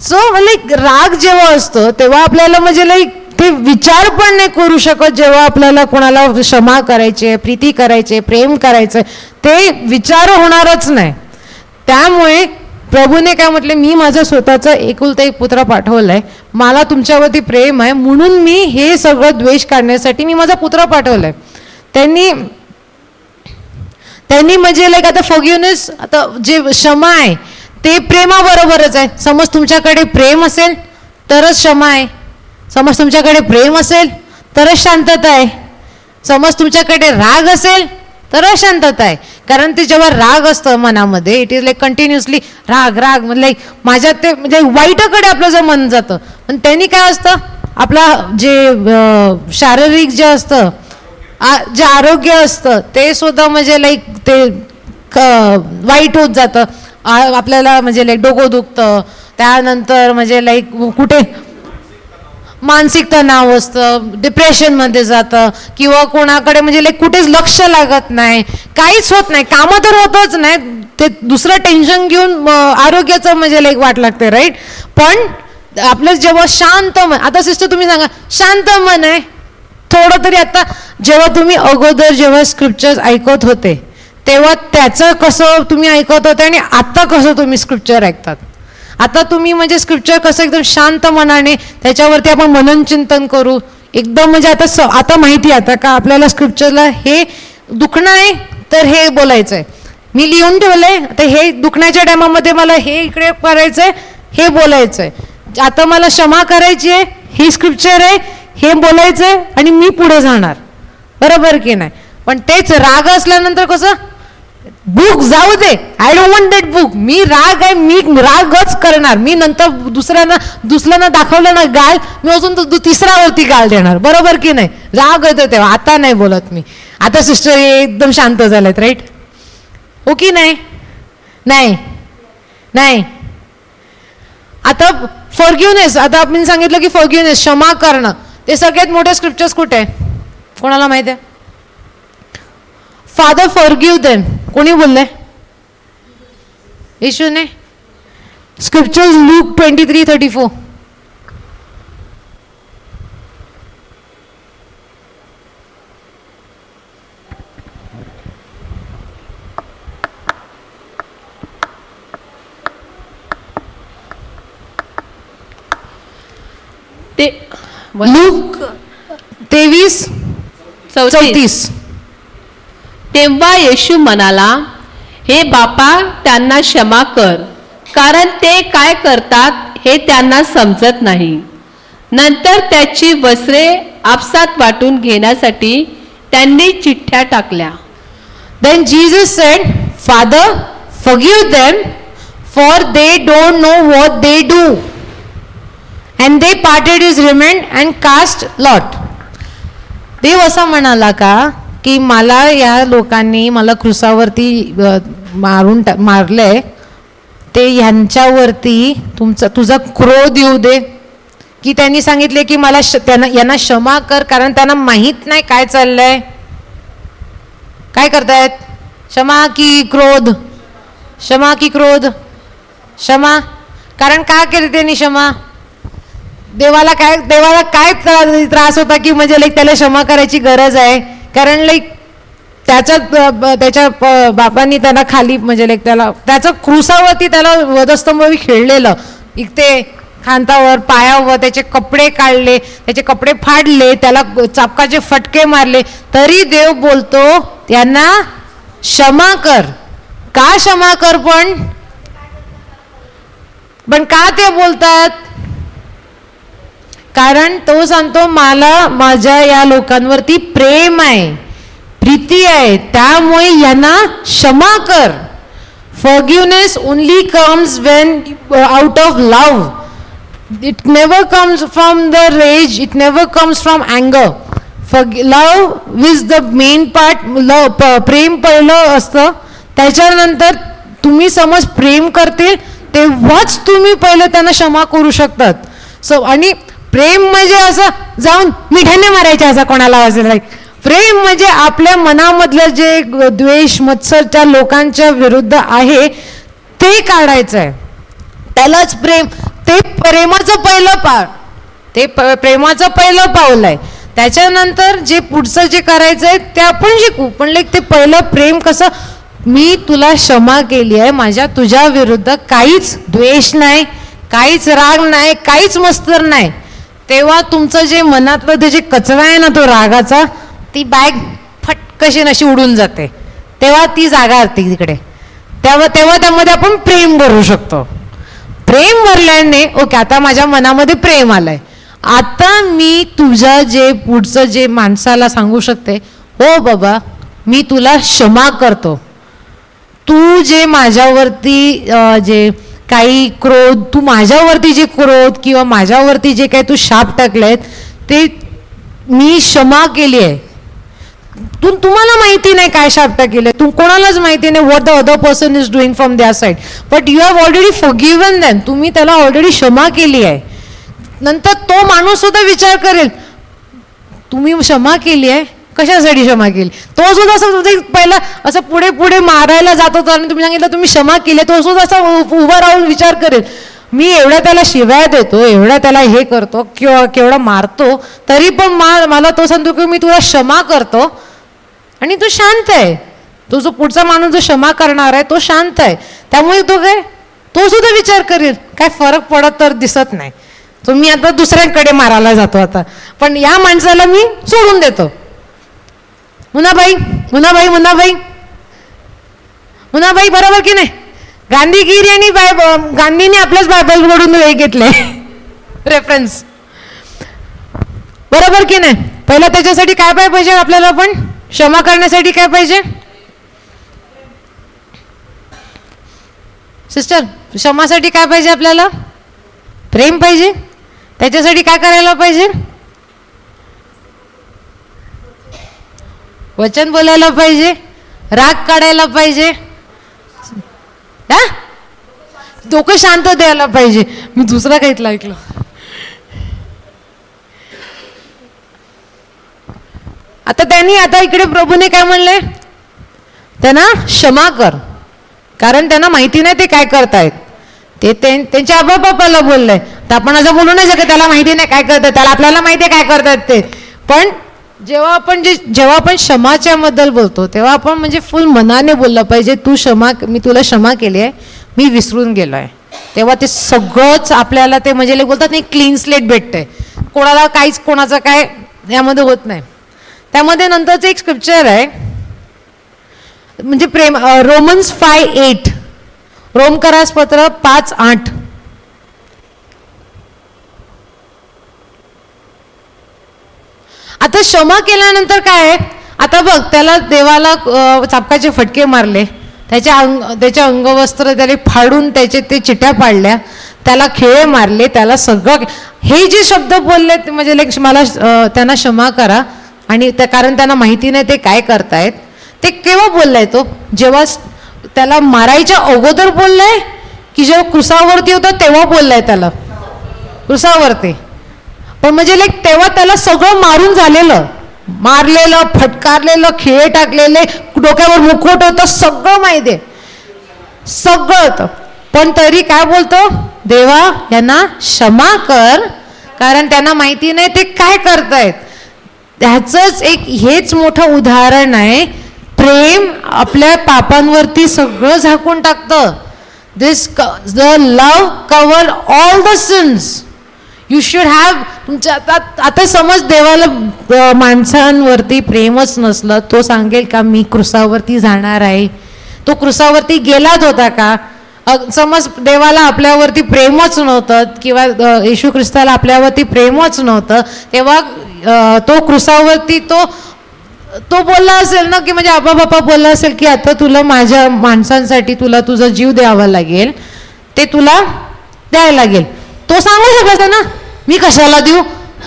सो लाईक राग जेव्हा असतो तेव्हा आपल्याला म्हणजे लाईक ते विचार पण नाही करू शकत. जेव्हा आपल्याला कोणाला क्षमा करायची, प्रीती करायची, प्रेम करायचं, ते विचार होणारच नाही. त्यामुळे प्रभूने काय म्हटले, मी माझा स्वतःचा एकुलता एक पुत्र पाठवलाय, मला तुमच्यावरती प्रेम आहे म्हणून मी हे सगळं द्वेष काढण्यासाठी मी माझा पुत्र पाठवलाय. त्यांनी म्हणजे लाईक आता फॉरगिव्हनेस, आता जे क्षमा आहे ते प्रेमाबरोबरच आहे. समज तुमच्याकडे प्रेम असेल तरच क्षमा आहे, समज तुमच्याकडे प्रेम असेल तरच शांतता आहे, समज तुमच्याकडे राग असेल तरच शांतता आहे. कारण ते जेव्हा राग असतं मनामध्ये, इट इज लाईक कंटिन्युअसली राग राग, म्हणजे लाईक माझ्यात ते म्हणजे वाईटाकडे आपलं जर मन जातं. पण त्यांनी काय असतं, आपला जे शारीरिक जे असतं, जे आरोग्य असतं ते सुद्धा म्हणजे लाईक ते वाईट होत जातं. आपल्याला म्हणजे लाईक डोकं दुखतं, त्यानंतर म्हणजे लाईक कुठे मानसिक तणाव असतं, डिप्रेशनमध्ये जातं, किंवा कोणाकडे म्हणजे लाईक कुठेच लक्ष लागत नाही, काहीच होत नाही, कामं तर होतच नाही, ते दुसरं टेन्शन घेऊन आरोग्याचं म्हणजे लाईक वाट लागते, राईट? पण आपलं जेव्हा शांत मन, आता सिस्टर तुम्ही सांगा, शांत मन आहे थोडं तरी, आता जेव्हा तुम्ही अगोदर जेव्हा स्क्रिप्चर्स ऐकत होते तेव्हा त्याचं कसं तुम्ही ऐकत होते आणि आता कसं तुम्ही स्क्रिप्चर ऐकतात? आता तुम्ही म्हणजे स्क्रिप्चर कसं एकदम शांत मनाने त्याच्यावरती आपण मनन चिंतन करू एकदम, म्हणजे आता माहिती आता का आपल्याला स्क्रिप्चरला हे दुखणं आहे तर हे बोलायचं आहे, मी लिहून ठेवलंय, आता हे दुखण्याच्या टायमामध्ये मला हे इकडे करायचंय, हे बोलायचंय. आता मला क्षमा करायची आहे, ही स्क्रिप्चर आहे, हे बोलायचंय आणि मी पुढे जाणार, बरोबर की नाही. पण तेच राग असल्यानंतर कसं, बुक जाऊ दे, I don't want that book, मी राग आहे, मी रागच करणार, मी नंतर दुसऱ्यांना दाखवलं ना गाल, मी अजून तिसऱ्यावरती गाल देणार, बरोबर की नाही. राग येतो तेव्हा, आता नाही बोलत मी. आता सिस्टर एकदम शांत झालेत, राईट, हो की नाही. नाही नाही आता फॉरगिव्हनेस, आता आपण सांगितलं की फॉरगिव्हनेस, क्षमा करणं, ते सगळ्यात मोठे स्क्रिप्चर्स कुठे आहे, कोणाला माहित आहे. फादर फॉरगिव्ह देम, कोणी बोललंय, येशूने. Scriptures look 23:34. लूक 23:34. तेव्हा येशू म्हणाला, हे बापा, त्यांना क्षमा कर, कारण ते काय करतात हे त्यांना समजत नाही. नंतर त्याची वस्त्रे आपसात वाटून घेण्यासाठी त्यांनी चिठ्ठ्या टाकल्या. Then Jesus said, Father, forgive them, for they don't know what they do. And they parted his raiment and cast lot. देव असं म्हणाला का की मला या लोकांनी मला क्रुसावरती मारले, ते ह्यांच्यावरती तुझा क्रोध येऊ दे, की त्यांनी सांगितले की मला यांना क्षमा कर, कारण त्यांना माहित नाही काय चाललंय, काय करतायत, क्षमा की क्रोध, क्षमा की क्रोध, क्षमा. कारण काय केले त्यांनी क्षमा, देवाला काय त्रास होता की म्हणजे लाईक त्याला क्षमा करायची गरज आहे, कारण लाईक त्याच्या बापांनी त्याला खाली म्हणजे लाईक त्याचं क्रुसावरती त्याला वधस्तंभावी खेळलेलं, इथे खांदावर पायावर त्याचे कपडे काढले, त्याचे कपडे फाडले, त्याला चापकाचे फटके मारले, तरी देव बोलतो यांना क्षमा कर. का क्षमा कर, पण का ते बोलतात, कारण तो सांगतो मला माझ्या या लोकांवरती प्रेम आहे, प्रीती आहे, त्यामुळे यांना क्षमा कर. Forgiveness only comes when out of love. It never comes from the rage, it never comes from anger. Love is the main part. प्रेम पहिलं असतं, त्याच्यानंतर तुम्ही समज प्रेम करतील तेव्हाच तुम्ही पहिलं त्यांना क्षमा करू शकतात. सो आणि प्रेम म्हणजे असं जाऊन मिठाने मारायचे असं कोणाला असेल, प्रेम म्हणजे आपल्या मनामधलं जे द्वेष मत्सरच्या लोकांच्या विरुद्ध आहे ते काढायचं आहे, त्यालाच प्रेम. ते प्रेमाचं पहिलं पाऊल आहे. त्याच्यानंतर जे पुढचं जे करायचं आहे ते आपण शिकू, पण लाईक ते पहिलं प्रेम कसं, मी तुला क्षमा केली आहे, माझ्या तुझ्या विरुद्ध काहीच द्वेष नाही, काहीच राग नाही, काहीच मत्सर नाही, तेव्हा तुमचं जे मनातलं ते जे कचरा आहे ना तो रागाचा, ती बॅग फटकशी अशी उडून जाते, तेव्हा ती जागा असते तिकडे, तेव्हा त्यामध्ये आपण प्रेम भरू शकतो. प्रेम भरल्याने ओके, आता माझ्या मनामध्ये प्रेम आलंय, आता मी तुझ्या जे पुढचं जे माणसाला सांगू शकते, हो बाबा मी तुला क्षमा करतो, तू जे माझ्यावरती जे काही क्रोध, तू माझ्यावरती जे क्रोध किंवा माझ्यावरती जे काही तू शाप टाकलेत ते मी क्षमा केली आहे. तुम्हाला माहिती नाही काय शाप टाकले, कोणालाच माहिती नाही what the other person is doing from their side, but you have already forgiven them, तुम्ही त्याला ऑलरेडी क्षमा केली आहे. नंतर तो माणूस सुद्धा विचार करेल तुम्ही क्षमा केली आहे, कशासाठी क्षमा केली. तो सुद्धा असं पहिला असं पुढे पुढे मारायला जात होता आणि तुम्ही सांगितलं तुम्ही क्षमा केली, तो सुद्धा असा उभा राहून विचार करेल, मी एवढ्या त्याला शिव्या देतो, एवढ्या त्याला हे करतो किंवा केवढा मारतो, तरी पण मला तो सांगतो की मी तुला क्षमा करतो आणि तो शांत आहे. तो जो पुढचा माणूस जो क्षमा करणार आहे तो शांत आहे, त्यामुळे तो सुद्धा विचार करेल काय फरक पडत तर दिसत नाही, तो मी आता दुसऱ्यांकडे मारायला जातो आता, पण या माणसाला मी सोडून देतो. मुनाबाई बरोबर की नाही. गांधीगिरी आणि गांधीने आपल्याच बायबलकडून हे घेतलंय, रेफरन्स. बरोबर की नाही? पहिला त्याच्यासाठी काय पाहिजे आपल्याला? पण क्षमा करण्यासाठी काय पाहिजे सिस्टर? क्षमासाठी काय पाहिजे आपल्याला? प्रेम पाहिजे. त्याच्यासाठी काय करायला पाहिजे? वचन बोलायला पाहिजे, राग काढायला पाहिजे, डोकं शांत द्यायला पाहिजे. मी दुसरा काहीतलं ऐकलं. आता इकडे प्रभूने काय म्हणले? त्यांना क्षमा कर, कारण त्यांना माहिती नाही ते काय करतायत. ते त्यांच्या आबा बापाला बोललंय. तर आपण असं बोलू नाही शकत त्याला माहिती नाही काय करतात, त्याला आपल्याला माहिती आहे काय करतात ते. पण जेव्हा आपण क्षमाच्या बद्दल बोलतो तेव्हा आपण म्हणजे फुल मनाने बोललं पाहिजे. मी तुला क्षमा केली आहे, मी विसरून गेलोय. तेव्हा ते सगळंच आपल्याला ते म्हणजे बोलतात नाही, क्लीन स्लेट भेटतंय. कोणाला काहीच कोणाचं काय यामध्ये होत नाही. त्यामध्ये नंतरचं एक स्क्रिप्चर आहे म्हणजे प्रेम, रोमन्स 5:8, रोमकरास पत्र 5:8. आता क्षमा केल्यानंतर काय आहे? आता बघ, त्याला देवाला चापकाचे फटके मारले, त्याच्या अंगवस्त्र त्याला फाडून त्याचे ते चिट्या पाडल्या, त्याला खिळे मारले, त्याला सगळं हे जे शब्द बोलले म्हणजे मला त्यांना क्षमा करा. आणि कारण त्यांना माहिती नाही ते काय करतायत. ते केव्हा बोललाय? तो जेव्हा त्याला मारायच्या अगोदर बोललाय की जेव्हा क्रुसावरती होता तेव्हा बोललाय त्याला? क्रुसावरती. पण म्हणजे तेव्हा त्याला सगळं मारून झालेलं, मारलेलं, फटकारलेलं, खिळे टाकलेले, डोक्यावर मुकुट होतं, सगळं माहिती आहे, सगळं होतं. पण तरी काय बोलतो? देवा यांना क्षमा कर, कारण त्यांना माहिती नाही ते काय करतायत. त्याचंच एक हेच मोठं उदाहरण आहे. प्रेम आपल्या पापांवरती सगळं झाकून टाकतं. The love cover all the since. You should have तुमच्या आता समज देवाला माणसांवरती प्रेमच नसलं, तो सांगेल का मी क्रुसावरती जाणार आहे? तो क्रुसावरती गेलाच होता का? समज देवाला आपल्यावरती प्रेमच नव्हतं किंवा येशू ख्रिस्ताला आपल्यावरती प्रेमच नव्हतं, तेव्हा तो क्रुसावरती तो बोलला असेल ना की म्हणजे आबा बापा बोलला असेल की आता तुला माझ्या माणसांसाठी तुला तुझा जीव द्यावा लागेल, ते तुला द्यायला लागेल. तो सांगू शकायचा ना, मी कशाला देऊ,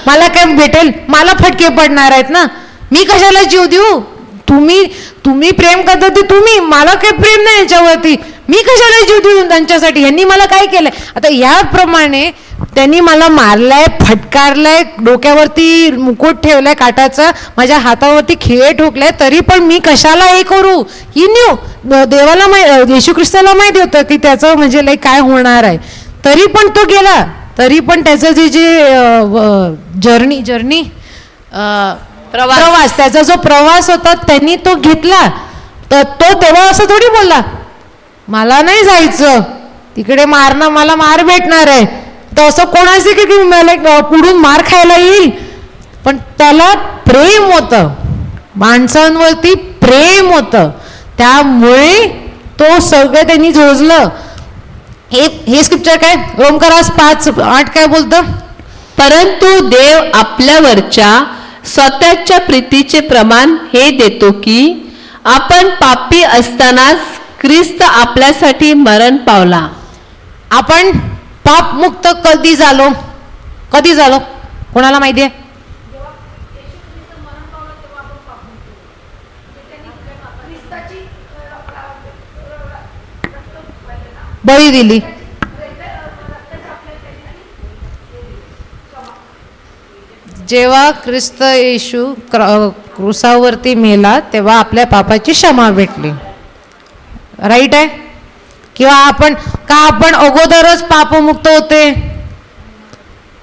मला काय भेटेल, मला फटके पडणार आहेत ना, मी कशाला जीव देऊ, तुम्ही प्रेम करता ते तुम्ही, मला काही प्रेम नाही याच्यावरती, मी कशाला जीव देऊ त्यांच्यासाठी, ह्यांनी मला काय केलंय. आता याप्रमाणे त्यांनी मला मारलाय, फटकारलाय, डोक्यावरती मुकुट ठेवलाय काटाचा, माझ्या हातावरती खिळे ठोकलाय, तरी पण मी कशाला हे करू. ही देवाला येशू ख्रिस्ताला माहिती होतं की त्याचं म्हणजे काय होणार आहे, तरी पण तो गेला. तरी पण त्याचं जर्नी प्रवास, त्याचा जो प्रवास होता त्यांनी तो घेतला. तर तो तेव्हा असं थोडी बोलला मला नाही जायचं तिकडे, मारणं मला मार भेटणार आहे. तर असं कोणाचे की मला पुढून मार खायला येईल. पण त्याला प्रेम होतं, माणसांवरती प्रेम होतं, त्यामुळे तो सगळं त्यांनी झोजलं. हे स्क्रिप्चर काय? रोमकरास 5:8 काय बोलतं? परंतु देव आपल्यावरच्या स्वतःच्या प्रीतीचे प्रमाण हे देतो की आपण पापी असतानाच ख्रिस्त आपल्यासाठी मरण पावला. आपण पाप मुक्त कधी झालो? कोणाला माहिती आहे? बळी दिली. जेव्हा ख्रिस्त येशू क्रुसावरती मेला तेव्हा आपल्या पापाची क्षमा भेटली. राईट आहे? किंवा आपण अगोदरच पापमुक्त होते?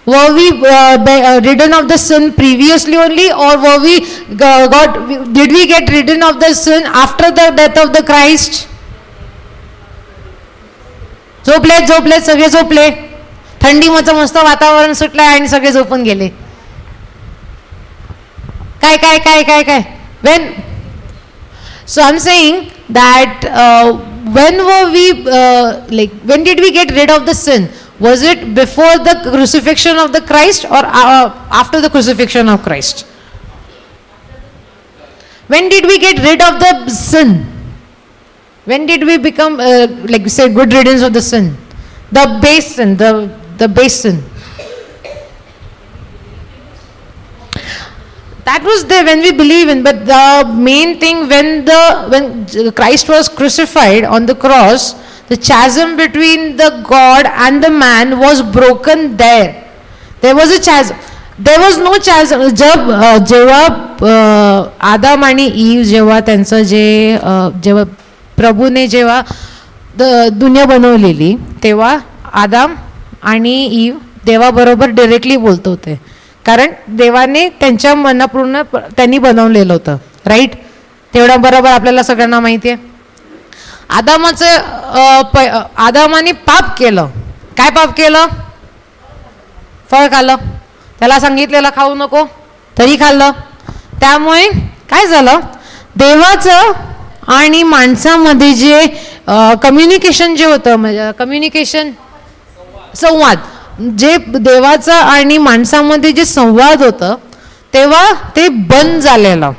were we ridden of the sin previously only, or did we get ridden of the sin after the death of the Christ? झोपले सगळे झोपले. थंडीचं मस्त वातावरण सुटलंय आणि सगळे झोपून गेले. काय when so I'm saying that when were we when did we get rid of the sin? Was it before the crucifixion of the Christ or after the crucifixion of Christ? When did we get rid of the sin? When did we become like say good riddance of the sin? The base sin, the base sin. That was there when we believe in, but the main thing when Christ was crucified on the cross, the chasm between the God and the man was broken there. There was a chasm. There was no chasm. जेव्हा आदम आणि ewe जेव्हा त्यांचं जेव्हा प्रभूने जेव्हा दुनिया बनवलेली तेव्हा आदम आणि ईव देवाबरोबर डायरेक्टली बोलत होते, कारण देवाने त्यांच्या मनापूर्ण त्यांनी बनवलेलं होतं, राईट. तेवढं बरोबर आपल्याला सगळ्यांना माहिती आहे. आदामाने पाप केलं. काय पाप केलं? फळ खाल्लं. त्याला सांगितलेलं खाऊ नको तरी खाल्लं. त्यामुळे काय झालं, देवाचं आणि माणसामध्ये जे कम्युनिकेशन जे होतं, म्हणजे कम्युनिकेशन संवाद, जे देवाचं आणि माणसामध्ये जे संवाद होतं तेव्हा ते बंद झालेलं,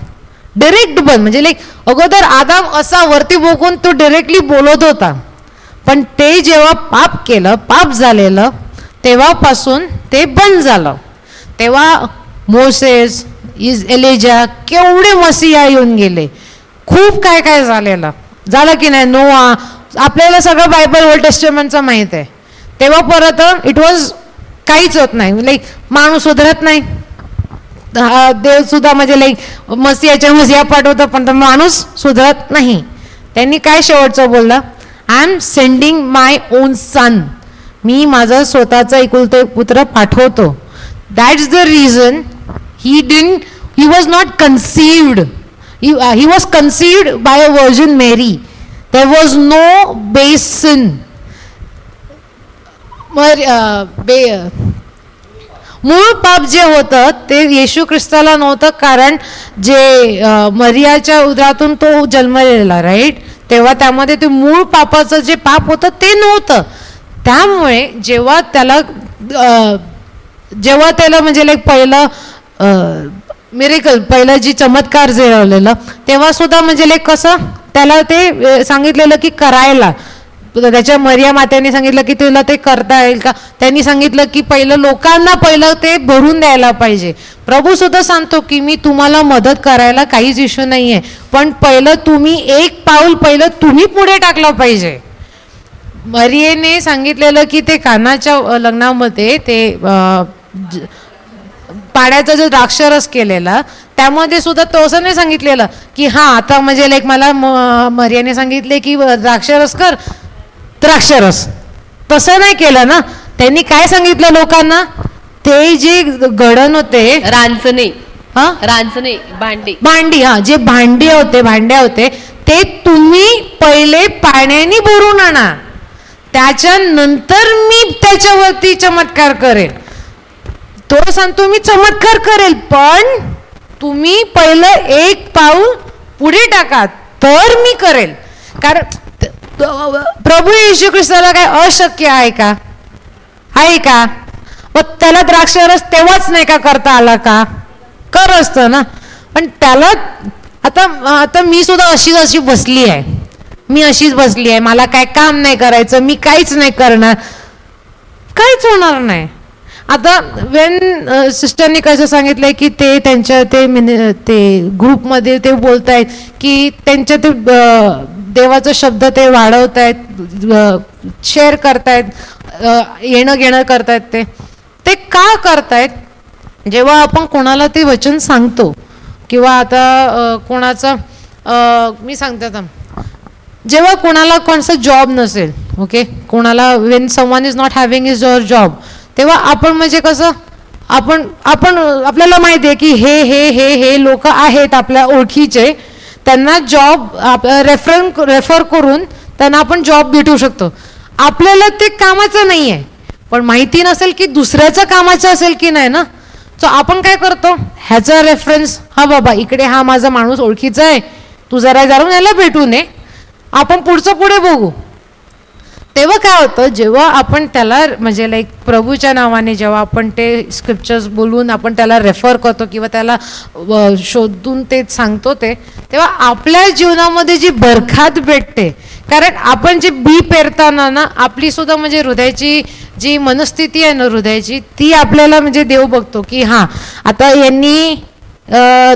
डायरेक्ट बंद. म्हणजे लाईक अगोदर आदाम असा वरती बघून तो डायरेक्टली बोलत होता, पण ते जेव्हा पाप केलं, पाप झालेलं, तेव्हापासून ते बंद झालं. तेव्हा मोसेस, एलिजा, केवढे मसीहा येऊन गेले, खूप काय काय झालं की नाही. नोआ, आपल्याला सगळं बायबल ओल्ड टेस्टमेंटचं माहित आहे. तेव्हा परत इट वॉज काहीच होत नाही, लाईक माणूस सुधरत नाही. देव सुद्धा म्हणजे लाईक मसीहा पाठवतं पण माणूस सुधरत नाही. त्यांनी काय शेवटचं बोललं, I am sending my own son, मी माझा स्वतःचा एकुलता एक पुत्र पाठवतो. That's the reason he was not conceived. He was conceived by a virgin Mary. There was no base sin. मूळ पाप जे होतं ते येशू ख्रिस्ताला नव्हतं, कारण जे मरियाच्या उदरातून तो जन्मलेला, राईट. तेव्हा त्यामध्ये ते मूळ पापाचं जे पाप होतं ते नव्हतं. त्यामुळे जेव्हा त्याला म्हणजे लाईक पहिलं मिरेकल, पहिलं जी चमत्कार जे लावलेलं तेव्हा सुद्धा म्हणजे लाईक कसं त्याला ते सांगितलेलं की करायला, त्याच्या मरिया मातेने सांगितलं की तुला ते करता येईल का. त्यांनी सांगितलं की पहिलं लोकांना पहिलं ते भरून द्यायला पाहिजे. प्रभू सुद्धा सांगतो की मी तुम्हाला मदत करायला काहीच इश्यू नाही आहे, पण पहिलं तुम्ही एक पाऊल पहिलं तुम्ही पुढे टाकलं पाहिजे. मरियेने सांगितलेलं की ते कानाच्या लग्नामध्ये ते पाण्याचा जो द्राक्षरस केलेला त्यामध्ये सुद्धा तो असं नाही सांगितलेलं की हां आता म्हणजे लाईक मला मरियाने सांगितले की द्राक्षरस कर, द्राक्षरस, तसं नाही केलं ना. त्यांनी काय सांगितलं लोकांना, ते जे गडण होते रांजणे, रांजणे भांडी, हा जे भांड्या होते ते तुम्ही पहिले पाण्याने भरून आणा, त्याच्यानंतर मी त्याच्यावरती चमत्कार करेल. तो सांगतो मी चमत्कार करेल, पण तुम्ही पहिलं एक पाऊल पुढे टाका तर मी करेल. कारण प्रभू येशू ख्रिस्ताला काय अशक्य आहे का? आहे का? मग त्याला द्राक्षरस तेव्हाच नाही का करता आला का? कर असतं ना. पण त्याला आता मी सुद्धा अशी बसली आहे, मी अशीच बसली आहे, मला काय काम नाही करायचं, मी काहीच नाही करणार, काहीच होणार नाही. आता वेन सिस्टरनी कसं सांगितलंय की ते त्यांच्या ते ग्रुपमध्ये ते बोलतायत की त्यांच्या ते देवाचा शब्द ते वाढवतायत, शेअर करतायत, येणं घेणं करतायत. ते का करतायत? जेव्हा आपण कोणाला ते वचन सांगतो किंवा आता कोणाचं मी सांगते आता, जेव्हा कोणाला कोणचा जॉब नसेल, ओके, कोणाला Wien someone is not having is your job, तेव्हा आपण म्हणजे कसं आपण आपल्याला माहिती आहे की हे हे हे हे लोक आहेत आपल्या ओळखीचे, त्यांना जॉब रेफर करून त्यांना आपण जॉब भेटू शकतो. आपल्याला ते कामाचं नाही आहे, पण माहिती नसेल की दुसऱ्याचं कामाचं असेल की नाही ना. सो आपण काय करतो, ह्याचा रेफरन्स, हा बाबा इकडे हा माझा माणूस ओळखीचा आहे, तू जरा जाऊन याला भेटू नये, आपण पुढचं पुढे बघू. तेव्हा काय होतं, जेव्हा आपण त्याला म्हणजे लाईक प्रभूच्या नावाने जेव्हा आपण ते स्क्रिप्चर्स बोलून आपण त्याला रेफर करतो किंवा त्याला शोधून ते सांगतो तेव्हा आपल्या जीवनामध्ये जी बरखात भेटते. कारण आपण जे बी पेरताना ना आपली सुद्धा म्हणजे हृदयाची जी मनस्थिती आहे ना हृदयाची ती आपल्याला म्हणजे देव बघतो की हां आता यांनी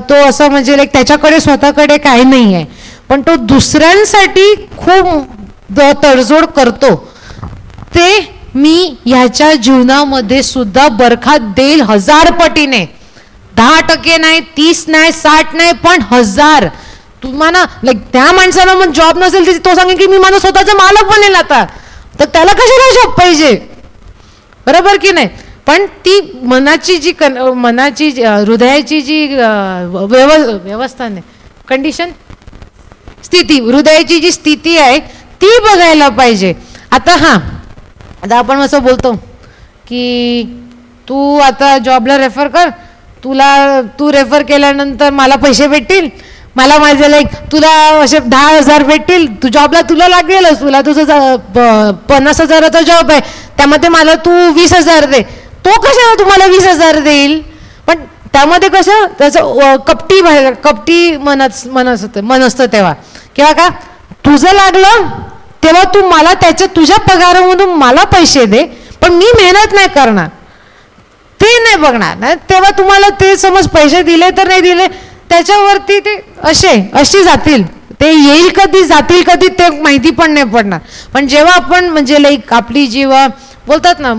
तो असं म्हणजे लाईक त्याच्याकडे स्वतःकडे काही नाही आहे पण तो दुसऱ्यांसाठी खूप तडजोड करतो, ते मी ह्याच्या जीवनामध्ये सुद्धा बरखात देईल 1000 पटीने. 10% नाही, 30 नाही, 60 नाही, पण 1000. तुम्हाला लाईक त्या माणसाला मग जॉब नसेल तर तो सांगेल की मी माझा स्वतःचा मालक बनेल आता, तर त्याला कशाला जॉब पाहिजे, बरोबर की नाही. पण ती मनाची जी हृदयाची जी व्यवस्था नाही कंडिशन स्थिती, हृदयाची जी स्थिती आहे ती बघायला पाहिजे. आता आपण असं बोलतो की तू आता जॉबला रेफर कर, तू रेफर केल्यानंतर मला पैसे भेटतील, मला माझे लाईक तुला असे 10,000 भेटतील, तू जॉबला तुला लागेलच, तुला तुझं 50,000चा जॉब आहे त्यामध्ये मला तू 20,000 दे. तो कशाला तुम्हाला 20,000 देईल, पण त्यामध्ये कसं त्याचं कपटी मन असतं तेव्हा, किंवा का तुझं लागलं तेव्हा तू मला तुझ्या पगारामधून मला पैसे दे पण मी मेहनत नाही करणार, ते नाही बघणार ना. तेव्हा तुम्हाला ते समज पैसे दिले तर नाही दिले त्याच्यावरती ते अशी जातील, ते येईल कधी जातील कधी ते माहिती पण नाही पडणार. पण जेव्हा आपण म्हणजे लाईक आपली जेव्हा बोलतात ना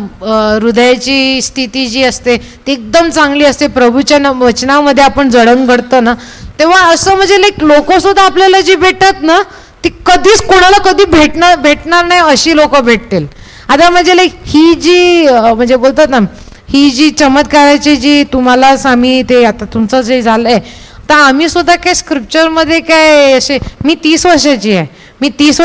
हृदयाची स्थिती जी असते ती एकदम चांगली असते, प्रभूच्या वचनामध्ये आपण जडणघडतो ना, तेव्हा असं म्हणजे लाईक लोक सुद्धा आपल्याला जी भेटतात ना ती कधीच कोणाला कधी भेटणार नाही अशी लोक भेटतील. आता म्हणजे लाईक ही जी म्हणजे बोलतात ना ही जी चमत्काराची जी तुम्हाला आम्ही ते आता तुमचं जे झालंय तर आम्ही सुद्धा काय स्क्रिप्चरमध्ये काय असे, मी 30 वर्षाची आहे, मी 30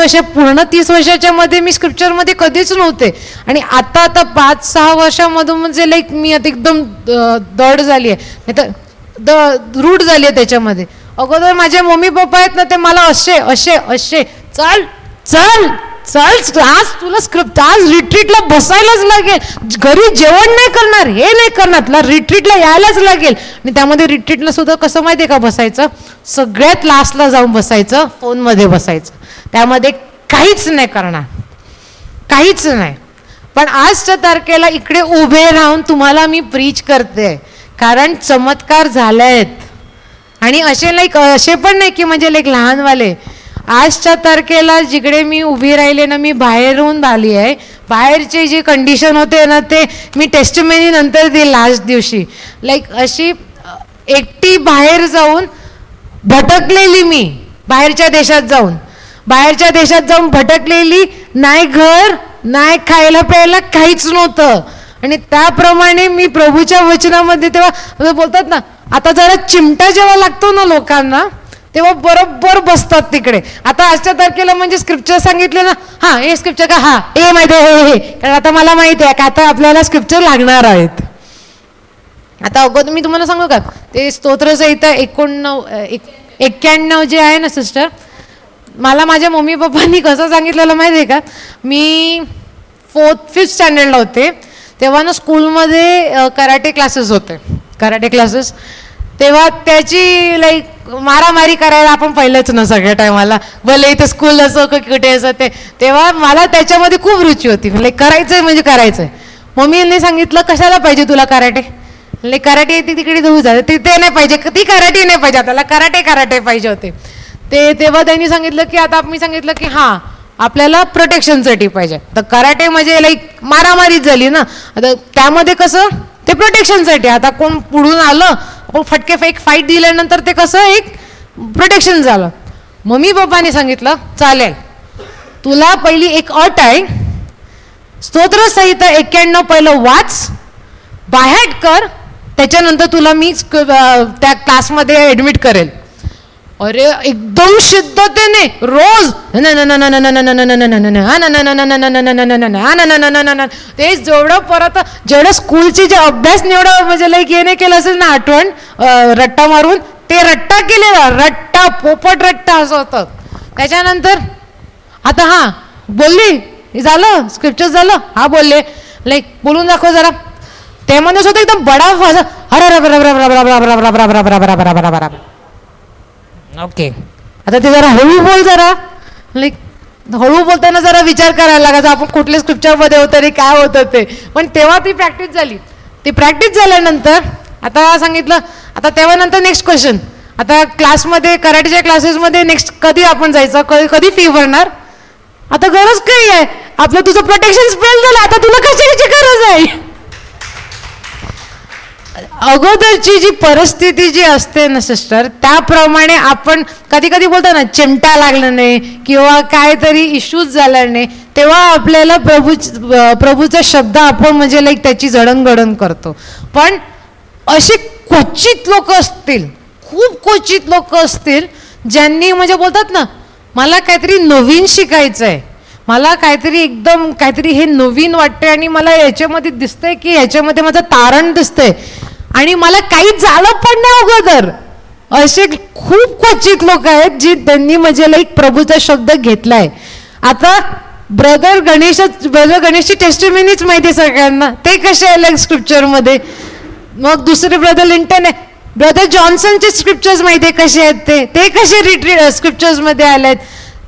वर्षाच्या मध्ये मी स्क्रिप्चरमध्ये कधीच नव्हते आणि आता 5-6 वर्षामधून म्हणजे लाईक मी आता एकदम दड झाली आहे, नाही तर रूढ झाली आहे त्याच्यामध्ये. अगोदर माझे मम्मी पप्पा आहेत ना ते मला असे चल आज तुला स्क्रिप्ट आज रिट्रीटला बसायलाच लागेल, घरी जेवण नाही करणार, हे नाही करणार, तुला रिट्रीटला यायलाच लागेल. आणि त्यामध्ये रिट्रीटला सुद्धा कसं माहिती आहे का बसायचं, सगळ्यात लास्टला जाऊन बसायचं, फोनमध्ये बसायचं, त्यामध्ये काहीच नाही करणार, काहीच नाही. पण आजच्या तारखेला इकडे उभे राहून तुम्हाला मी प्रीच करते कारण चमत्कार झाले आहेत. आणि असे पण नाही की म्हणजे लाईक लहानवाले, आजच्या तारखेला जिकडे मी उभी राहिले ना, मी बाहेरून आली आहे, बाहेरचे जे कंडिशन होते ना ते मी टेस्टमनी नंतर दिली लास्ट दिवशी, लाईक अशी एकटी बाहेर जाऊन भटकलेली, मी बाहेरच्या देशात जाऊन भटकलेली, नाही घर नाही खायला प्यायला काहीच नव्हतं. आणि त्याप्रमाणे मी प्रभूच्या वचनामध्ये तेव्हा बोलतात ना आता जरा चिमटा जेव्हा लागतो ना लोकांना तेव्हा बरोबर बसतात तिकडे. आता आजच्या तारखेला म्हणजे स्क्रिप्चर सांगितले ना, हे स्क्रिप्चर का हे माहिती आहे हे कारण आता मला माहिती आहे का आता आपल्याला स्क्रिप्चर लागणार आहेत. आता अगोदर मी तुम्हाला सांगू का ते स्तोत्रसंहिता 91 जे आहे ना सिस्टर, मला माझ्या मम्मी पप्पांनी कसं सांगितलेलं माहिती आहे का, मी 4th-5th स्टँडर्डला होते तेव्हा ना स्कूलमध्ये कराटे क्लासेस तेव्हा त्याची लाईक मारामारी करायला आपण पहिलंच ना सगळ्या टायमाला, भले इथे स्कूल असो की कुठे असं ते, तेव्हा मला त्याच्यामध्ये खूप रुची होती, लाईक करायचंय म्हणजे करायचंय. मम्मीने सांगितलं कशाला पाहिजे तुला कराटे, लाईक कराटे येते तिकडे धुऊ जाते, ते नाही पाहिजे, ती कराटे नाही पाहिजे, आपल्याला कराटे पाहिजे होते ते. तेव्हा त्यांनी सांगितलं की आता मी सांगितलं की आपल्याला प्रोटेक्शनसाठी पाहिजे, तर कराटे म्हणजे लाईक मारामारीच झाली ना, आता त्यामध्ये कसं ते प्रोटेक्शनसाठी, आता कोण पुढून आलं आपण फटके एक फाईट दिल्यानंतर ते कसं एक प्रोटेक्शन झालं. मम्मी पप्पाने सांगितलं चालेल तुला पहिली एक अट आहे, स्तोत्रसंहिता 91 पहिलं वाच, बाहेर कर, त्याच्यानंतर तुला मी त्या क्लासमध्ये ऍडमिट करेल. अरे एकदम शिद्दतेने रोज ते जेवढं स्कूलची जे अभ्यास एवढं म्हणजे लाईक हे नाही केलं असेल ना आठवण रट्टा मारून, ते रट्टा केलेला, रट्टा पोपट रट्टा असं होतं. त्याच्यानंतर आता बोलली झालं स्क्रिप्चर झालं, हा बोलले लाईक बोलून दाखव जरा. त्यामध्ये सुद्धा एकदम बडा ओके. आता ते जरा हळू बोल जरा, लाईक हळू बोलताना जरा विचार करायला लागायचा आपण कुठल्या स्क्रिप्चरमध्ये होतं आणि काय होतं ते. पण तेव्हा ती प्रॅक्टिस झाली. ती प्रॅक्टिस झाल्यानंतर आता सांगितलं, आता तेव्हा नंतर नेक्स्ट क्वेश्चन, आता क्लासमध्ये कराटेच्या क्लासेसमध्ये नेक्स्ट कधी आपण जायचं, कधी फी भरणार. आता गरज काय आहे, आपलं तुझं प्रोटेक्शन स्पेल झालं, आता तुला कशाची गरज आहे. अगोदरची जी परिस्थिती जी असते ना सिस्टर, त्याप्रमाणे आपण कधी कधी बोलतो ना चिमटा लागलं नाही किंवा काहीतरी इश्यूज झाला नाही, तेव्हा आपल्याला प्रभूचा शब्द आपण म्हणजे लाईक त्याची जडणघडण करतो. पण असे क्वचित लोक असतील, खूप क्वचित लोक असतील ज्यांनी म्हणजे बोलतात ना मला काहीतरी नवीन शिकायचं आहे, मला काहीतरी एकदम काहीतरी हे नवीन वाटतंय आणि मला याच्यामध्ये दिसतंय की ह्याच्यामध्ये माझं तारण दिसतंय आणि मला काही झालं पण नाही अगोदर. असे खूप क्वचित लोक आहेत जी त्यांनी म्हणजे लाईक प्रभूचा शब्द घेतलाय. आता ब्रदर गणेशची टेस्टिमनीच माहिती आहे सगळ्यांना, ते कसे आले स्क्रिप्चरमध्ये. मग दुसरे ब्रदर लिंटन आहे, ब्रदर जॉन्सनचे स्क्रिप्चर्स माहिती आहे कसे आहेत, ते कसे स्क्रिप्चर्समध्ये आले आहेत.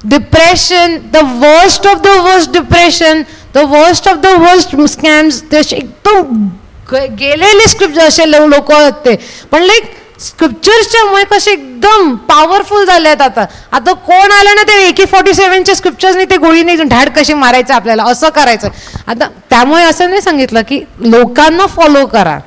Depression, the worst of the worst depression, the worst of the worst scams, ते एकदम गेलेले स्क्रिप्चर असे लोक आहेत ते. पण लाईक स्क्रिप्चर्सच्या मुळे कसे एकदम पॉवरफुल झाले आहेत. आता कोण आलं ना ते AK-47च्या स्क्रिप्चर्सनी ते गोळी नाही ढाड कशी मारायचं आपल्याला असं करायचं. आता त्यामुळे असं नाही सांगितलं की लोकांना फॉलो करा,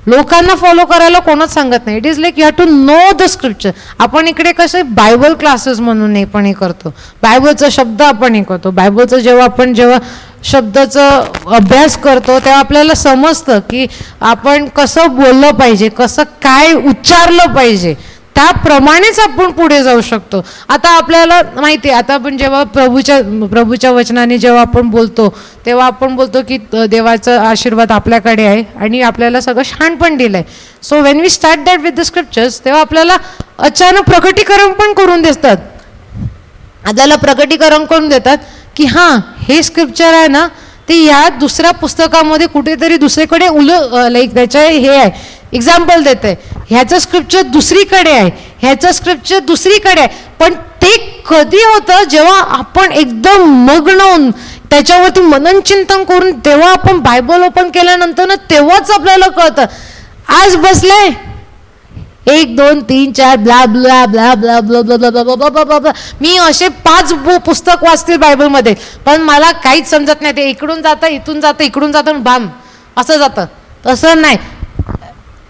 लोकांना फॉलो करायला कोणच सांगत नाही. It is like you have to know the scripture. आपण इकडे कसे बायबल क्लासेस म्हणून हे पण हे करतो, बायबलचा शब्द आपण हे करतो. बायबलचं जेव्हा शब्दाचा अभ्यास करतो तेव्हा आपल्याला समजतं की आपण कसं बोललं पाहिजे, कसं काय उच्चारलं पाहिजे, त्याप्रमाणेच आपण पुढे जाऊ शकतो. आता आपल्याला माहिती आहे, आता आपण जेव्हा प्रभूच्या वचनाने जेव्हा आपण बोलतो तेव्हा आपण बोलतो की देवाचा आशीर्वाद आपल्याकडे आहे आणि आपल्याला सगळं छान पण दिलंय. So when we start that with the scriptures, तेव्हा आपल्याला अचानक प्रकटीकरण पण करून देतात. आपल्याला प्रकटीकरण करून देतात की हां हे स्क्रिप्चर आहे ना ते या दुसऱ्या पुस्तकामध्ये कुठेतरी दुसरीकडे लाईक त्याच्या हे आहे, एक्झाम्पल देत आहे, ह्याचं स्क्रिप्चर दुसरीकडे आहे, ह्याचं स्क्रिप्चर दुसरीकडे आहे. पण ते कधी होतं जेव्हा आपण एकदम मग्न होऊन त्याच्यावरती मनन चिंतन करून तेव्हा आपण बायबल ओपन केल्यानंतर ना तेव्हाच आपल्याला कळतं. आज बसलंय 1 2 3 4 blah blah blah blah blah blah blah blah blah blah blah, मी असे 5 पुस्तक वाचतील बायबलमध्ये पण मला काहीच समजत नाही. ते इकडून जातं, इथून जातं, इकडून जातं, बाम असं जातं. तसं नाही.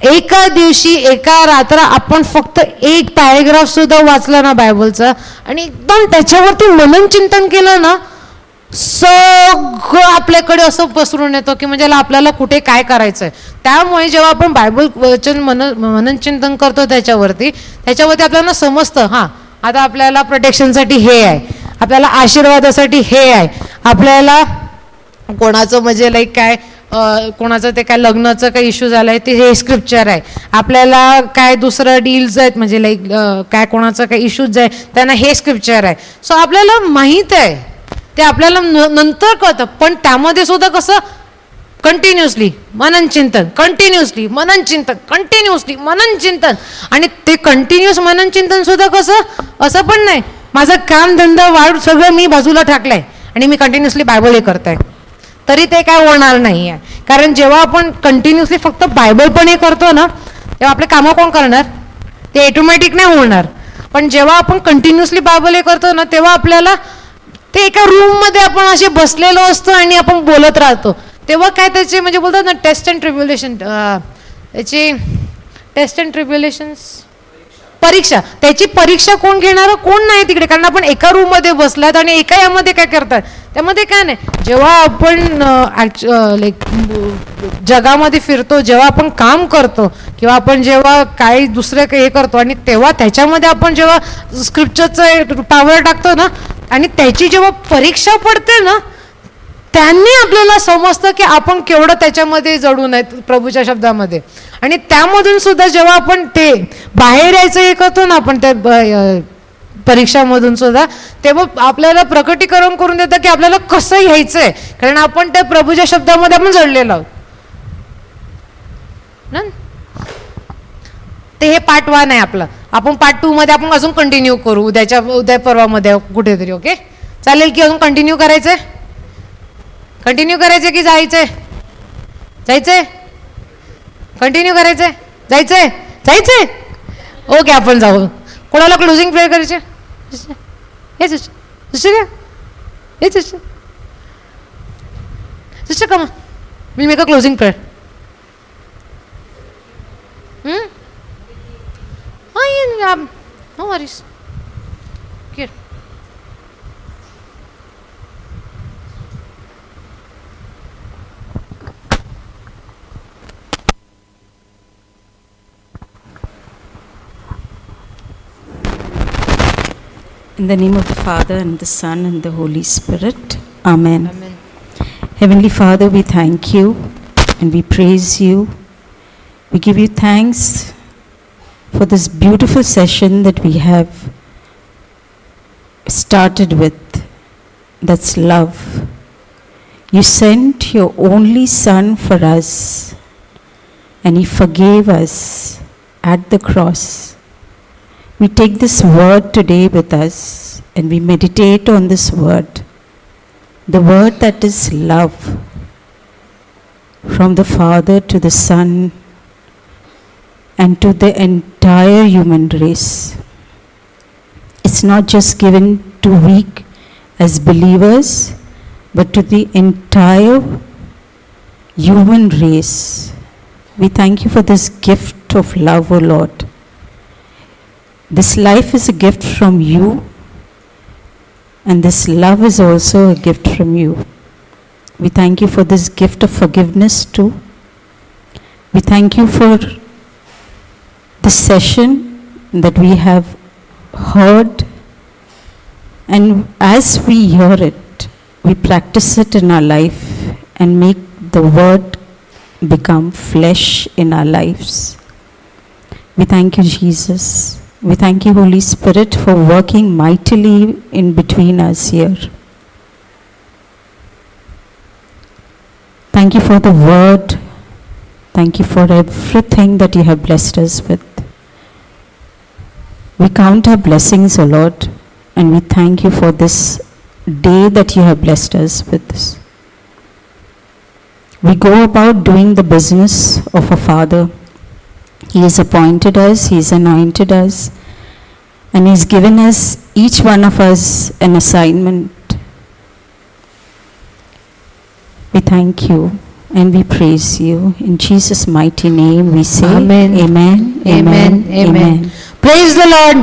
एका दिवशी एका रात्र आपण फक्त 1 पॅरेग्राफ सुद्धा वाचला ना बायबलचा आणि एकदम त्याच्यावरती मनन चिंतन केलं ना, सगळं आपल्याकडे असं पसरून येतो की म्हणजे आपल्याला कुठे काय करायचं आहे. त्यामुळे जेव्हा आपण बायबल वचन मनन चिंतन करतो त्याच्यावरती आपल्याला समजतं हां आता आपल्याला प्रोटेक्शनसाठी हे आहे, आपल्याला आशीर्वादासाठी हे आहे, आपल्याला कोणाचं म्हणजे लाईक काय कोणाचं ते काय लग्नाचं काही इश्यू झालं आहे ते हे स्क्रिप्चर आहे, आपल्याला काय दुसरं डील्स आहेत म्हणजे लाईक काय कोणाचं काही इश्यूज आहे त्यांना हे स्क्रिप्चर आहे. सो आपल्याला माहीत आहे, ते आपल्याला नंतर कळतं. पण त्यामध्ये सुद्धा कसं कंटिन्युअसली मनन चिंतन, कंटिन्युअसली मनन चिंतन, कंटिन्युअसली मनन चिंतन. आणि ते कंटिन्युअस मनन चिंतन सुद्धा कसं असं पण नाही माझं काम धंदा वाढ सगळं मी बाजूला टाकलंय आणि मी कंटिन्युअसली बायबल हे करताय तरी ते काय होणार नाही आहे. कारण जेव्हा आपण कंटिन्युअसली फक्त बायबल पण हे करतो ना तेव्हा आपले कामं कोण करणार, ते ऑटोमॅटिक नाही होणार. पण जेव्हा आपण कंटिन्युअसली बायबल हे करतो ना तेव्हा आपल्याला ते एका रूममध्ये आपण असे बसलेलो असतो आणि आपण बोलत राहतो. तेव्हा काय त्याचे म्हणजे बोलतात ना टेस्ट अँड ट्रिब्युलेशन, त्याची टेस्ट अँड ट्रिब्युलेशन्स परीक्षा, त्याची परीक्षा कोण घेणार कोण नाही तिकडे. कारण आपण एका रूममध्ये बसलात आणि एका यामध्ये काय करतात त्यामध्ये काय नाही. जेव्हा आपण लाईक जगामध्ये फिरतो, जेव्हा आपण काम करतो किंवा आपण जेव्हा काही दुसरे हे करतो आणि तेव्हा त्याच्यामध्ये आपण जेव्हा स्क्रिप्चरचं पॉवर टाकतो ना आणि त्याची जेव्हा परीक्षा पडते ना त्यांनी आपल्याला समजतं की आपण केवढं त्याच्यामध्ये जडून आहेत प्रभूच्या शब्दामध्ये. आणि त्यामधून सुद्धा जेव्हा आपण ते बाहेर यायचं हे करतो ना आपण त्या परीक्षामधून सुद्धा, तेव्हा आपल्याला प्रकटीकरण करून देतं की आपल्याला कसं घ्यायचंय, कारण आपण त्या प्रभूच्या शब्दामध्ये आपण जडलेलो आहोत ना. ते हे पार्ट 1 आहे आपलं. आपण पार्ट 2 मध्ये आपण अजून कंटिन्यू करू उद्या परवामध्ये कुठेतरी. ओके, चालेल की? अजून कंटिन्यू करायचंय? कंटिन्यू करायचंय की जायचंय? जायचंय? कंटिन्यू करायचंय? जायचंय? जायचंय? ओके, आपण जाऊ. कोणाला क्लोजिंग प्रेयर करायचे? Sister come will make a closing prayer. No worries. Here. In the name of the Father and the Son and the Holy Spirit. Amen. Amen. Heavenly Father, we thank you and we praise you. We give you thanks for this beautiful session that we have started with. That's love. You sent your only Son for us, and He forgave us at the cross. We take this word today with us and we meditate on this word. The word that is love, from the Father to the Son and to the entire human race. It's not just given to we as believers, but to the entire human race. We thank you for this gift of love, O Lord. This life is a gift from you, and this love is also a gift from you. We thank you for this gift of forgiveness too. We thank you for the session that we have heard, and as we hear it, we practice it in our life and make the word become flesh in our lives. We thank you, Jesus. We thank you, Holy Spirit, for working mightily in between us here. Thank you for the word. Thank you for everything that you have blessed us with. We count our blessings, O Lord, and we thank you for this day that you have blessed us with this. We go about doing the business of our Father. He has appointed us, He has anointed us, and He's given us, each one of us, an assignment. We thank you and we praise you. In Jesus' mighty name we say, Amen. Amen. Amen. Amen. Praise the Lord.